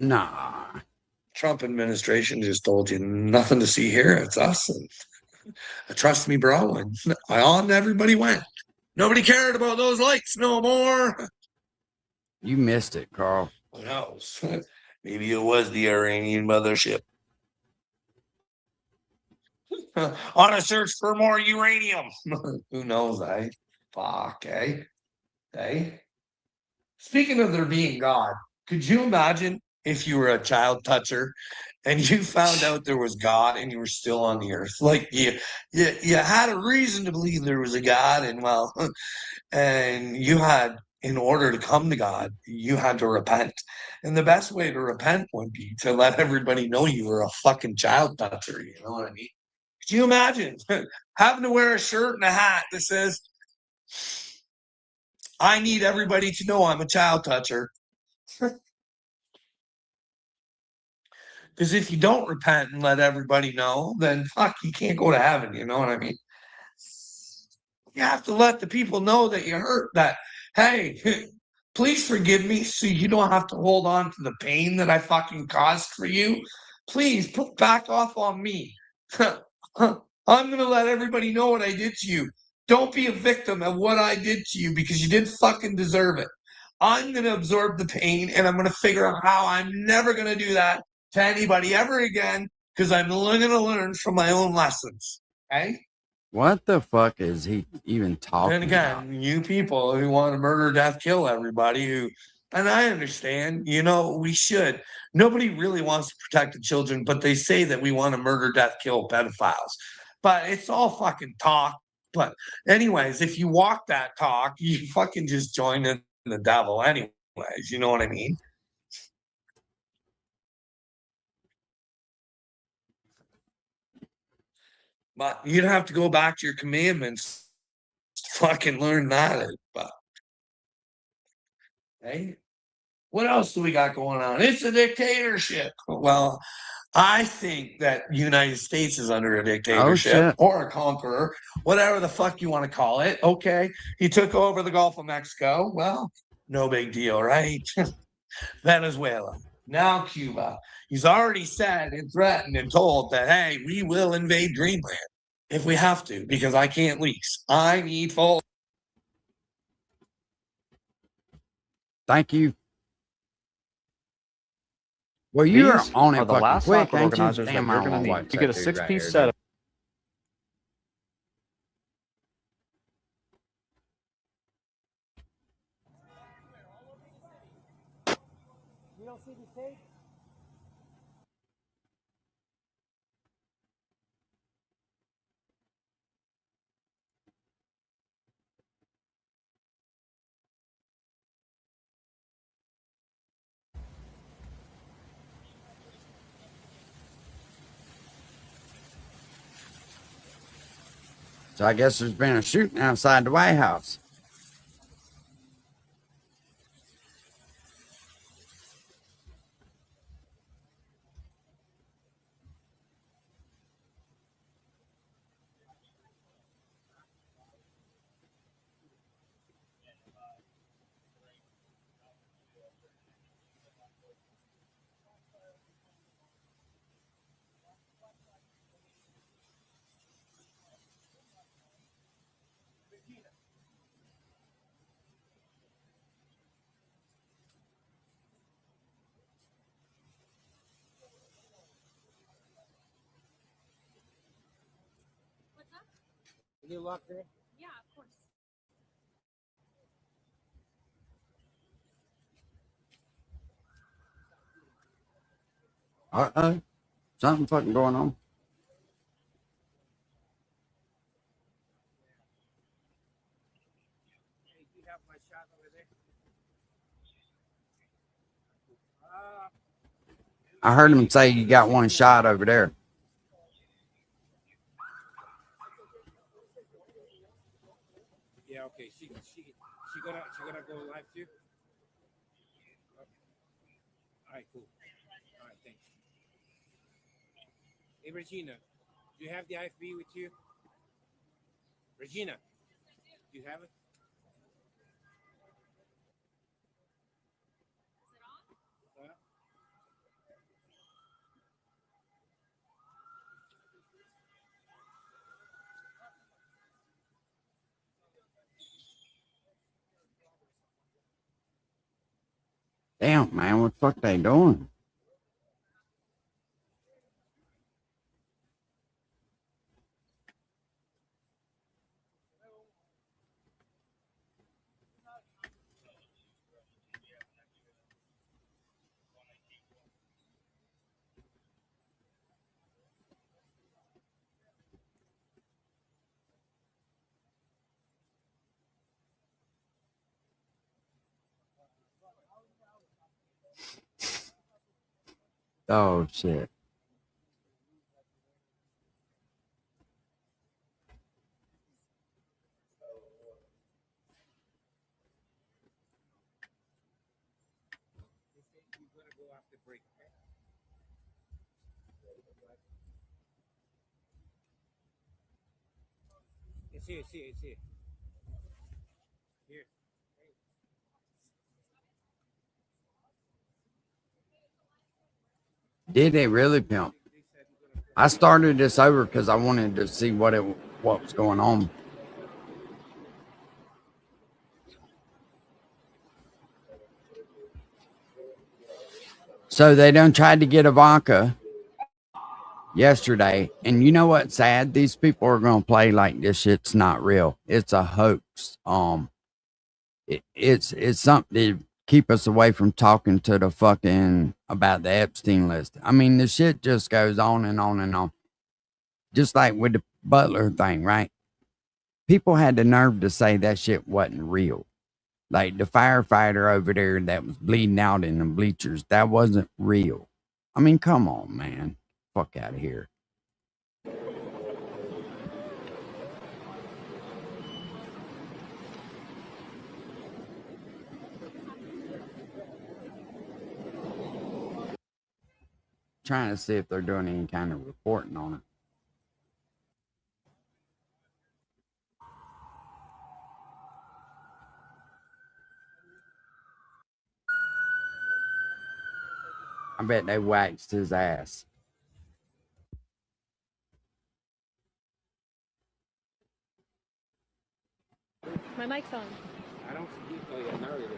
Nah. Trump administration just told you nothing to see here. It's us. And trust me, bro. And on everybody went. Nobody cared about those lights no more. You missed it, Carl. Who knows? Maybe it was the Iranian mothership. On a search for more uranium. Who knows, eh? Fuck, eh? Eh? Speaking of there being God, could you imagine if you were a child toucher and you found out there was God and you were still on the earth? Like, you had a reason to believe there was a God, and well, and you had, in order to come to God, you had to repent. And the best way to repent would be to let everybody know you were a fucking child toucher. You know what I mean? Could you imagine having to wear a shirt and a hat that says, I need everybody to know I'm a child toucher? Because if you don't repent and let everybody know, then fuck, you can't go to heaven. You know what I mean? You have to let the people know that you hurt, that, hey, please forgive me so you don't have to hold on to the pain that I fucking caused for you. Please back off on me. I'm going to let everybody know what I did to you. Don't be a victim of what I did to you because you didn't fucking deserve it. I'm going to absorb the pain and I'm going to figure out how I'm never going to do that to anybody ever again because I'm going to learn from my own lessons. Okay? What the fuck is he even talking And again, about? you people who want to murder, death, kill everybody and I understand, we should. Nobody really wants to protect the children, but they say that we want to murder, death, kill pedophiles. But it's all fucking talk. But anyways, if you walk that talk, you fucking just join in the devil anyways. You know what I mean? But you'd have to go back to your commandments to fucking learn that. But hey, what else do we got going on? It's a dictatorship. Well, I think that the United States is under a dictatorship or a conqueror, whatever the fuck you want to call it. Okay, he took over the Gulf of Mexico. Well, no big deal, right? Venezuela, now Cuba. He's already said and threatened and told that, hey, we will invade Greenland if we have to, because I can't lease. I need full. Thank you. Well, you're These on it are the fucking last quick, socket ain't you? organizers that Damn, you're I going don't to know need. what You get a that dude right six-piece here set does. of So I guess there's been a shooting outside the White House. you lock there? Yeah, of course. Something fucking going on. Hey, you have my shot over there? I heard him say you got one shot over there. Yeah, okay. She gonna go live too? All right, cool. All right, thanks. Hey, Regina, do you have the IFB with you? Regina, do you have it? Damn, man, what the fuck they doing? Oh, shit. It's here, it's here. Here. Did they really, pimp? I started this over because I wanted to see what was going on. So they done tried to get Ivanka yesterday, and you know what's sad? These people are gonna play like this shit's not real. It's a hoax. It's something to keep us away from talking to the fucking about the Epstein list. I mean, the shit just goes on and on and on. Just like with the Butler thing, right? People had the nerve to say that shit wasn't real. Like the firefighter over there that was bleeding out in the bleachers, that wasn't real. I mean, come on, man. Fuck out of here. Trying to see if they're doing any kind of reporting on it. I bet they waxed his ass. My mic's on. I don't see you. Now it is.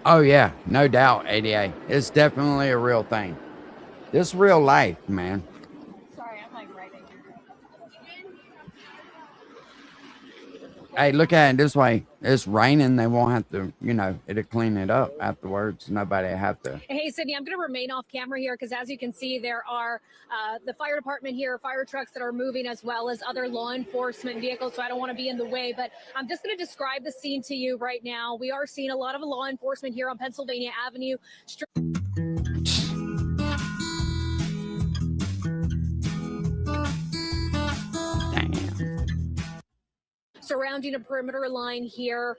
Oh, yeah, no doubt, ADA. It's definitely a real thing. This real life, man. Sorry, I'm like writing. Hey, look at it this way. It's raining. They won't have to, it'll clean it up afterwards. Nobody have to. Hey, Sydney, I'm going to remain off camera here because, as you can see, there are the fire department here, fire trucks that are moving, as well as other law enforcement vehicles. So I don't want to be in the way, but I'm just going to describe the scene to you right now. We are seeing a lot of law enforcement here on Pennsylvania Avenue. Surrounding a perimeter line here.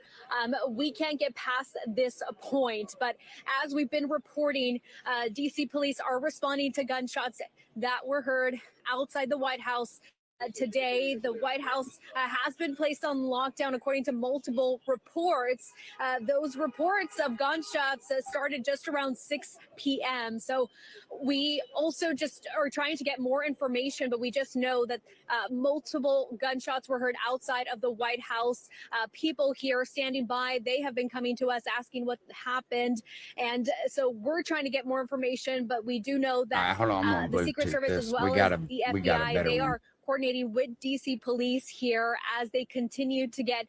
We can't get past this point, but as we've been reporting, DC police are responding to gunshots that were heard outside the White House. Today, the White House has been placed on lockdown, according to multiple reports. Those reports of gunshots started just around 6 p.m. So we also just are trying to get more information, but we just know that multiple gunshots were heard outside of the White House. People here standing by, they have been coming to us asking what happened. And so we're trying to get more information, but we do know that Hold on, the Secret Service, as well as the FBI, they are coordinating with DC Police here as they continue to get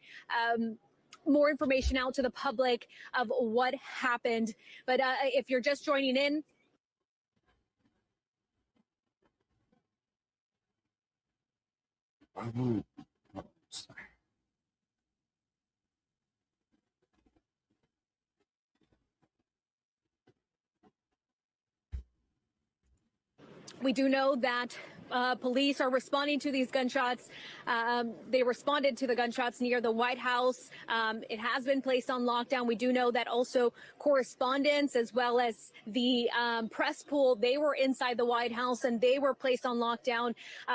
more information out to the public of what happened. But if you're just joining in, we do know that police are responding to these gunshots. They responded to the gunshots near the White House. It has been placed on lockdown. We do know that also correspondents as well as the press pool, they were inside the White House and they were placed on lockdown.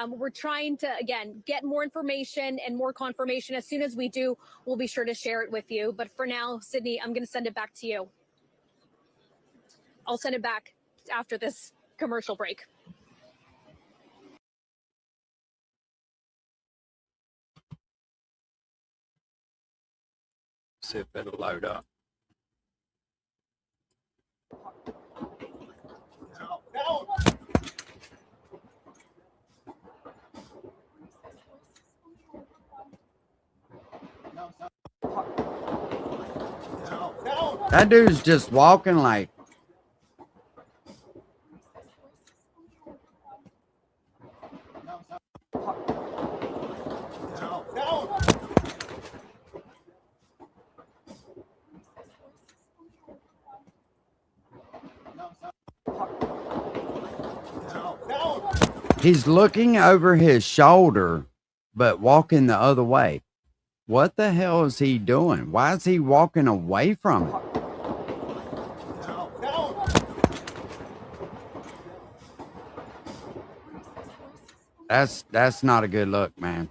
We're trying to, again, get more information and more confirmation. As soon as we do, we'll be sure to share it with you. But for now, Sydney, I'm going to send it back to you. I'll send it back after this commercial break. See if it'll load up. That dude's just walking like. He's looking over his shoulder, but walking the other way. What the hell is he doing? Why is he walking away from it? That's not a good look, man.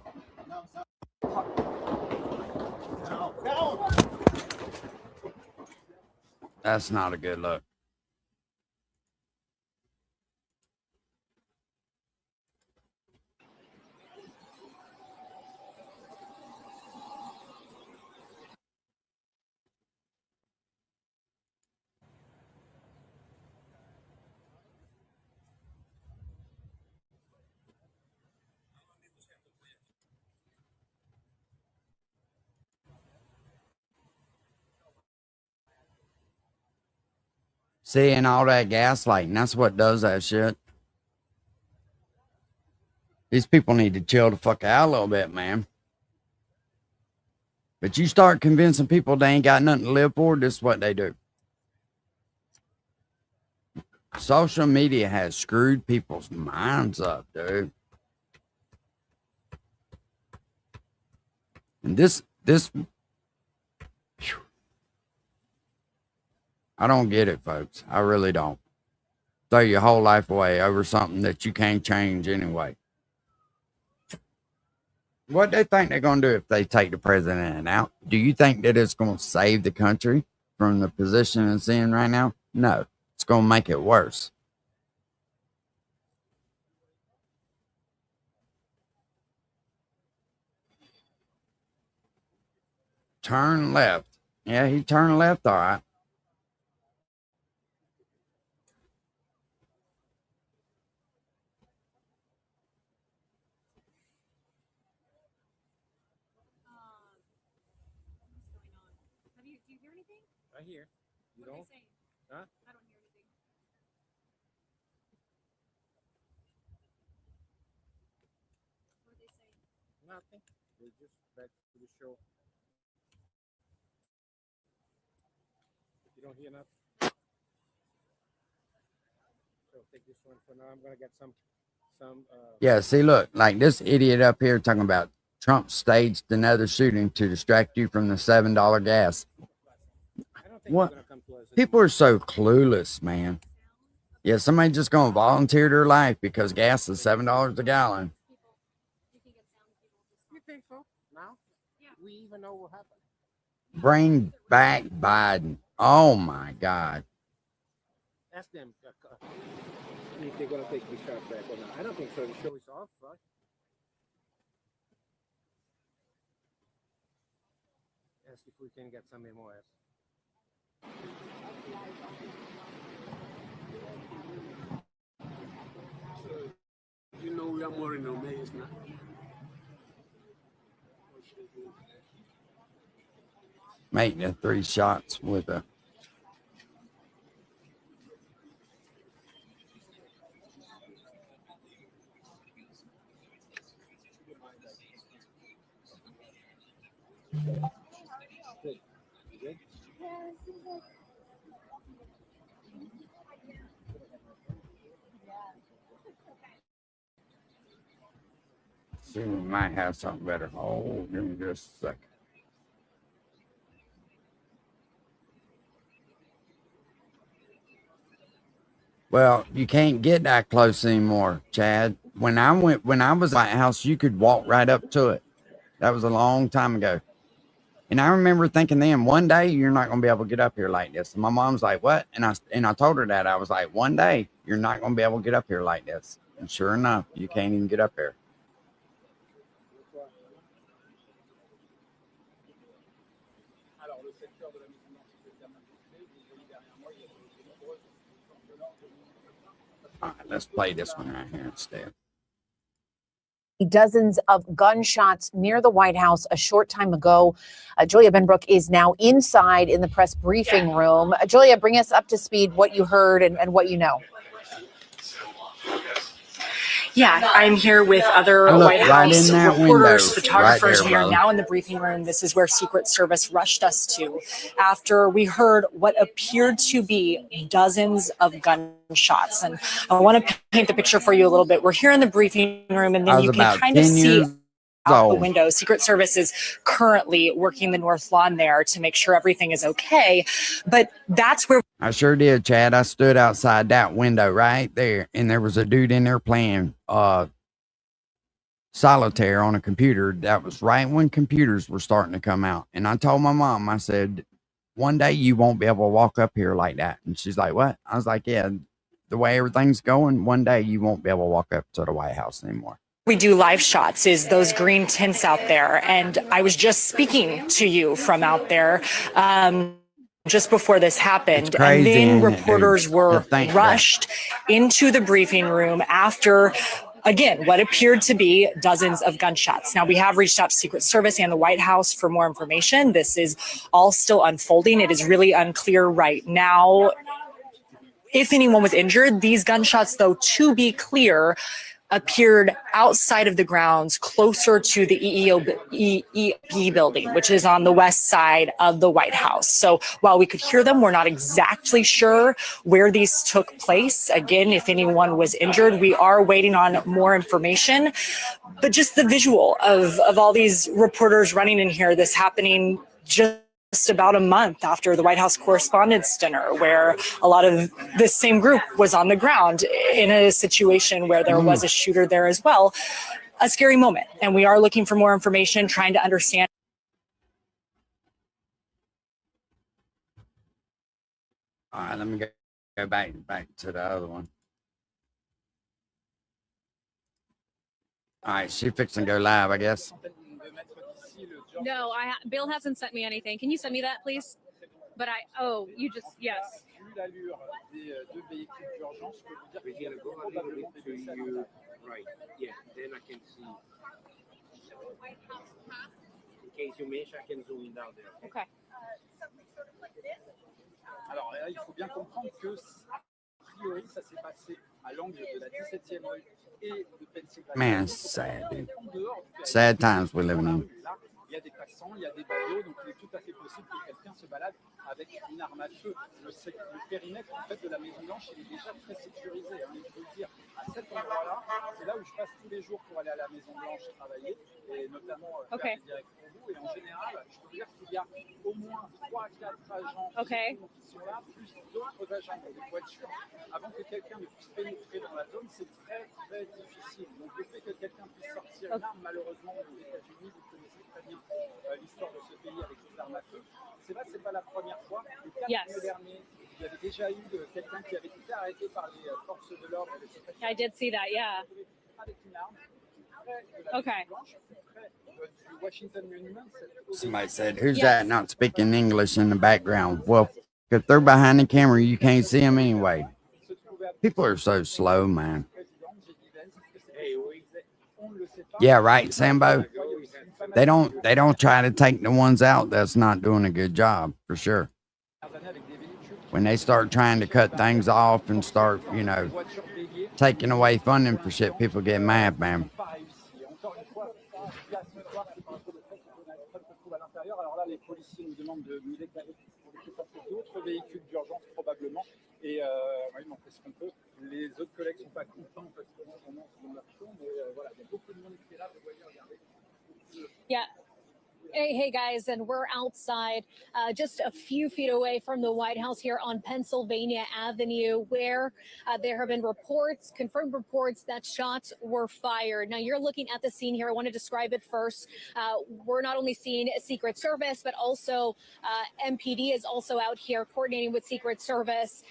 That's not a good look. Seeing all that gaslighting, that's what does that shit. These people need to chill the fuck out a little bit, man. But you start convincing people they ain't got nothing to live for, this is what they do. Social media has screwed people's minds up, dude. And this I don't get it, folks. I really don't. Throw your whole life away over something that you can't change anyway. What they think they're going to do if they take the president out? Do you think that it's going to save the country from the position it's in right now? No, it's going to make it worse. Turn left. Yeah, he turned left, all right. I hear. You don't? Huh? I don't hear anything. What are they saying? Nothing. They just back to the show. You don't hear nothing? So take this one for now. I'm gonna get some Yeah, see, look, like this idiot up here talking about Trump staged another shooting to distract you from the $7 gas. What? People are so clueless, man. Yeah, somebody just gonna volunteer their life because gas is $7 a gallon. You think so? Now? Yeah. We even know what happened. Bring back Biden. Oh my God. Ask them if they're gonna take the shot back or not. I don't think so. The show is off, right? Ask if we can get some MOS. So, you know, we Making the 3 shots with a. See, we might have something better. Oh, give me just a second. Well, you can't get that close anymore, Chad. When I was at the White House, you could walk right up to it. That was a long time ago. And I remember thinking then, one day you're not going to be able to get up here like this. And my mom's like, what? And I told her that. I was like, one day you're not going to be able to get up here like this. And sure enough, you can't even get up here. All right, let's play this one right here instead. Dozens of gunshots near the White House a short time ago. Julia Benbrook is now inside in the press briefing room. Julia, bring us up to speed what you heard and what you know. Yeah, I'm here with other White House reporters, photographers. We are now in the briefing room. This is where Secret Service rushed us to after we heard what appeared to be dozens of gunshots. And I want to paint the picture for you a little bit. We're here in the briefing room, and then you can kind of see out the window. Secret Service is currently working the north lawn there to make sure everything is okay. But that's where I sure did, Chad. I stood outside that window right there, and there was a dude in there playing solitaire on a computer. That was right when computers were starting to come out. And I told my mom, I said, one day you won't be able to walk up here like that. And she's like, what? I was like, yeah, the way everything's going, one day you won't be able to walk up to the White House anymore. we do live shots is those green tints out there. And I was just speaking to you from out there just before this happened. And then reporters were rushed into the briefing room after, again, what appeared to be dozens of gunshots. Now, we have reached out to Secret Service and the White House for more information. This is all still unfolding. It is really unclear right now if anyone was injured. These gunshots, though, to be clear, appeared outside of the grounds closer to the EEOB building, which is on the west side of the White House. So while we could hear them, we're not exactly sure where these took place. Again, if anyone was injured, we are waiting on more information. But just the visual of all these reporters running in here, this happening just about a month after the White House Correspondents' Dinner, where a lot of this same group was on the ground in a situation where there was a shooter there as well. A scary moment. And we are looking for more information, trying to understand. All right, let me go back to the other one. All right, she fixing to go live, I guess. No, Bill hasn't sent me anything. Can you send me that, please? But you just, yes. Right. Yeah. Then I can see. In case you mention, I can zoom in down there. Okay. Alors, il faut bien comprendre que, a priori, ça s'est passé à l'angle de la 17e rue et de Pennsylvania. Man, it's sad, dude. Sad times we're living in. Il y a des passants, il y a des ballots, donc il est tout à fait possible que quelqu'un se balade avec une arme à feu. Le périmètre en fait de la Maison Blanche, il est déjà très sécurisé. Hein, je peux le dire, à cet endroit-là, c'est là où je passe tous les jours pour aller à la Maison Blanche travailler, et notamment faire des directs pour vous. Et en général, je peux dire qu'il y a au moins 3 à 4 agents qui sont là, plus d'autres agents dans des voitures. Avant que quelqu'un ne puisse pénétrer dans la zone, c'est très très difficile. Donc le fait que quelqu'un puisse sortir une arme, malheureusement, aux États-Unis, vous connaissez très bien l'histoire de ce pays avec les armes à feu. C'est vrai que c'est pas la première fois. Le 4 mai dernier, il y avait déjà eu quelqu'un qui avait été arrêté par les forces de l'ordre. I did see that, yeah. Avec une arme. Okay. Somebody said, who's that not speaking English in the background? Well, if they're behind the camera, you can't see them anyway. People are so slow, man. Yeah, right, Sambo. They don't try to take the ones out that's not doing a good job, for sure. When they start trying to cut things off and start, taking away funding for shit, people get mad, man. Alors là, les policiers nous demandent de nous déclarer pour laisser passer d'autres véhicules d'urgence probablement. Et oui, on fait ce qu'on peut. Les autres collègues sont pas contents parce que c'est dans leur show, mais voilà, il y a beaucoup de monde qui est là. Vous voyez, regardez. Yeah. Hey guys, and we're outside just a few feet away from the White House here on Pennsylvania Avenue, where there have been reports, confirmed reports that shots were fired. Now you're looking at the scene here. I want to describe it first. We're not only seeing Secret Service, but also MPD is also out here coordinating with Secret Service.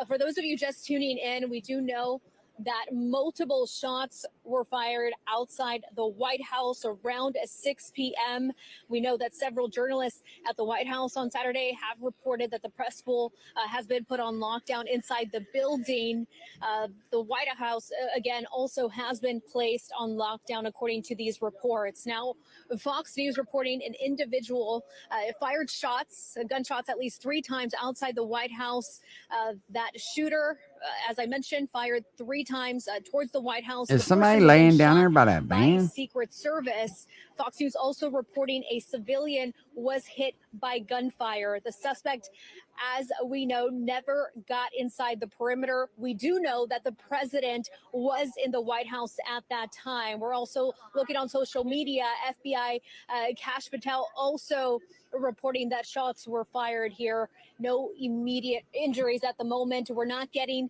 For those of you just tuning in, we do know that multiple shots were fired outside the White House around 6 p.m. We know that several journalists at the White House on Saturday have reported that the press pool has been put on lockdown inside the building. The White House, again, also has been placed on lockdown, according to these reports. Now, Fox News reporting an individual fired shots, gunshots at least 3 times outside the White House. That shooter, as I mentioned, fired 3 times towards the White House. Is somebody laying down there by that van? Secret Service. Fox News also reporting a civilian was hit by gunfire. The suspect, as we know, never got inside the perimeter. We do know that the president was in the White House at that time. We're also looking on social media. FBI Kash Patel also reporting that shots were fired here. No immediate injuries at the moment. We're not getting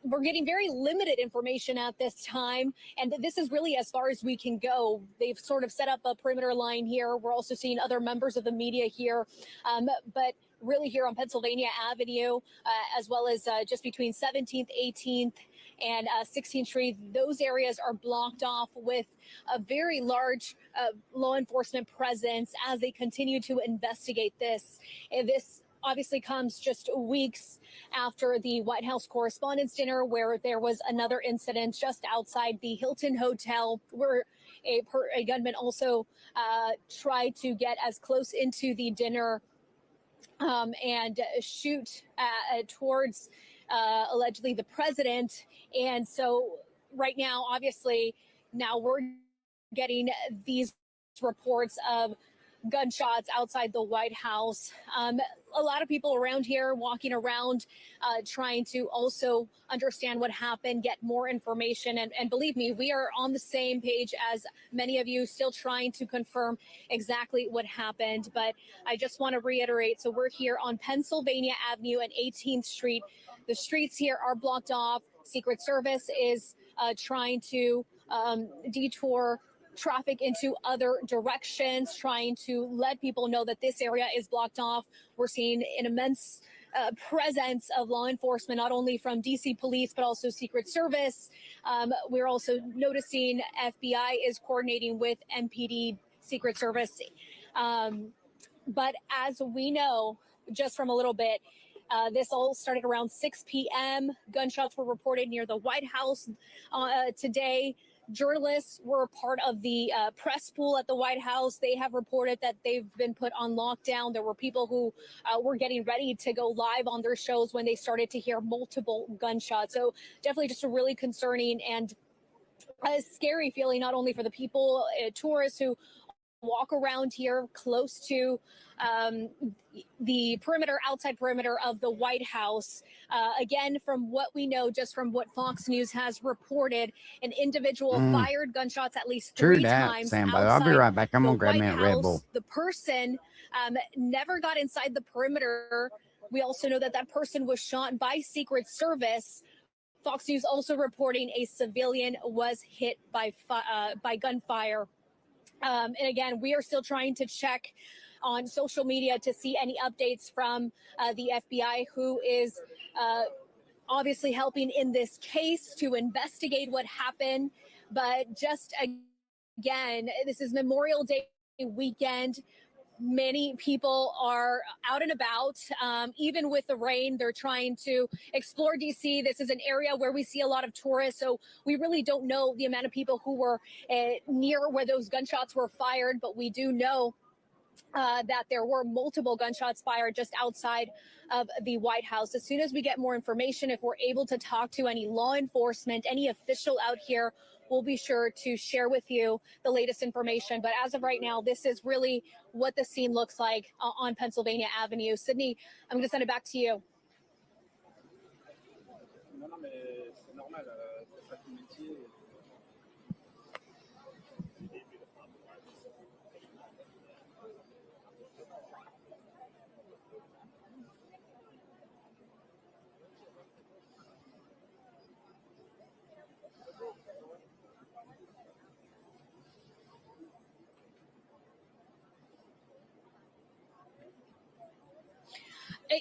we're getting very limited information at this time, and this is really as far as we can go. They've sort of set up a perimeter line here. We're also seeing other members of the media here, but really here on Pennsylvania Avenue, as well as just between 17th, 18th, and 16th Street, those areas are blocked off with a very large law enforcement presence as they continue to investigate this. And this obviously comes just weeks after the White House Correspondents' Dinner, where there was another incident just outside the Hilton Hotel, where a gunman also tried to get as close into the dinner and shoot towards allegedly the president. And so right now, obviously, now we're getting these reports of gunshots outside the White House. A lot of people around here walking around trying to also understand what happened, get more information. And believe me, we are on the same page as many of you, still trying to confirm exactly what happened. But I just want to reiterate, so we're here on Pennsylvania Avenue and 18th Street. The streets here are blocked off. Secret Service is trying to detour traffic into other directions, trying to let people know that this area is blocked off. We're seeing an immense presence of law enforcement, not only from DC police, but also Secret Service. We're also noticing FBI is coordinating with MPD, Secret Service. But as we know, just from a little bit, this all started around 6 p.m. Gunshots were reported near the White House today. Journalists were part of the press pool at the White House. They have reported that they've been put on lockdown. There were people who were getting ready to go live on their shows when they started to hear multiple gunshots. So definitely just a really concerning and a scary feeling, not only for the people, tourists who walk around here close to the perimeter, outside perimeter of the White House. Again, from what we know, just from what Fox News has reported, an individual fired gunshots at least 3 times. Sambo. I'll be right back. I'm going to grab me a Red Bull. The person never got inside the perimeter. We also know that that person was shot by Secret Service. Fox News also reporting a civilian was hit by gunfire. And again, we are still trying to check on social media to see any updates from the FBI, who is obviously helping in this case to investigate what happened. But just again, this is Memorial Day weekend. many people are out and about. Even with the rain, they're trying to explore DC. This is an area where we see a lot of tourists, so we really don't know the amount of people who were near where those gunshots were fired, but we do know that there were multiple gunshots fired just outside of the White House. As soon as we get more information, if we're able to talk to any law enforcement, any official out here, we'll be sure to share with you the latest information. But as of right now, this is really what the scene looks like on Pennsylvania Avenue. Sydney, I'm going to send it back to you.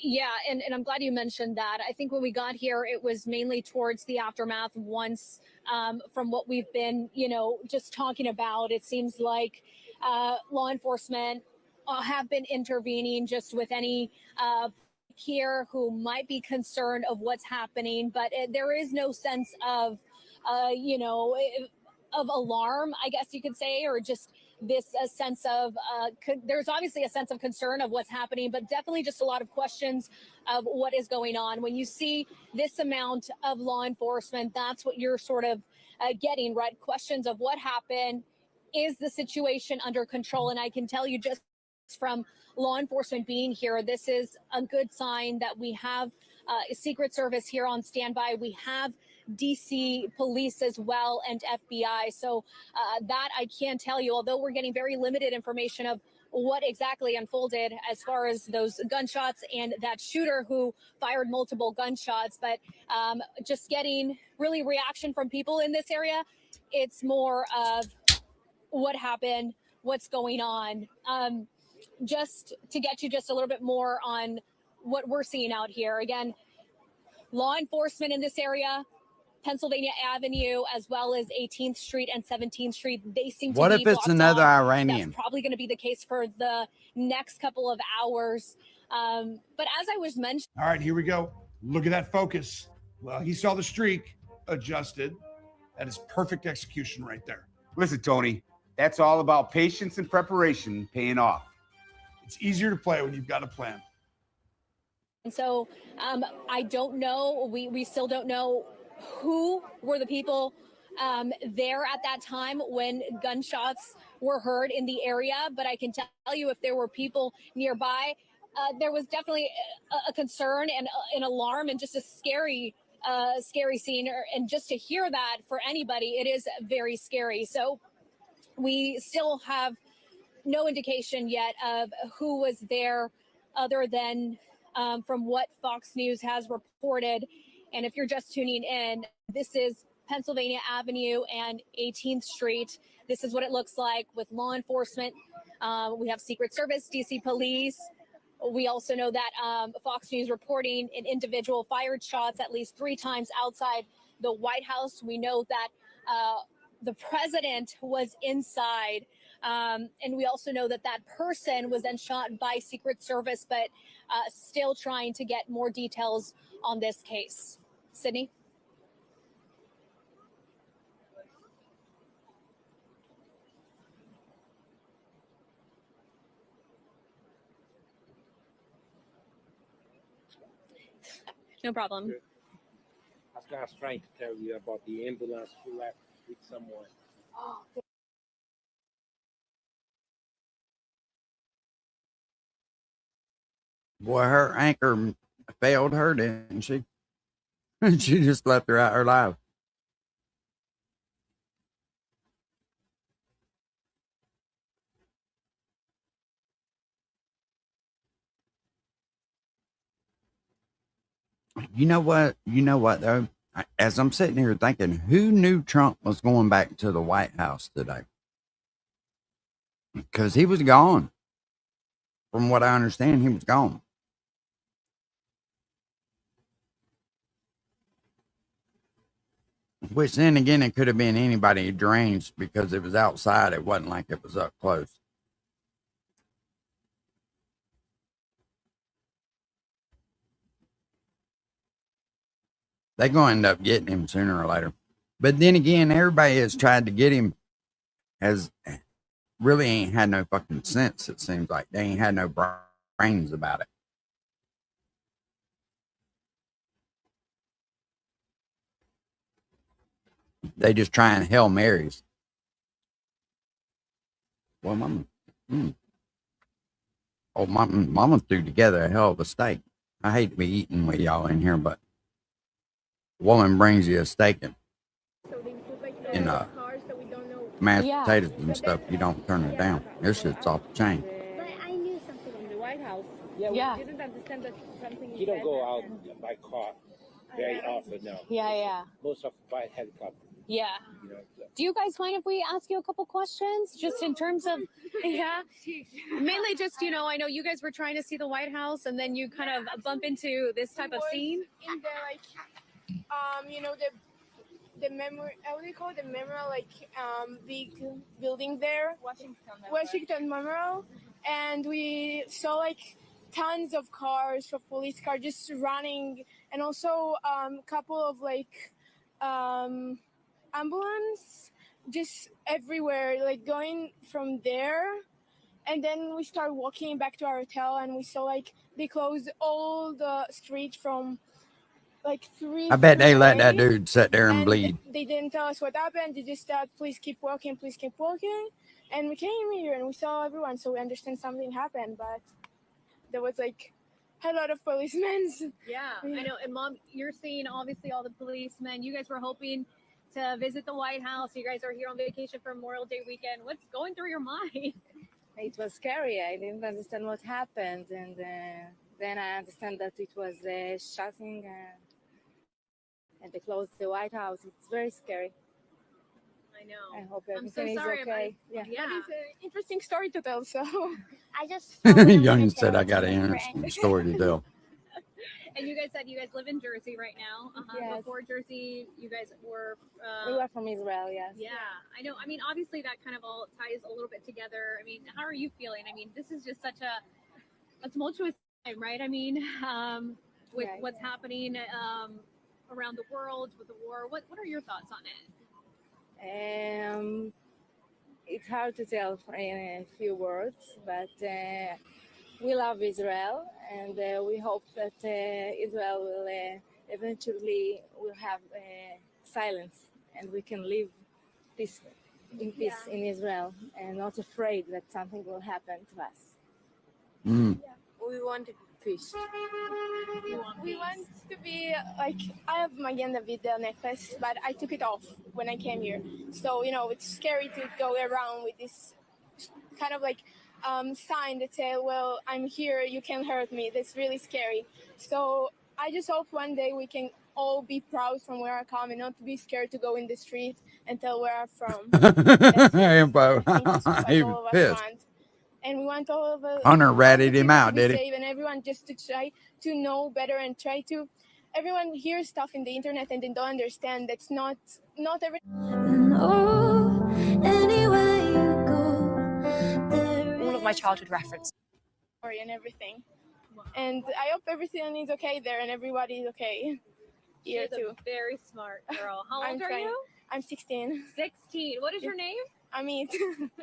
Yeah, and I'm glad you mentioned that. I think when we got here, it was mainly towards the aftermath once from what we've been, just talking about. It seems like law enforcement have been intervening just with any here who might be concerned of what's happening, but there is no sense of, of alarm, I guess you could say, or just this sense of there's obviously a sense of concern of what's happening, but definitely just a lot of questions of what is going on. When you see this amount of law enforcement, that's what you're sort of getting, right? Questions of what happened. Is the situation under control? And I can tell you just from law enforcement being here, this is a good sign that we have Secret Service here on standby. We have DC police as well and FBI. So that I can tell you, although we're getting very limited information of what exactly unfolded as far as those gunshots and that shooter who fired multiple gunshots, but just getting really reaction from people in this area. It's more of what happened, what's going on. Just to get you just a little bit more on what we're seeing out here. Again, law enforcement in this area, Pennsylvania Avenue, as well as 18th Street and 17th Street, they seem to be What if it's blocked another off. Iranian? That's probably going to be the case for the next couple of hours. But as I was mentioning, all right, here we go. Look at that focus. Well, he saw the streak adjusted. That is perfect execution right there. Listen, Tony, that's all about patience and preparation paying off. It's easier to play when you've got a plan. and so I don't know. We still don't know who were the people there at that time when gunshots were heard in the area. But I can tell you, if there were people nearby, there was definitely a concern and an alarm and just a scary scene. And just to hear that for anybody, it is very scary. So we still have no indication yet of who was there other than from what Fox News has reported. And if you're just tuning in, this is Pennsylvania Avenue and 18th Street. This is what it looks like with law enforcement. We have Secret Service, DC Police. We also know that Fox News reporting an individual fired shots at least 3 times outside the White House. We know that the president was inside. And we also know that that person was then shot by Secret Service, but still trying to get more details on this case. Sydney? No problem. That's what I was trying to tell you about the ambulance who left with someone. Boy, her anchor failed her, didn't she? She just left her out her life. You know what? Though, as I'm sitting here thinking, who knew Trump was going back to the White House today? Because he was gone. From what I understand, he was gone. Which then again, it could have been anybody deranged because it was outside. It wasn't like it was up close. They're going to end up getting him sooner or later. But then again, everybody has tried to get him has really ain't had no fucking sense, it seems like. They ain't had no brains about it. They just trying Hail Marys. Well, Mama. Oh, Mama threw together a hell of a steak. I hate to be eating with y'all in here, but a woman brings you a steak and mashed potatoes and stuff. You don't turn it down. This shit's off the chain. But I knew something in the White House. Yeah. We didn't understand that something. You don't go out by car very often now. Yeah. Most of by helicopter. Yeah. You know, Do you guys mind if we ask you a couple questions just in terms of Yeah, mainly just, you know, I know you guys were trying to see the White House and then you kind of bump into this type of scene. In the you know, the memory, how do you call it? The memorial, big building there, Washington Memorial, and we saw tons of cars, of police cars, just running, and also couple of ambulance just everywhere, going from there. And then we started walking back to our hotel and we saw they closed all the streets from 3 I bet they let that away. dude sit there and bleed. They didn't tell us what happened. They just said, please keep walking. And we came here and we saw everyone, so we understand something happened, but there was a lot of policemen. Yeah, I know. And Mom, you're seeing obviously all the policemen. You guys were hoping to visit the White House. You guys are here on vacation for Memorial Day weekend. What's going through your mind? It was scary. I didn't understand what happened, and then I understand that it was shooting, and they closed the White House. It's very scary. I know. I hope I'm so everything is sorry okay. Yeah. But it's an interesting story to tell. So I just Young said, I got an interesting story to tell. And you guys said you guys live in Jersey right now. Yes. Before Jersey, you guys were. We were from Israel, yes. Yeah, I know. I mean, obviously that kind of all ties a little bit together. I mean, how are you feeling? I mean, this is just such a tumultuous time, right? I mean, with what's happening around the world with the war. What are your thoughts on it? It's hard to tell in a few words, but we love Israel, and we hope that Israel will eventually will have silence, and we can live in peace in Israel, and not afraid that something will happen to us. We want peace. We want to be I have Magen David necklace, but I took it off when I came here. So, it's scary to go around with this kind of sign that say, well, I'm here, you can't hurt me. That's really scary. So I just hope one day we can all be proud from where I come and not be scared to go in the street and tell where I'm from. He was pissed. And we want all of us. Hunter ratted him out, did he? Safe, and everyone just to try to know better and try to. Everyone hears stuff in the internet and they don't understand. That's not every. All of my childhood reference. And everything. And I hope everything is okay there and everybody is okay here She's too. a very smart girl. How old are you? I'm 16. 16. What is your name? Amit.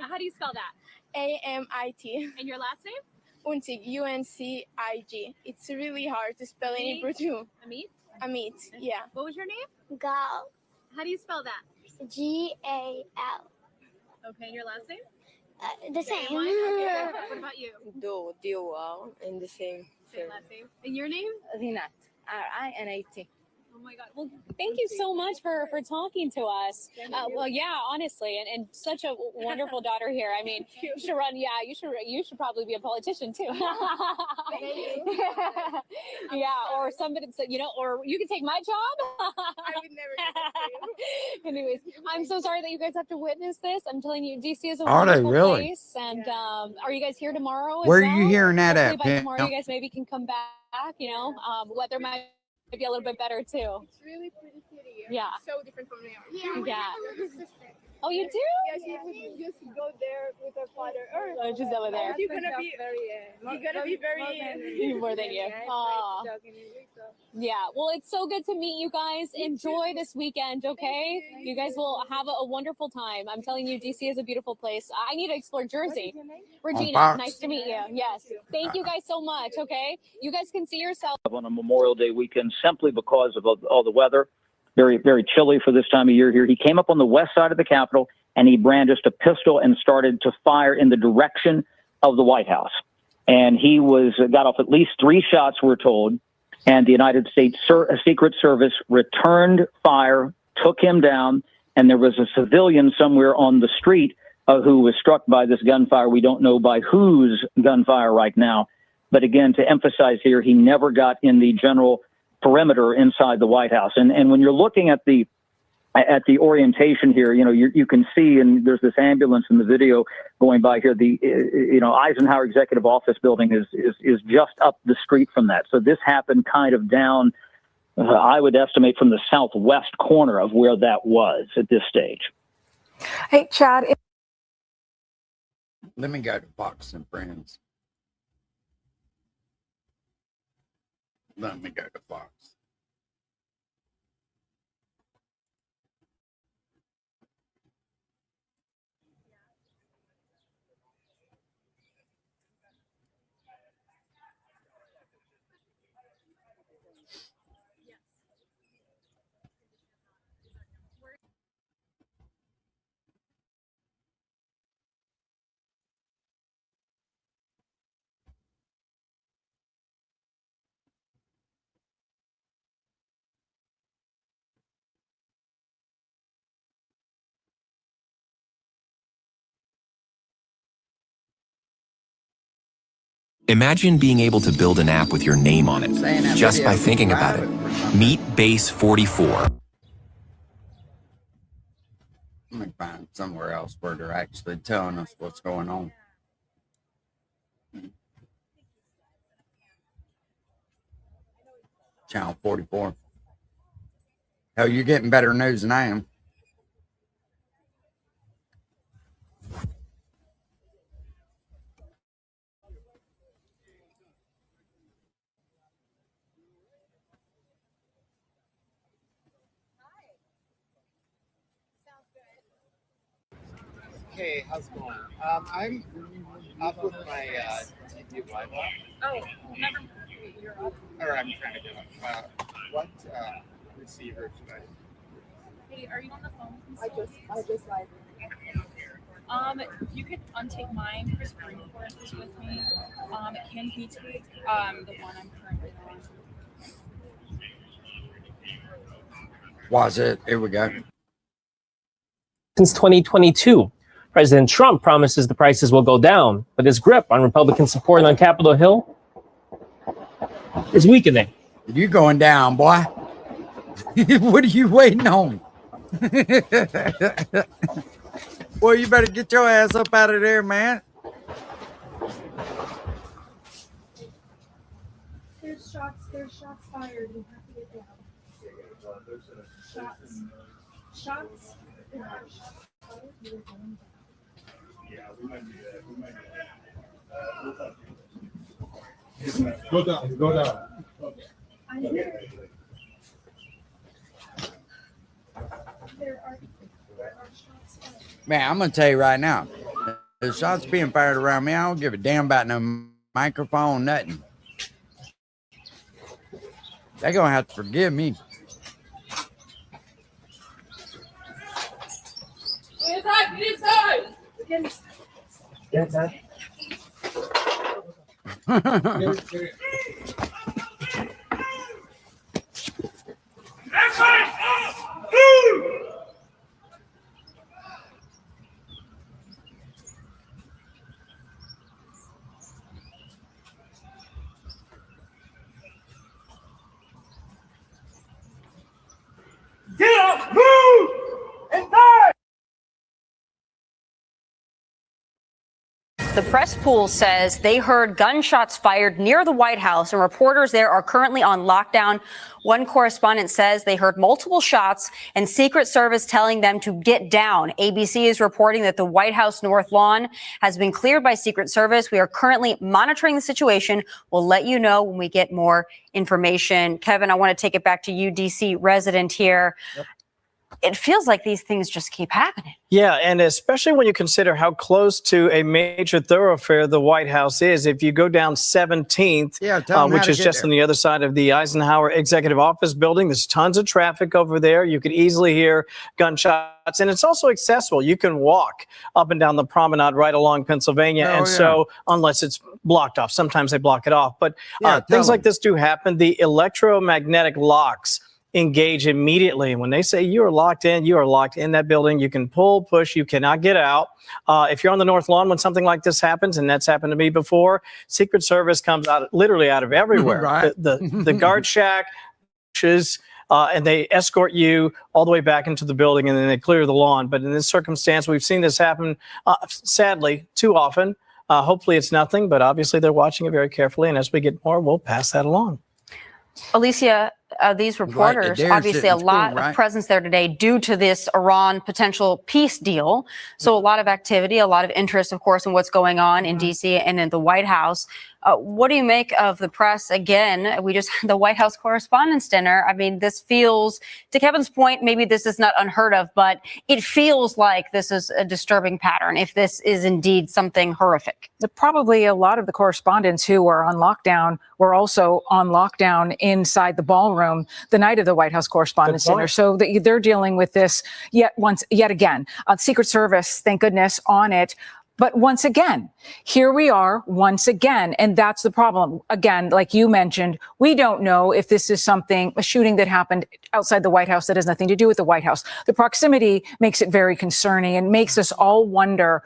How do you spell that? A-M-I-T. And your last name? Uncig. U-N-C-I-G. It's really hard to spell in Hebrew too. Amit? Amit. Yeah. What was your name? Gal. How do you spell that? G-A-L. Okay, and your last name? The same. Okay, what about you? Dual. In the same. Same last name. And your name? Rinat. R-I-N-A-T. Oh my God. Well, Thank you so much for talking to us. Well, yeah, honestly, and such a wonderful daughter here. I mean, you should run. Yeah, you should probably be a politician too. Yeah, or somebody, or you can take my job. I would never do that for you. Anyways, I'm so sorry that you guys have to witness this. I'm telling you, DC is a Are they wonderful really? place. And are you guys here tomorrow? as Where are you well? hearing that Hopefully at, by Pam? tomorrow, you guys maybe can come back. Weather might be a little bit better too. It's really pretty city. Yeah. So different from New York. Yeah. Oh, you do? Yeah, she would just go there with her father. Or Just over there. you're gonna be very More than you. Aw. Yeah, well, it's so good to meet you guys. Enjoy this weekend, okay? You guys will have a wonderful time. I'm telling you, DC is a beautiful place. I need to explore Jersey. Regina, Fox? nice to meet you. Yes. Thank you guys so much, okay? You guys can see yourself. On a Memorial Day weekend simply because of all the weather. Very, very chilly for this time of year here. He came up on the west side of the Capitol and he brandished a pistol and started to fire in the direction of the White House. And he got off at least 3 shots, we're told. And the United States Secret Service returned fire, took him down, and there was a civilian somewhere on the street who was struck by this gunfire. We don't know by whose gunfire right now. But again, to emphasize here, he never got in the general perimeter inside the White House. And when you're looking at the orientation here, you can see, and there's this ambulance in the video going by here. The Eisenhower Executive Office building is just up the street from that. So this happened kind of down, I would estimate, from the southwest corner of where that was at this stage. Hey, Chad. Let me go to Fox and Friends. Let me go to Fox. Imagine being able to build an app with your name on it, just by thinking about it. Meet Base 44. Let me find somewhere else where they're actually telling us what's going on. Channel 44. Hell, you're getting better news than I am. Hey, how's it going? I'm up with my TV Wi-Fi. Oh, never. Or I'm trying to get up. What receiver should I? Hey, are you on the phone? I just live. You could untake mine. Chris Greenforth is with me. Can he take the one I'm currently on? Was it? Here we go. Since 2022, President Trump promises the prices will go down, but his grip on Republican support on Capitol Hill is weakening. You going down, boy? What are you waiting on? Well, you better get your ass up out of there, man. There's shots fired. You have to get down. Shots. Go down. Man, I'm gonna tell you right now, the shots being fired around me, I don't give a damn about no microphone, nothing. They're gonna have to forgive me. Get up, move, and die! The press pool says they heard gunshots fired near the White House, and reporters there are currently on lockdown. One correspondent says they heard multiple shots and Secret Service telling them to get down. ABC is reporting that the White House North Lawn has been cleared by Secret Service. We are currently monitoring the situation. We'll let you know when we get more information. Kevin, I want to take it back to you, DC resident here. Yep. It feels like these things just keep happening. Yeah, and especially when you consider how close to a major thoroughfare the White House is. If you go down 17th, which is just on the other side of the Eisenhower Executive Office building, there's tons of traffic over there. You could easily hear gunshots, and it's also accessible. You can walk up and down the promenade right along Pennsylvania, so unless it's blocked off, sometimes they block it off. But things like this do happen. The electromagnetic locks engage immediately. When they say you are locked in that building. You can pull, push, you cannot get out. If you're on the North Lawn when something like this happens, and that's happened to me before, Secret Service comes out literally out of everywhere. Right. The guard shack, and they escort you all the way back into the building, and then they clear the lawn. But in this circumstance, we've seen this happen, sadly, too often. Hopefully it's nothing, but obviously they're watching it very carefully. And as we get more, we'll pass that along. Alicia, these reporters, obviously a lot of presence there today due to this Iran potential peace deal. So a lot of activity, a lot of interest, of course, in what's going on in D.C. and in the White House. What do you make of the press? Again, we just had the White House Correspondents' Dinner. I mean, this feels, to Kevin's point, maybe this is not unheard of, but it feels like this is a disturbing pattern if this is indeed something horrific. Probably a lot of the correspondents who were on lockdown were also on lockdown inside the ballroom the night of the White House Correspondents' Dinner. So they're dealing with this yet again. Secret Service, thank goodness, on it. But once again, here we are once again. And that's the problem. Again, like you mentioned, we don't know if this is a shooting that happened outside the White House that has nothing to do with the White House. The proximity makes it very concerning and makes us all wonder,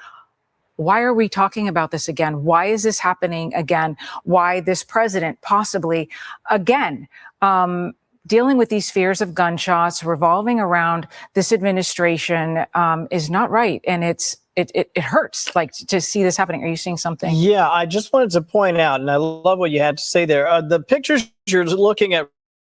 why are we talking about this again? Why is this happening again? Why this president possibly again, dealing with these fears of gunshots revolving around this administration is not right. And it hurts, like, to see this happening. Are you seeing something? Yeah, I just wanted to point out, and I love what you had to say there. The pictures you're looking at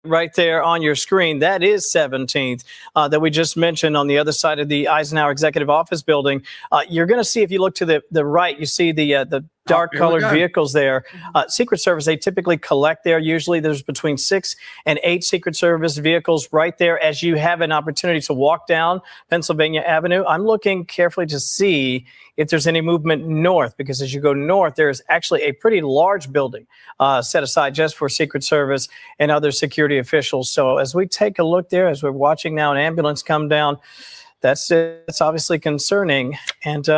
right there on your screen, that is 17th that we just mentioned on the other side of the Eisenhower Executive Office building. You're going to see, if you look to the right, you see the dark colored vehicles there. Secret Service, they typically collect there. Usually there's between 6 and 8 Secret Service vehicles right there as you have an opportunity to walk down Pennsylvania Avenue. I'm looking carefully to see if there's any movement north, because as you go north, there's actually a pretty large building set aside just for Secret Service and other security officials. So as we take a look there, as we're watching now an ambulance come down, that's obviously concerning. And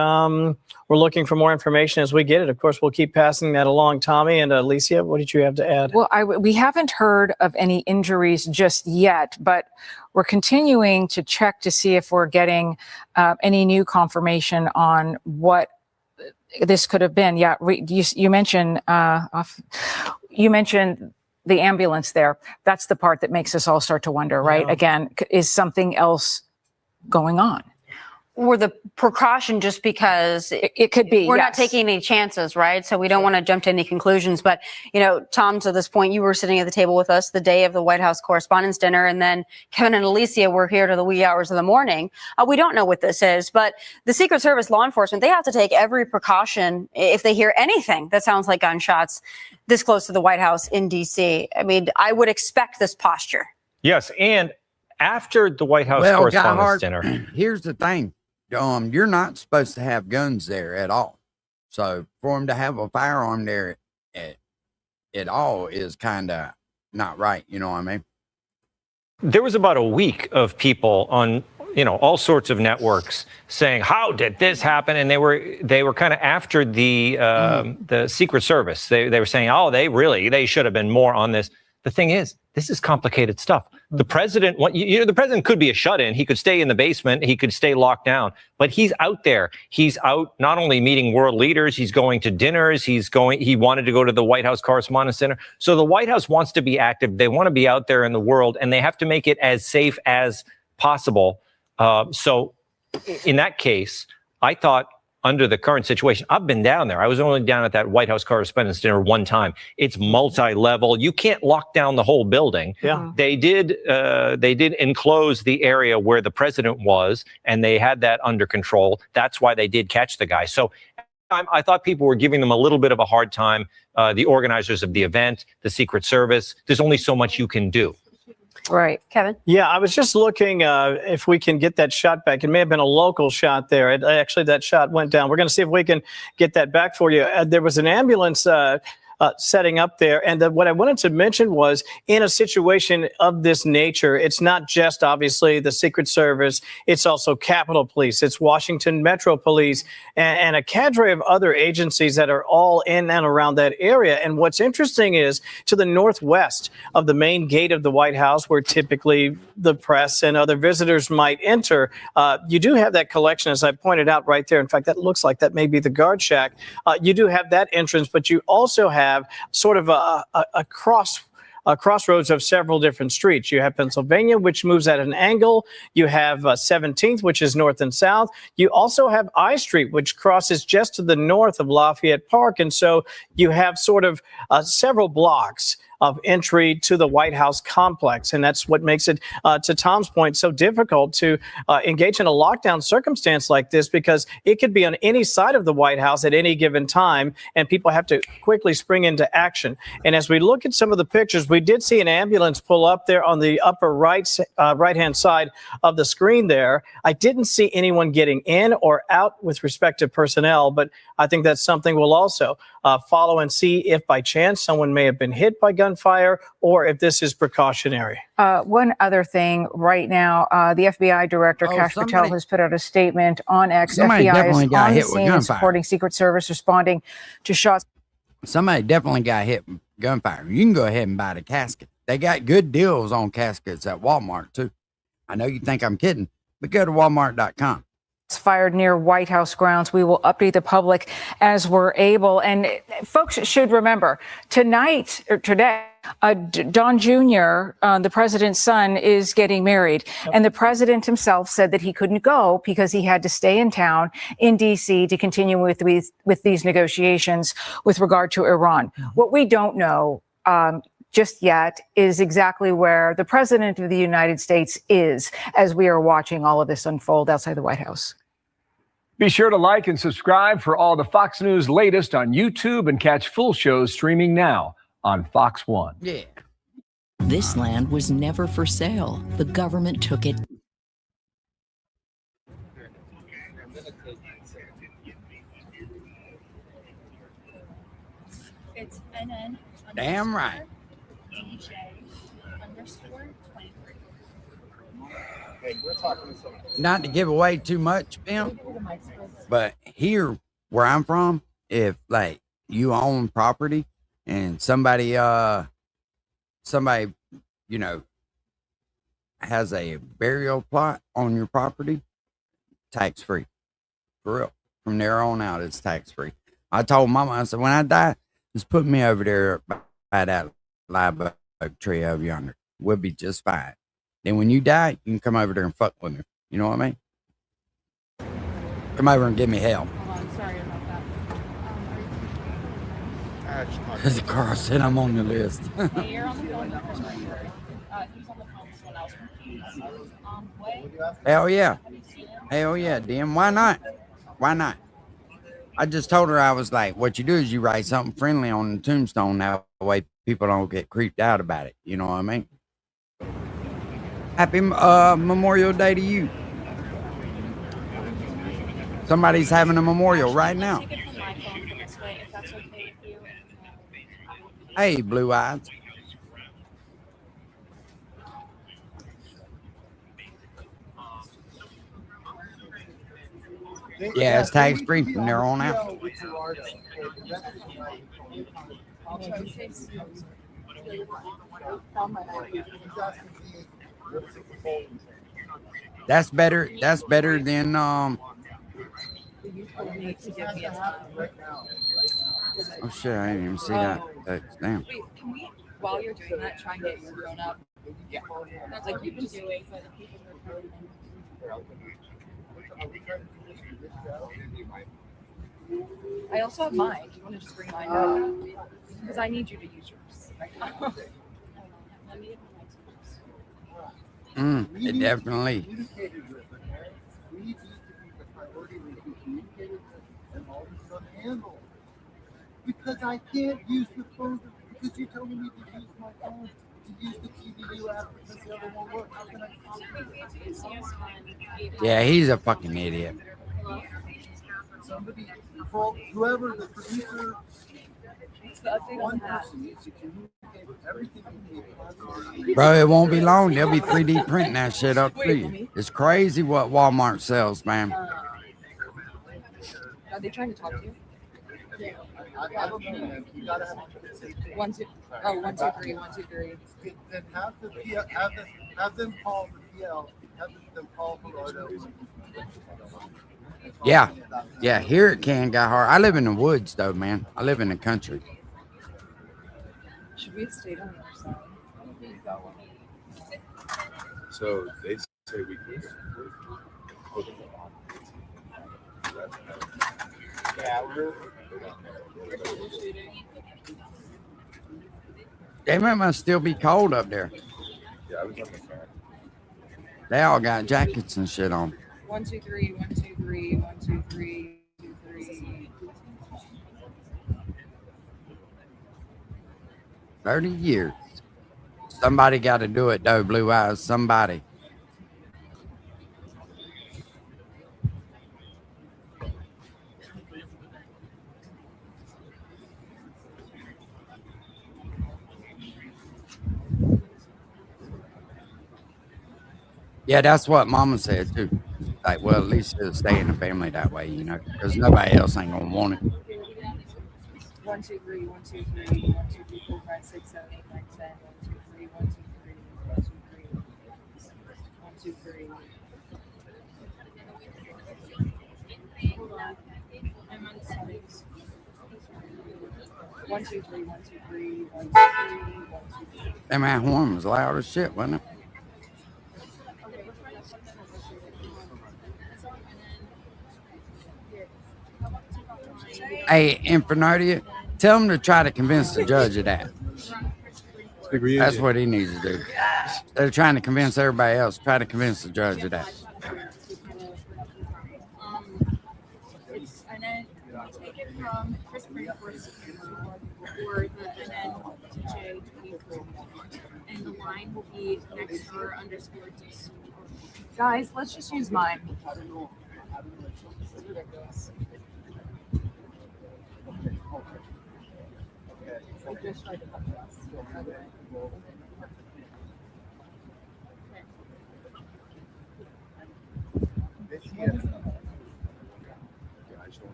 we're looking for more information as we get it. Of course, we'll keep passing that along. Tommy and Alicia, what did you have to add? Well, we haven't heard of any injuries just yet, but we're continuing to check to see if we're getting any new confirmation on what this could have been. Yeah, you mentioned the ambulance there. That's the part that makes us all start to wonder, right? Yeah. Again, is something else going on? Or the precaution, just because it could be. We're not taking any chances, right? So we don't want to jump to any conclusions. But, Tom, to this point, you were sitting at the table with us the day of the White House Correspondents' Dinner, and then Kevin and Alicia were here to the wee hours of the morning. We don't know what this is, but the Secret Service, law enforcement, they have to take every precaution if they hear anything that sounds like gunshots this close to the White House in D.C. I mean, I would expect this posture. Yes, and after the White House Correspondents' Dinner. Here's the thing. You're not supposed to have guns there at all. So for them to have a firearm there at all is kind of not right. You know what I mean? There was about a week of people on, all sorts of networks saying, how did this happen? And they were kind of after the Secret Service. They were saying, they should have been more on this. The thing is, this is complicated stuff. The president, the president could be a shut-in. He could stay in the basement. He could stay locked down. But he's out there. He's out not only meeting world leaders, he's going to dinners. He wanted to go to the White House Correspondents' Dinner. So the White House wants to be active. They want to be out there in the world, and they have to make it as safe as possible. So in that case, I thought under the current situation. I've been down there. I was only down at that White House Correspondents' Dinner one time. It's multi-level. You can't lock down the whole building. Yeah. They did enclose the area where the president was, and they had that under control. That's why they did catch the guy. So I thought people were giving them a little bit of a hard time. The organizers of the event, the Secret Service. There's only so much you can do. Right. Kevin? Yeah, I was just looking if we can get that shot back. It may have been a local shot there. Actually, that shot went down. We're going to see if we can get that back for you. There was an ambulance setting up there. And what I wanted to mention was, in a situation of this nature, it's not just obviously the Secret Service, it's also Capitol Police, it's Washington Metro Police, and a cadre of other agencies that are all in and around that area. And what's interesting is, to the northwest of the main gate of the White House, where typically the press and other visitors might enter, you do have that collection, as I pointed out right there. In fact, that looks like that may be the guard shack. You do have that entrance, but you also have sort of a crossroads of several different streets. You have Pennsylvania, which moves at an angle. You have 17th, which is north and south. You also have I Street, which crosses just to the north of Lafayette Park. And so you have sort of several blocks of entry to the White House complex. And that's what makes it, to Tom's point, so difficult to engage in a lockdown circumstance like this, because it could be on any side of the White House at any given time, and people have to quickly spring into action. And as we look at some of the pictures, we did see an ambulance pull up there on the upper right-hand side of the screen there. I didn't see anyone getting in or out with respect to personnel, but I think that's something we'll also follow and see if by chance someone may have been hit by gunfire or if this is precautionary. One other thing right now, the FBI director, Kash Patel, has put out a statement on X. FBI is on the scene and supporting Secret Service responding to shots. Somebody definitely got hit with gunfire. You can go ahead and buy the casket. They got good deals on caskets at Walmart, too. I know you think I'm kidding, but go to walmart.com. Fired near White House grounds. We will update the public as we're able. And folks should remember, tonight or today, Don Jr., the president's son, is getting married. And the president himself said that he couldn't go because he had to stay in town in D.C. to continue with these negotiations with regard to Iran. What we don't know just yet is exactly where the president of the United States is as we are watching all of this unfold outside the White House. Be sure to like and subscribe for all the Fox News latest on YouTube, and catch full shows streaming now on Fox One. Yeah. This land was never for sale. The government took it. It's NN. Damn right. Not to give away too much, Pim, but here where I'm from, if like you own property and somebody you know has a burial plot on your property, tax free. For real. From there on out, it's tax free. I told Mama, I said, when I die, just put me over there by that live oak tree over yonder. We'll be just fine. Then when you die, you can come over there and fuck with me. You know what I mean? Come over and give me hell. Hold on, sorry about that. As Carl said, I'm on the list. Hey, you're on the phone with Chris Rayford. He's on the phone with someone else. He's on the way. Hell yeah. Hell yeah, Dim. Why not? Why not? I just told her, I was like, what you do is you write something friendly on the tombstone. That way people don't get creeped out about it. You know what I mean? Happy Memorial Day to you. Somebody's having a memorial right now. Hey, Blue Eyes. Yeah, it's tax free from there on out. That's better. That's better than Oh shit! I didn't even see that. Damn. Wait, can we, while you're doing that, try and get your grown up? Yeah. That's like you can do it for the people who are I also have mine. Do you want to just bring mine down? Because I need you to use yours right now. Definitely. We need to be the priority. We need to be communicated and all this stuff handled. Because I can't use the phone because you told me to use my phone to use the TVU app because the other one works. How can I? Yeah, he's a fucking idiot. Somebody, whoever the producer, one person needs to communicate with everything you need. Bro, it won't be long. They'll be 3D printing that shit up for you. It's crazy what Walmart sells, man. Are they trying to talk to you? I don't know, man. You gotta have a conversation. 1, 2, oh, 1, 2, 3, 1, 2, 3. Then have the PL, have them call the PL, have them call Florida. Yeah. Yeah, here it can get hard. I live in the woods, though, man. I live in the country. Should we have stayed on the other side? So they say we can. They must still be cold up there. Yeah, I was on the fan. They all got jackets and shit on. 1, 2, 3, 1, 2, 3, 1, 2, 3, 2, 3. 30 years. Somebody got to do it, though, Blue Eyes. Somebody. Yeah, that's what Mama said, too. Like, well, at least it'll stay in the family that way, you know, because nobody else ain't going to want it. 1, 2, 3, 1, 2, 3, 1, 2, 3, 4, 5, 6, 7, 8, 9, 10, 1, 2, 3, 1, 2, 3, 1, 2, 3, 1, 2, 3. I'm on 6. 1, 2, 3, 1, 2, 3, 1, 2, 3, 1, 2, 3. That man horn was loud as shit, wasn't it? Hey, Infernodia, tell him to try to convince the judge of that. That's what he needs to do. They're trying to convince everybody else. Try to convince the judge of that. And then take it from Chris or the NNTJ24. And the line will be next door _. Guys, let's just use mine.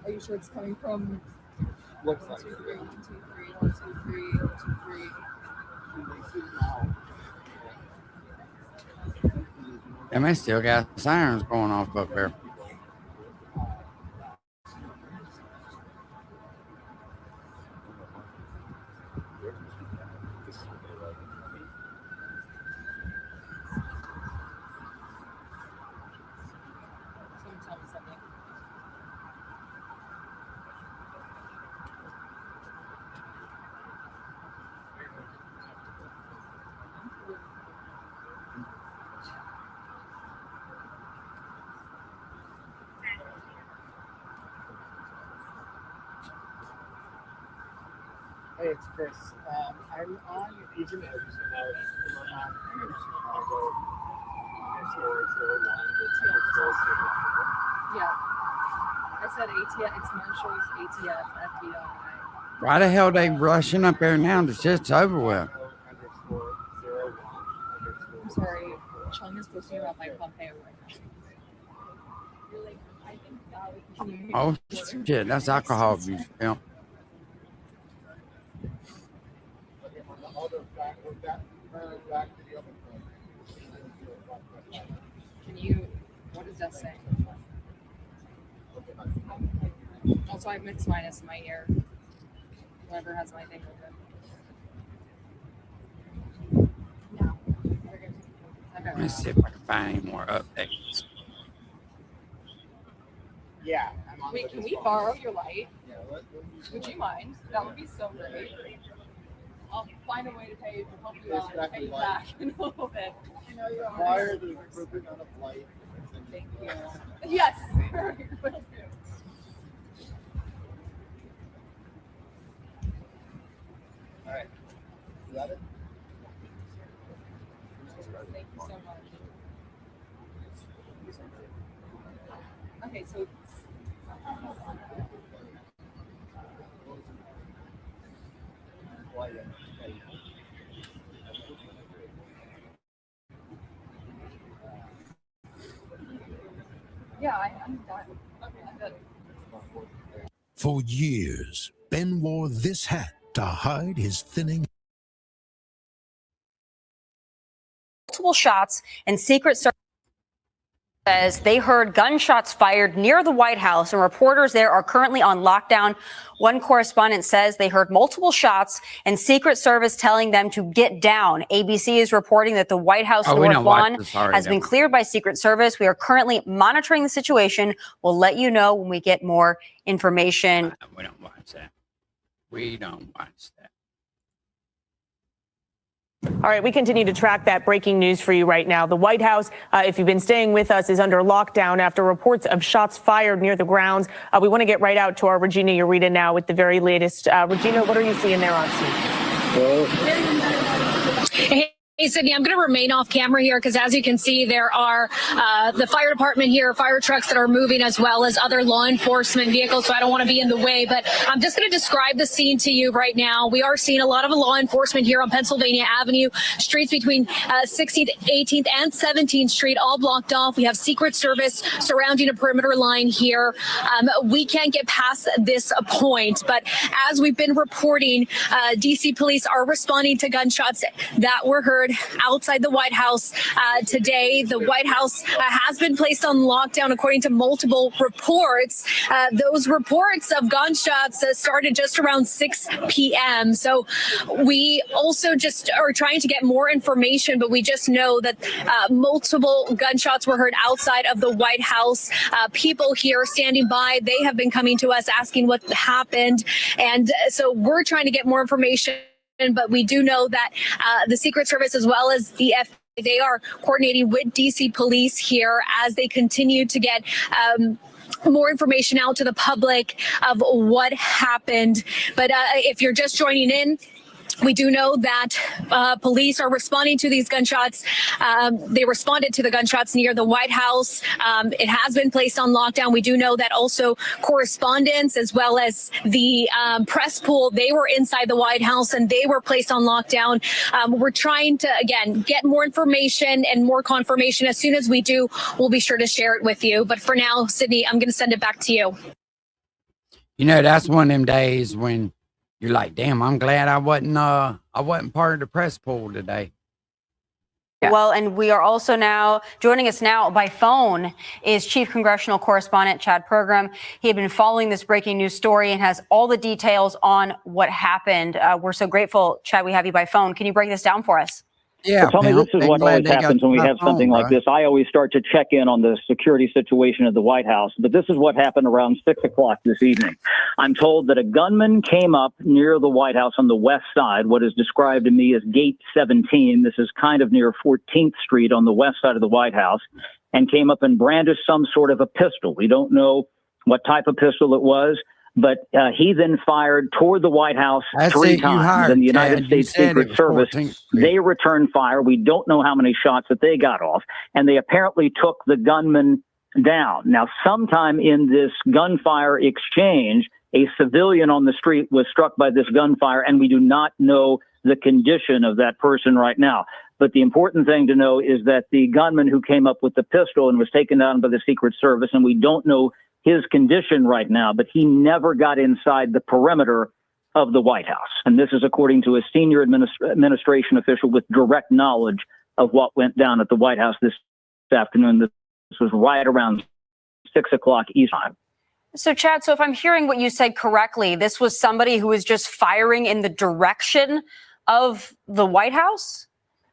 Are you sure it's coming from? What? 1, 2, 3, 1, 2, 3, 1, 2, 3, 1, 2, 3. And they still got sirens going off up there. Hey, it's Chris. I'm on Agent Edge, and we're on Chicago Yeah. I said ATF. It's Marshall's, ATF, FBI. Why the hell they rushing up there now? The shit's over with. I'm sorry. Chung is posting about Mike Pompeo right now. Oh, shit. That's alcohol abuse. Yeah. Can you, what does that say? Also, I have mixed minus in my ear. Whoever has my thing open. No. Let me see if I can find any more updates. Yeah. Wait, can we borrow your light? Would you mind? That would be so great. I'll find a way to pay you back in a little bit. Why are the appropriate amount of light? Thank you. Yes. All right. You got it? Thank you so much. Okay, so yeah, I'm done. Okay, I'm good. For years, Ben wore this hat to hide his thinning. Multiple shots, and Secret Service says they heard gunshots fired near the White House, and reporters there are currently on lockdown. One correspondent says they heard multiple shots and Secret Service telling them to get down. ABC is reporting that the White House North Lawn has been cleared by Secret Service. We are currently monitoring the situation. We'll let you know when we get more information. We don't watch that. We don't watch that. All right, we continue to track that breaking news for you right now. The White House, if you've been staying with us, is under lockdown after reports of shots fired near the grounds. We want to get right out to our Regina Ureta now with the very latest. Regina, what are you seeing there on scene? Hey, Sydney, I'm going to remain off camera here because, as you can see, there are the fire department here, fire trucks that are moving, as well as other law enforcement vehicles. So I don't want to be in the way, but I'm just going to describe the scene to you right now. We are seeing a lot of law enforcement here on Pennsylvania Avenue, streets between 16th, 18th, and 17th Street, all blocked off. We have Secret Service surrounding a perimeter line here. We can't get past this point, but as we've been reporting, DC police are responding to gunshots that were heard outside the White House today. The White House has been placed on lockdown according to multiple reports. Those reports of gunshots started just around 6 p.m. So we also just are trying to get more information, but we just know that multiple gunshots were heard outside of the White House. People here standing by, they have been coming to us asking what happened. And so we're trying to get more information. But we do know that the Secret Service, as well as the FBI, they are coordinating with DC police here as they continue to get more information out to the public of what happened. But if you're just joining in, we do know that police are responding to these gunshots. They responded to the gunshots near the White House. It has been placed on lockdown. We do know that also correspondents, as well as the press pool, they were inside the White House and they were placed on lockdown. We're trying to, again, get more information and more confirmation. As soon as we do, we'll be sure to share it with you. But for now, Sydney, I'm going to send it back to you. You know, that's one of them days when you're like, damn, I'm glad I wasn't part of the press pool today. Yeah. Well, and we are also now joining us now by phone is Chief Congressional Correspondent Chad Pergram. He had been following this breaking news story and has all the details on what happened. We're so grateful, Chad, we have you by phone. Can you break this down for us? Yeah, tell me, this is what always happens when we have something like this. I always start to check in on the security situation at the White House, but this is what happened around 6 o'clock this evening. I'm told that a gunman came up near the White House on the west side, what is described to me as Gate 17. This is kind of near 14th Street on the west side of the White House, and came up and brandished some sort of a pistol. We don't know what type of pistol it was, but he then fired toward the White House 3 times. And the United States Secret Service, they returned fire. We don't know how many shots that they got off. And they apparently took the gunman down. Now, sometime in this gunfire exchange, a civilian on the street was struck by this gunfire, and we do not know the condition of that person right now. But the important thing to know is that the gunman who came up with the pistol and was taken down by the Secret Service, and we don't know his condition right now, but he never got inside the perimeter of the White House. And this is according to a senior administration official with direct knowledge of what went down at the White House this afternoon. This was right around 6 o'clock Eastern time. So, Chad, so if I'm hearing what you said correctly, this was somebody who was just firing in the direction of the White House?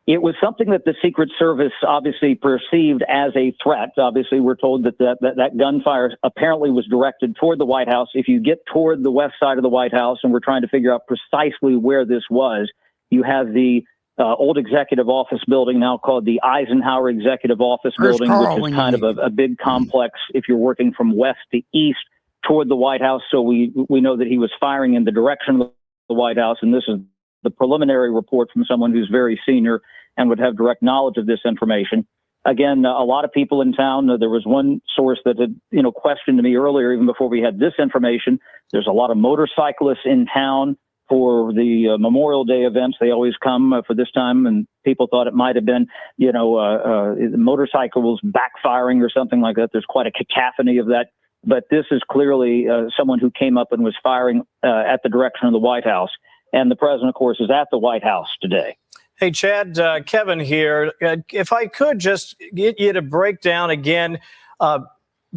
It was something that the Secret Service obviously perceived as a threat. Obviously, we're told that gunfire apparently was directed toward the White House. If you get toward the west side of the White House, and we're trying to figure out precisely where this was, you have the old executive office building, now called the Eisenhower Executive Office Building, which is kind of a big complex if you're working from west to east toward the White House. So we know that he was firing in the direction of the White House, and this is the preliminary report from someone who's very senior and would have direct knowledge of this information. Again, a lot of people in town, there was one source that had, questioned me earlier, even before we had this information. There's a lot of motorcyclists in town for the Memorial Day events. They always come for this time, and people thought it might have been, motorcycles backfiring or something like that. There's quite a cacophony of that. But this is clearly someone who came up and was firing at the direction of the White House. And the president, of course, is at the White House today. Hey, Chad, Kevin here. If I could just get you to break down again,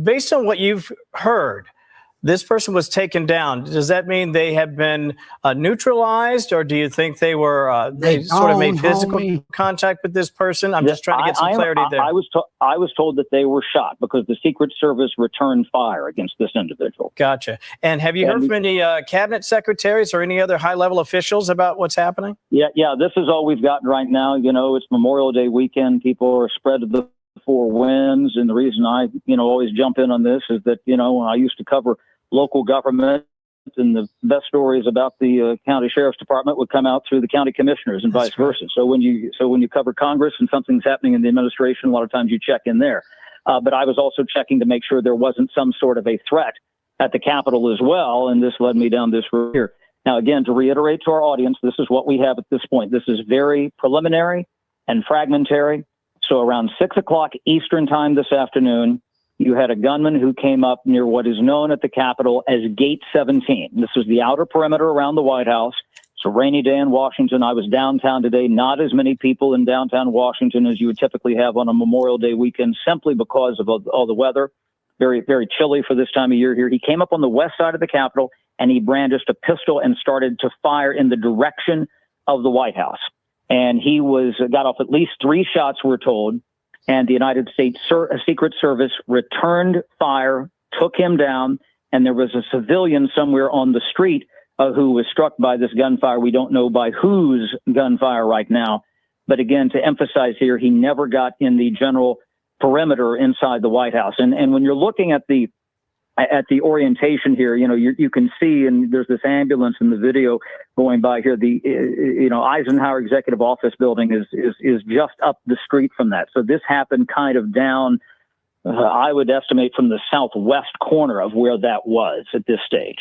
based on what you've heard, this person was taken down. Does that mean they have been neutralized, or do you think they were they sort of made physical contact with this person? I'm just trying to get some clarity there. I was told that they were shot because the Secret Service returned fire against this individual. Gotcha. And have you heard from any cabinet secretaries or any other high-level officials about what's happening? Yeah. This is all we've got right now. It's Memorial Day weekend. People are spread to the four winds, and the reason I always jump in on this is that when I used to cover local government, and the best stories about the county sheriff's department would come out through the county commissioners and vice versa. So when you cover Congress and something's happening in the administration, a lot of times you check in there. But I was also checking to make sure there wasn't some sort of a threat at the Capitol as well, and this led me down this road here. Now, again, to reiterate to our audience, this is what we have at this point. This is very preliminary and fragmentary. So around 6 o'clock Eastern time this afternoon, you had a gunman who came up near what is known at the Capitol as Gate 17. This was the outer perimeter around the White House. It's a rainy day in Washington. I was downtown today. Not as many people in downtown Washington as you would typically have on a Memorial Day weekend, simply because of all the weather. Very, very chilly for this time of year here. He came up on the west side of the Capitol, and he brandished a pistol and started to fire in the direction of the White House. And he got off at least 3 shots, we're told. And the United States Secret Service returned fire, took him down, and there was a civilian somewhere on the street who was struck by this gunfire. We don't know by whose gunfire right now. But again, to emphasize here, he never got in the general perimeter inside the White House. And when you're looking at the orientation here, you can see, and there's this ambulance in the video going by here. The Eisenhower Executive Office Building is just up the street from that. So this happened kind of down, I would estimate, from the southwest corner of where that was at this stage.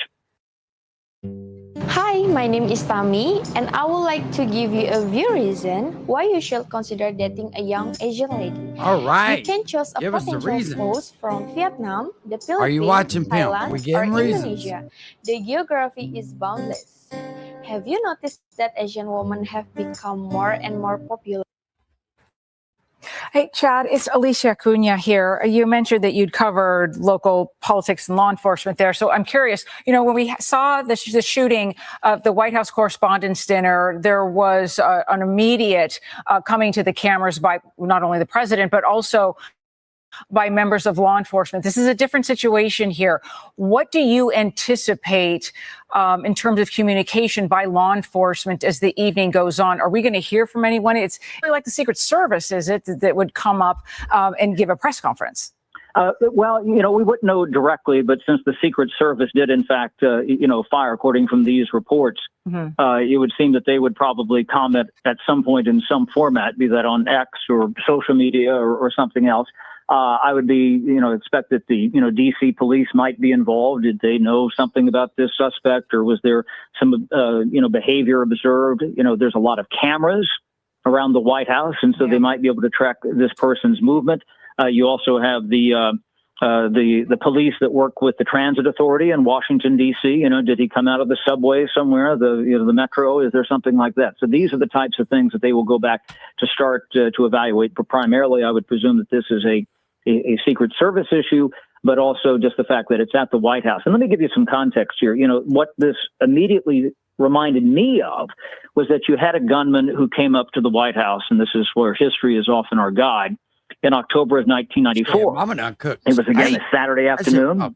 Hi, my name is Tami, and I would like to give you a few reasons why you should consider dating a young Asian lady. All right. You can choose a Give us the potential reason. spouse from Vietnam, the Philippines, Are you watching Pimp? Thailand, We or getting reasons. Indonesia. The geography is boundless. Have you noticed that Asian women have become more and more popular? Hey, Chad, it's Alicia Acuna here. You mentioned that you'd covered local politics and law enforcement there. So I'm curious, when we saw the shooting of the White House Correspondents' Dinner, there was an immediate coming to the cameras by not only the president, but also by members of law enforcement. This is a different situation here. What do you anticipate in terms of communication by law enforcement as the evening goes on? Are we going to hear from anyone? It's really like the Secret Service, is it, that would come up and give a press conference? Well, we wouldn't know directly, but since the Secret Service did, in fact, fire, according from these reports, it would seem that they would probably comment at some point in some format, be that on X or social media or something else. I would expect that the, DC police might be involved. Did they know something about this suspect, or was there some, behavior observed? There's a lot of cameras around the White House, and so they might be able to track this person's movement. You also have the police that work with the transit authority in Washington, D.C. Did he come out of the subway somewhere, the metro? Is there something like that? So these are the types of things that they will go back to start to evaluate. But primarily, I would presume that this is a Secret Service issue, but also just the fact that it's at the White House. And let me give you some context here. What this immediately reminded me of was that you had a gunman who came up to the White House, and this is where history is often our guide, in October of 1994. Yeah, Mama done cooked. It was, again, a Saturday afternoon.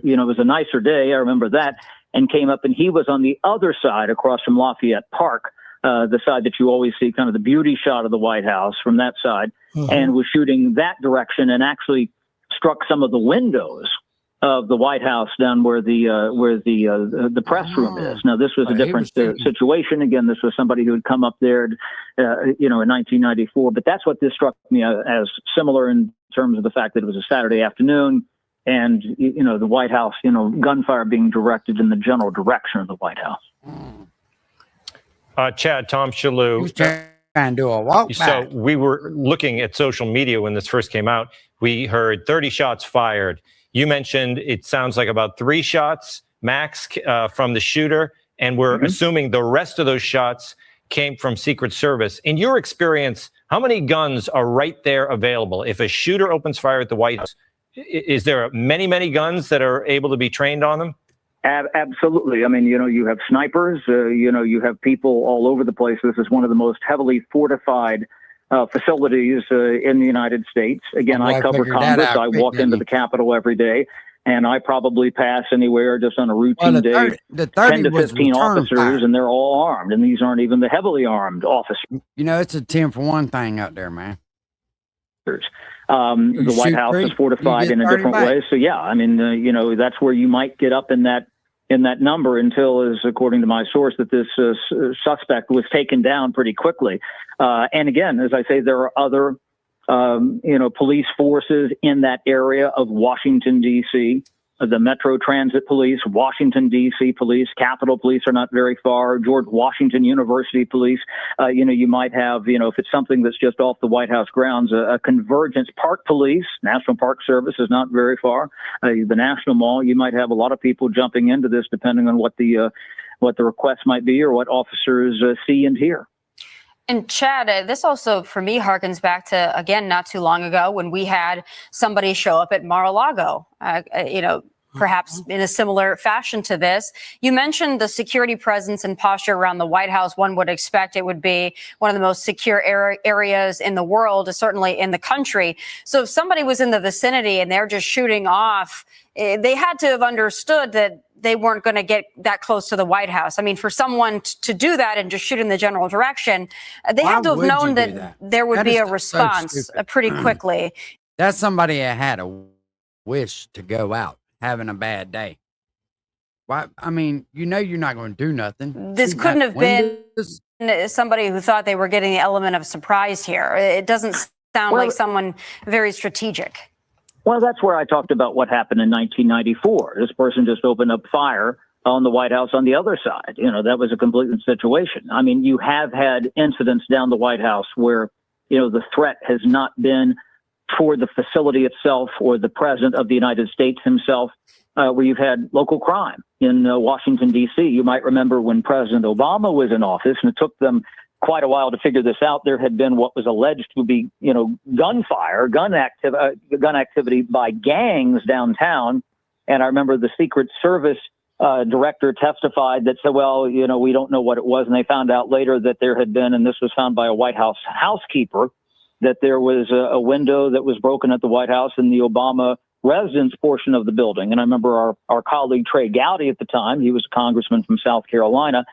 You know, it was a nicer day. I remember that. And came up, and he was on the other side across from Lafayette Park, the side that you always see, kind of the beauty shot of the White House from that side, and was shooting that direction and actually struck some of the windows of the White House down where the press room is. Now, this was a different situation. Again, this was somebody who had come up there, you know, in 1994. But that's what this struck me as similar in terms of the fact that it was a Saturday afternoon, and you know, the White House, you know, gunfire being directed in the general direction of the White House. Chad, Tom Shalhoub. And do a walk So back. we were looking at social media when this first came out. We heard 30 shots fired. You mentioned it sounds like about 3 shots max from the shooter, and we're assuming the rest of those shots came from Secret Service. In your experience, how many guns are right there available? If a shooter opens fire at the White House, is there many guns that are able to be trained on them? Absolutely. I mean, you know, you have snipers, you know, you have people all over the place. This is one of the most heavily fortified facilities in the United States. Again, I cover Congress. I walk into the Capitol every day, and I probably pass anywhere just on a routine day, 10 to 15 officers, and they're all armed. And these aren't even the heavily armed officers. You know, it's a 10-for-1 thing out there, man. The White House is fortified in a different way. So, yeah, I mean, you know, that's where you might get up in that number until, as according to my source, that this suspect was taken down pretty quickly. And again, as I say, there are other, you know, police forces in that area of Washington, D.C., the Metro Transit Police, Washington, D.C. Police, Capitol Police are not very far, George Washington University Police. You know, you might have, you know, if it's something that's just off the White House grounds, a Convergence Park Police, National Park Service is not very far. The National Mall, you might have a lot of people jumping into this depending on what the request might be or what officers see and hear. And Chad, this also, for me, harkens back to, again, not too long ago when we had somebody show up at Mar-a-Lago, you know, perhaps in a similar fashion to this. You mentioned the security presence and posture around the White House. One would expect it would be one of the most secure areas in the world, certainly in the country. So if somebody was in the vicinity and they're just shooting off, they had to have understood that they weren't going to get that close to the White House. I mean, for someone to do that and just shoot in the general direction, they had to have known that there would be a response pretty quickly. That's somebody that had a wish to go out having a bad day. Why? I mean, you know, you're not going to do nothing. This couldn't have been somebody who thought they were getting the element of surprise here. It doesn't sound like someone very strategic. Well, that's where I talked about what happened in 1994. This person just opened up fire on the White House on the other side. You know, that was a complete situation. I mean, you have had incidents down the White House where, you know, the threat has not been toward the facility itself or the president of the United States himself, where you've had local crime in Washington, D.C. You might remember when President Obama was in office, and it took them quite a while to figure this out. There had been what was alleged to be, you know, gunfire, gun activity by gangs downtown. And I remember the Secret Service director testified that said, well, you know, we don't know what it was. And they found out later that there had been, and this was found by a White House housekeeper, that there was a window that was broken at the White House in the Obama residence portion of the building. And I remember our colleague Trey Gowdy at the time, he was a congressman from South Carolina,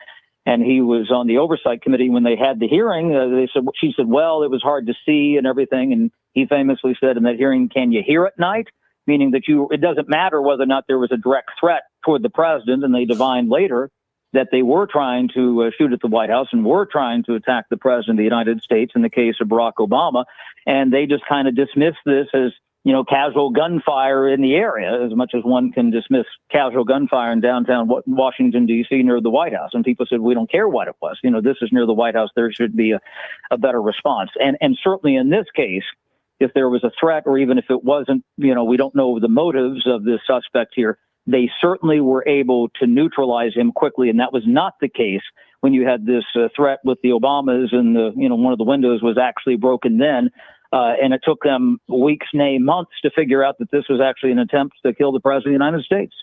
and he was on the oversight committee when they had the hearing. She said, well, it was hard to see and everything. And he famously said in that hearing, can you hear at night? Meaning that it doesn't matter whether or not there was a direct threat toward the president. And they divined later that they were trying to shoot at the White House and were trying to attack the president of the United States in the case of Barack Obama. And they just kind of dismissed this as, you know, casual gunfire in the area, as much as one can dismiss casual gunfire in downtown Washington, D.C. near the White House. And people said, we don't care what it was. You know, this is near the White House. There should be a better response. And certainly in this case, if there was a threat, or even if it wasn't, you know, we don't know the motives of this suspect here, they certainly were able to neutralize him quickly. And that was not the case when you had this threat with the Obamas, and one of the windows was actually broken then. And it took them weeks, nay, months to figure out that this was actually an attempt to kill the president of the United States.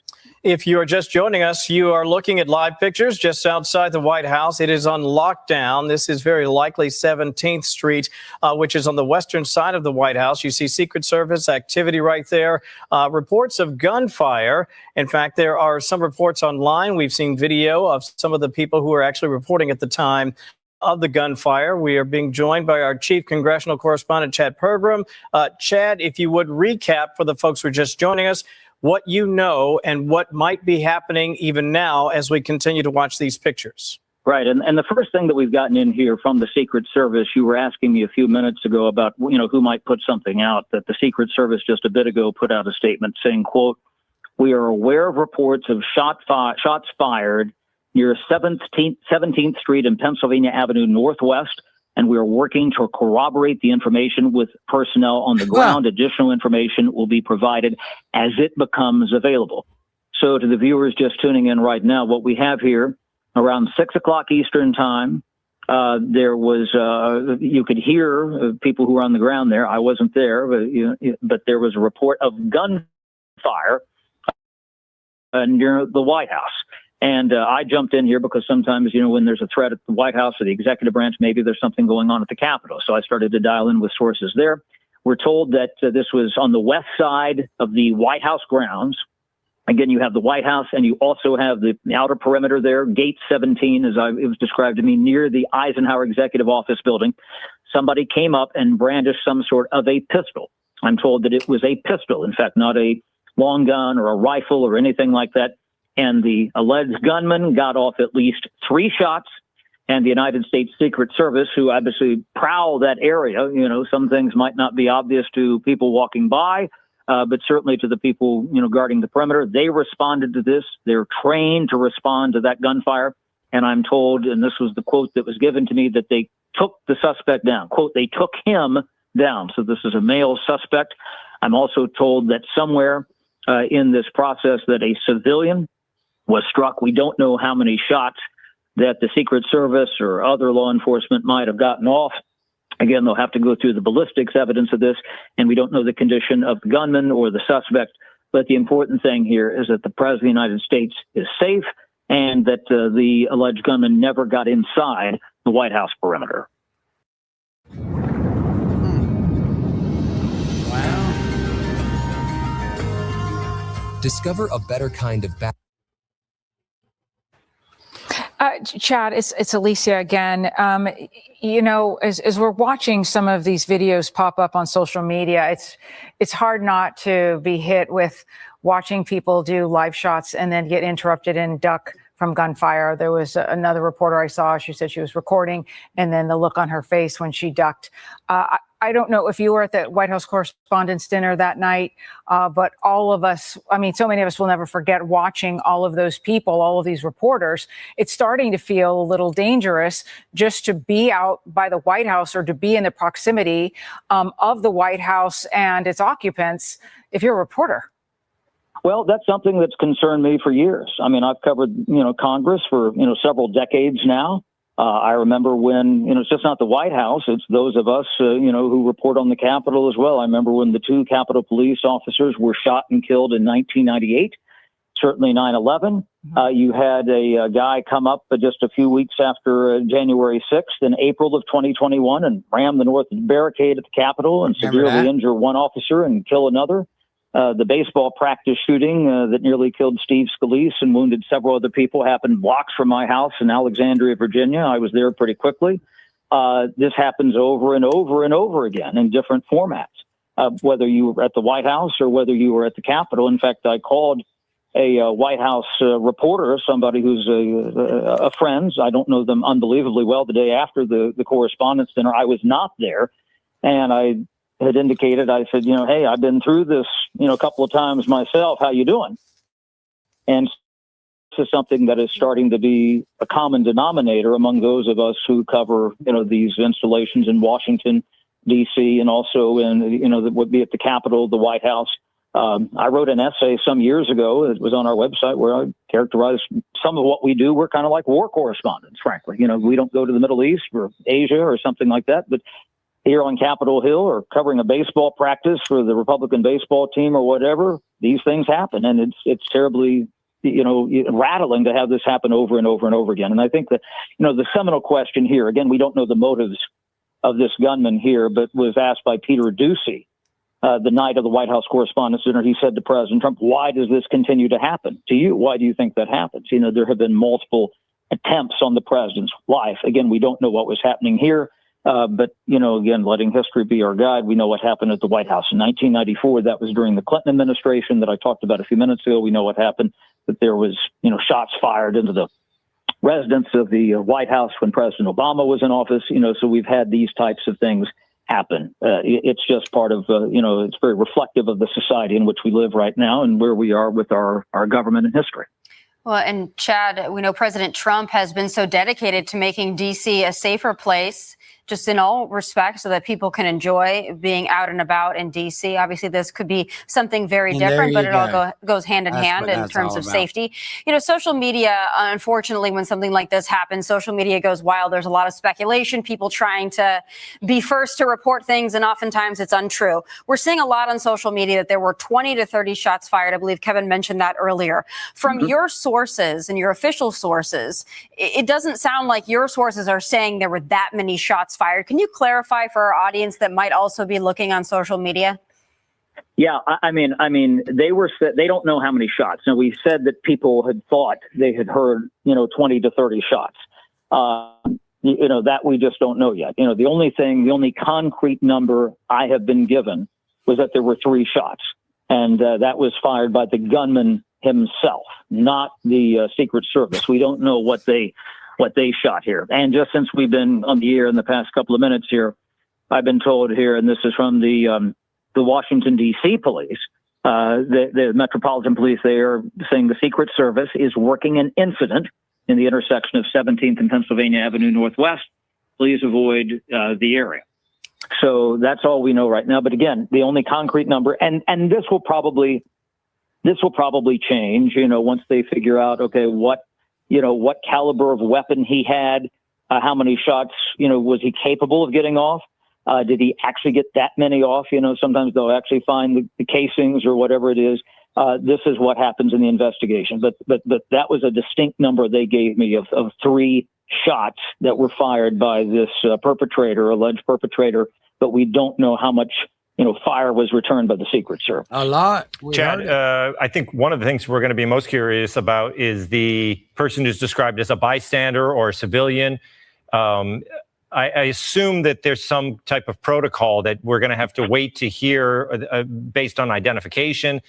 If you are just joining us, you are looking at live pictures just outside the White House. It is on lockdown. This is very likely 17th Street, which is on the western side of the White House. You see Secret Service activity right there. Reports of gunfire. In fact, there are some reports online. We've seen video of some of the people who are actually reporting at the time of the gunfire. We are being joined by our chief congressional correspondent, Chad Pergram. Chad, if you would recap for the folks who are just joining us, what you know and what might be happening even now as we continue to watch these pictures. Right. And the first thing that we've gotten in here from the Secret Service, you were asking me a few minutes ago about, who might put something out, that the Secret Service just a bit ago put out a statement saying, quote, "We are aware of reports of shots fired near 17th Street and Pennsylvania Avenue Northwest, and we are working to corroborate the information with personnel on the ground. Additional information will be provided as it becomes available." So to the viewers just tuning in right now, what we have here around 6 o'clock Eastern time, there was, you could hear people who were on the ground there. I wasn't there, but there was a report of gunfire near the White House. And I jumped in here because sometimes, when there's a threat at the White House or the executive branch, maybe there's something going on at the Capitol. So I started to dial in with sources there. We're told that this was on the west side of the White House grounds. Again, you have the White House and you also have the outer perimeter there, Gate 17, as it was described to me, near the Eisenhower Executive Office building. Somebody came up and brandished some sort of a pistol. I'm told that it was a pistol, in fact, not a long gun or a rifle or anything like that. And the alleged gunman got off at least 3 shots. And the United States Secret Service, who obviously prowl that area, some things might not be obvious to people walking by, but certainly to the people, guarding the perimeter. They responded to this. They're trained to respond to that gunfire. And I'm told, and this was the quote that was given to me, that they took the suspect down. Quote, "They took him down." So this is a male suspect. I'm also told that somewhere in this process that a civilian was struck. We don't know how many shots that the Secret Service or other law enforcement might have gotten off. Again, they'll have to go through the ballistics evidence of this, and we don't know the condition of the gunman or the suspect. But the important thing here is that the President of the United States is safe and that the alleged gunman never got inside the White House perimeter. Discover a better kind of Chad, it's Alicia again. As we're watching some of these videos pop up on social media, it's hard not to be hit with watching people do live shots and then get interrupted and duck from gunfire. There was another reporter I saw. She said she was recording, and then the look on her face when she ducked. I don't know if you were at the White House Correspondents' Dinner that night, but all of us, so many of us will never forget watching all of those people, all of these reporters. It's starting to feel a little dangerous just to be out by the White House or to be in the proximity of the White House and its occupants if you're a reporter. Well, that's something that's concerned me for years. I've covered, Congress for, several decades now. I remember when, it's just not the White House, it's those of us, who report on the Capitol as well. I remember when the 2 Capitol police officers were shot and killed in 1998, certainly 9/11. You had a guy come up just a few weeks after January 6th in April of 2021 and ram the north barricade at the Capitol and severely injure one officer and kill another. The baseball practice shooting that nearly killed Steve Scalise and wounded several other people happened blocks from my house in Alexandria, Virginia. I was there pretty quickly. This happens over and over and over again in different formats, whether you were at the White House or whether you were at the Capitol. In fact, I called a White House reporter, somebody who's a friend. I don't know them unbelievably well. The day after the Correspondents' Dinner, I was not there. And I had indicated, I said, hey, I've been through this, a couple of times myself. How you doing? And this is something that is starting to be a common denominator among those of us who cover, these installations in Washington, D.C., and also in, that would be at the Capitol, the White House. I wrote an essay some years ago. It was on our website where I characterized some of what we do. We're kind of like war correspondents, frankly. We don't go to the Middle East or Asia or something like that, but here on Capitol Hill or covering a baseball practice for the Republican baseball team or whatever, these things happen. And it's terribly, rattling to have this happen over and over and over again. And I think that, the seminal question here, again, we don't know the motives of this gunman here, but was asked by Peter Doocy the night of the White House Correspondents' Dinner. He said to President Trump, why does this continue to happen to you? Why do you think that happens? There have been multiple attempts on the president's life. Again, we don't know what was happening here. But, again, letting history be our guide, we know what happened at the White House in 1994. That was during the Clinton administration that I talked about a few minutes ago. We know what happened, that there was, shots fired into the residence of the White House when President Obama was in office. So we've had these types of things happen. It's just part of, it's very reflective of the society in which we live right now and where we are with our government and history. Well, and Chad, we know President Trump has been so dedicated to making D.C. a safer place, just in all respects, so that people can enjoy being out and about in D.C. Obviously, this could be something very different, but it all goes hand in hand in terms of safety. Social media, unfortunately, when something like this happens, social media goes wild. There's a lot of speculation, people trying to be first to report things, and oftentimes it's untrue. We're seeing a lot on social media that there were 20 to 30 shots fired. I believe Kevin mentioned that earlier. From your sources and your official sources, it doesn't sound like your sources are saying there were that many shots fired. Can you clarify for our audience that might also be looking on social media? Yeah, I mean, they don't know how many shots. Now, we said that people had thought they had heard, 20 to 30 shots. That we just don't know yet. The only concrete number I have been given was that there were 3 shots, and that was fired by the gunman himself, not the Secret Service. We don't know what they shot here. And just since we've been on the air in the past couple of minutes here, I've been told here, and this is from the Washington, D.C. police, the Metropolitan Police, they are saying the Secret Service is working an incident in the intersection of 17th and Pennsylvania Avenue Northwest. Please avoid the area. So that's all we know right now. But again, the only concrete number, and this will probably change, once they figure out, okay, what caliber of weapon he had, how many shots, was he capable of getting off? Did he actually get that many off? Sometimes they'll actually find the casings or whatever it is. This is what happens in the investigation. But that was a distinct number they gave me of 3 shots that were fired by this alleged perpetrator, but we don't know how much fire was returned by the Secret Service. A lot. Chad, I think one of the things we're going to be most curious about is the person who's described as a bystander or a civilian. I assume that there's some type of protocol that we're going to have to wait to hear based on identification,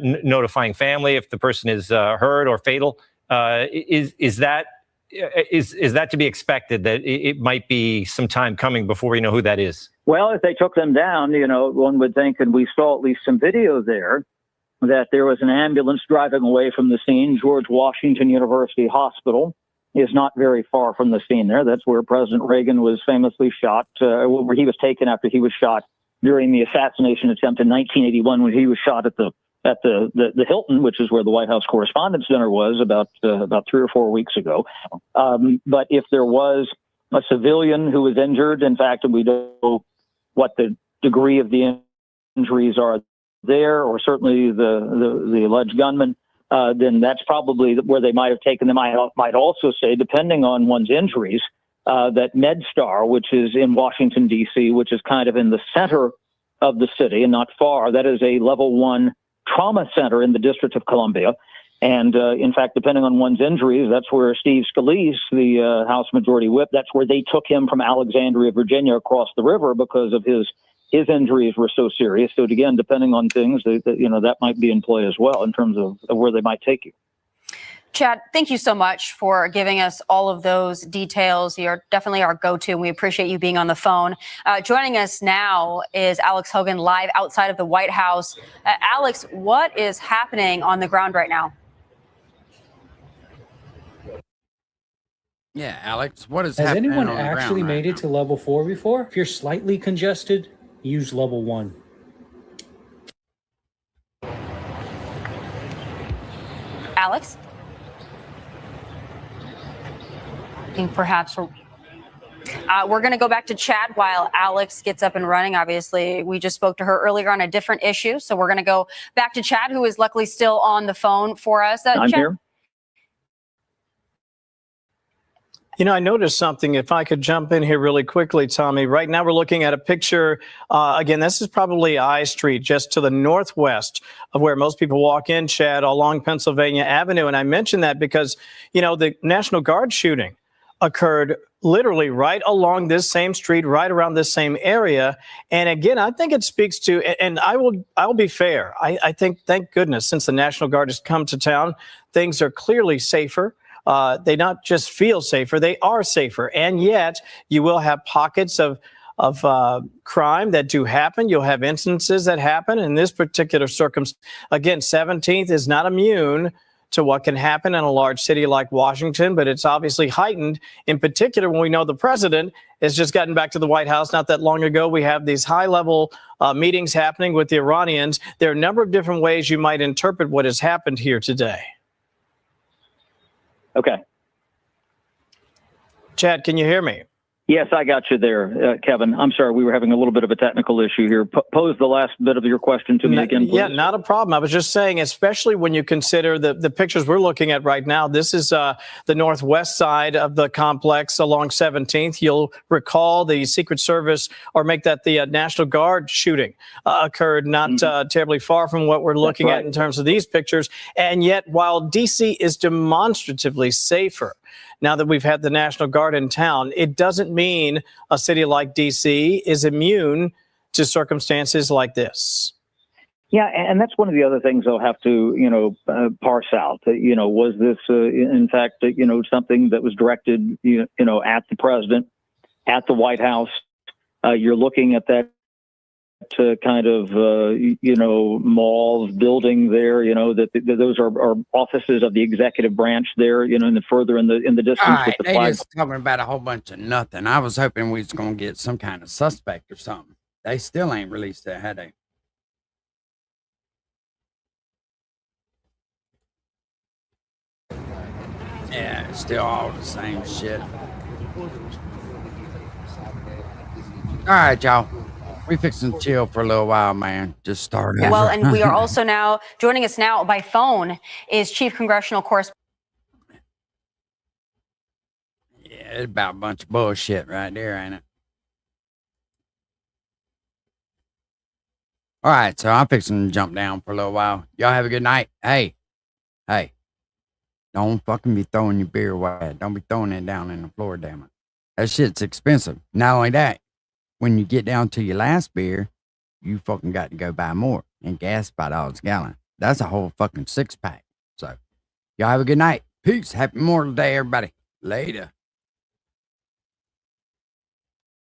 notifying family if the person is hurt or fatal. Is that to be expected, that it might be some time coming before we know who that is? Well, if they took them down, one would think, and we saw at least some video there, that there was an ambulance driving away from the scene. George Washington University Hospital is not very far from the scene there. That's where President Reagan was famously shot, where he was taken after he was shot during the assassination attempt in 1981 when he was shot at the Hilton, which is where the White House Correspondents' Dinner was about 3 or 4 weeks ago. But if there was a civilian who was injured, in fact, and we don't know what the degree of the injuries are there, or certainly the alleged gunman, then that's probably where they might have taken them. I might also say, depending on one's injuries, that MedStar, which is in Washington, D.C., which is kind of in the center of the city and not far, that is a level 1 trauma center in the District of Columbia. And in fact, depending on one's injuries, that's where Steve Scalise, the House Majority Whip, that's where they took him from Alexandria, Virginia, across the river because of his injuries were so serious. So again, depending on things, that might be in play as well in terms of where they might take you. Chad, thank you so much for giving us all of those details. You're definitely our go-to, and we appreciate you being on the phone. Joining us now is Alex Hogan, live outside of the White House. Alex, what is happening on the ground right now? Yeah, Alex, what is Has happening anyone on the ground actually made it to level 4 before? If you're slightly congested, use level 1. Alex? I think perhaps We're going to go back to Chad while Alex gets up and running. Obviously, we just spoke to her earlier on a different issue. So we're going to go back to Chad, who is luckily still on the phone for us. I'm Chad? here. You know, I noticed something. If I could jump in here really quickly, Tommy. Right now we're looking at a picture. Again, this is probably I Street, just to the northwest of where most people walk in, Chad, along Pennsylvania Avenue. And I mention that because, you know, the National Guard shooting occurred literally right along this same street, right around this same area. And again, I think it speaks to, and I will be fair. I think, thank goodness, since the National Guard has come to town, things are clearly safer. They not just feel safer, they are safer. And yet you will have pockets of crime that do happen. You'll have instances that happen. In this particular circumstance, again, 17th is not immune to what can happen in a large city like Washington, but it's obviously heightened, in particular when we know the president has just gotten back to the White House not that long ago. We have these high-level meetings happening with the Iranians. There are a number of different ways you might interpret what has happened here today. Okay. Chad, can you hear me? Yes, I got you there, Kevin. I'm sorry, we were having a little bit of a technical issue here. Pose the last bit of your question to me again, please. Yeah, not a problem. I was just saying, especially when you consider the pictures we're looking at right now, this is the northwest side of the complex along 17th. You'll recall the Secret Service, or make that the National Guard shooting occurred not terribly far from what we're looking at in terms of these pictures. And yet, while D.C. is demonstratively safer now that we've had the National Guard in town, it doesn't mean a city like D.C. is immune to circumstances like this. Yeah, and that's one of the other things they'll have to, parse out. Was this, in fact, something that was directed, at the president, at the White House? You're looking at that kind of, mall building there, that those are offices of the executive branch there, in the further in the distance. All right, with the they flag. just talking about a whole bunch of nothing. I was hoping we was going to get some kind of suspect or something. They still ain't released that, had they? Yeah, it's still all the same shit. All right, y'all. We fixing to chill for a little while, man. Just started. Well, and we are also now joining us now by phone is Chief Congressional Correspondent. Yeah, it's about a bunch of bullshit right there, ain't it? All right, so I'm fixing to jump down for a little while. Y'all have a good night. Hey, don't fucking be throwing your beer away. Don't be throwing it down in the floor, damn it. That shit's expensive. Not only that, when you get down to your last beer, you fucking got to go buy more. And gas $5 a gallon. That's a whole fucking 6-pack. So, y'all have a good night. Peace. Happy Memorial Day, everybody. Later.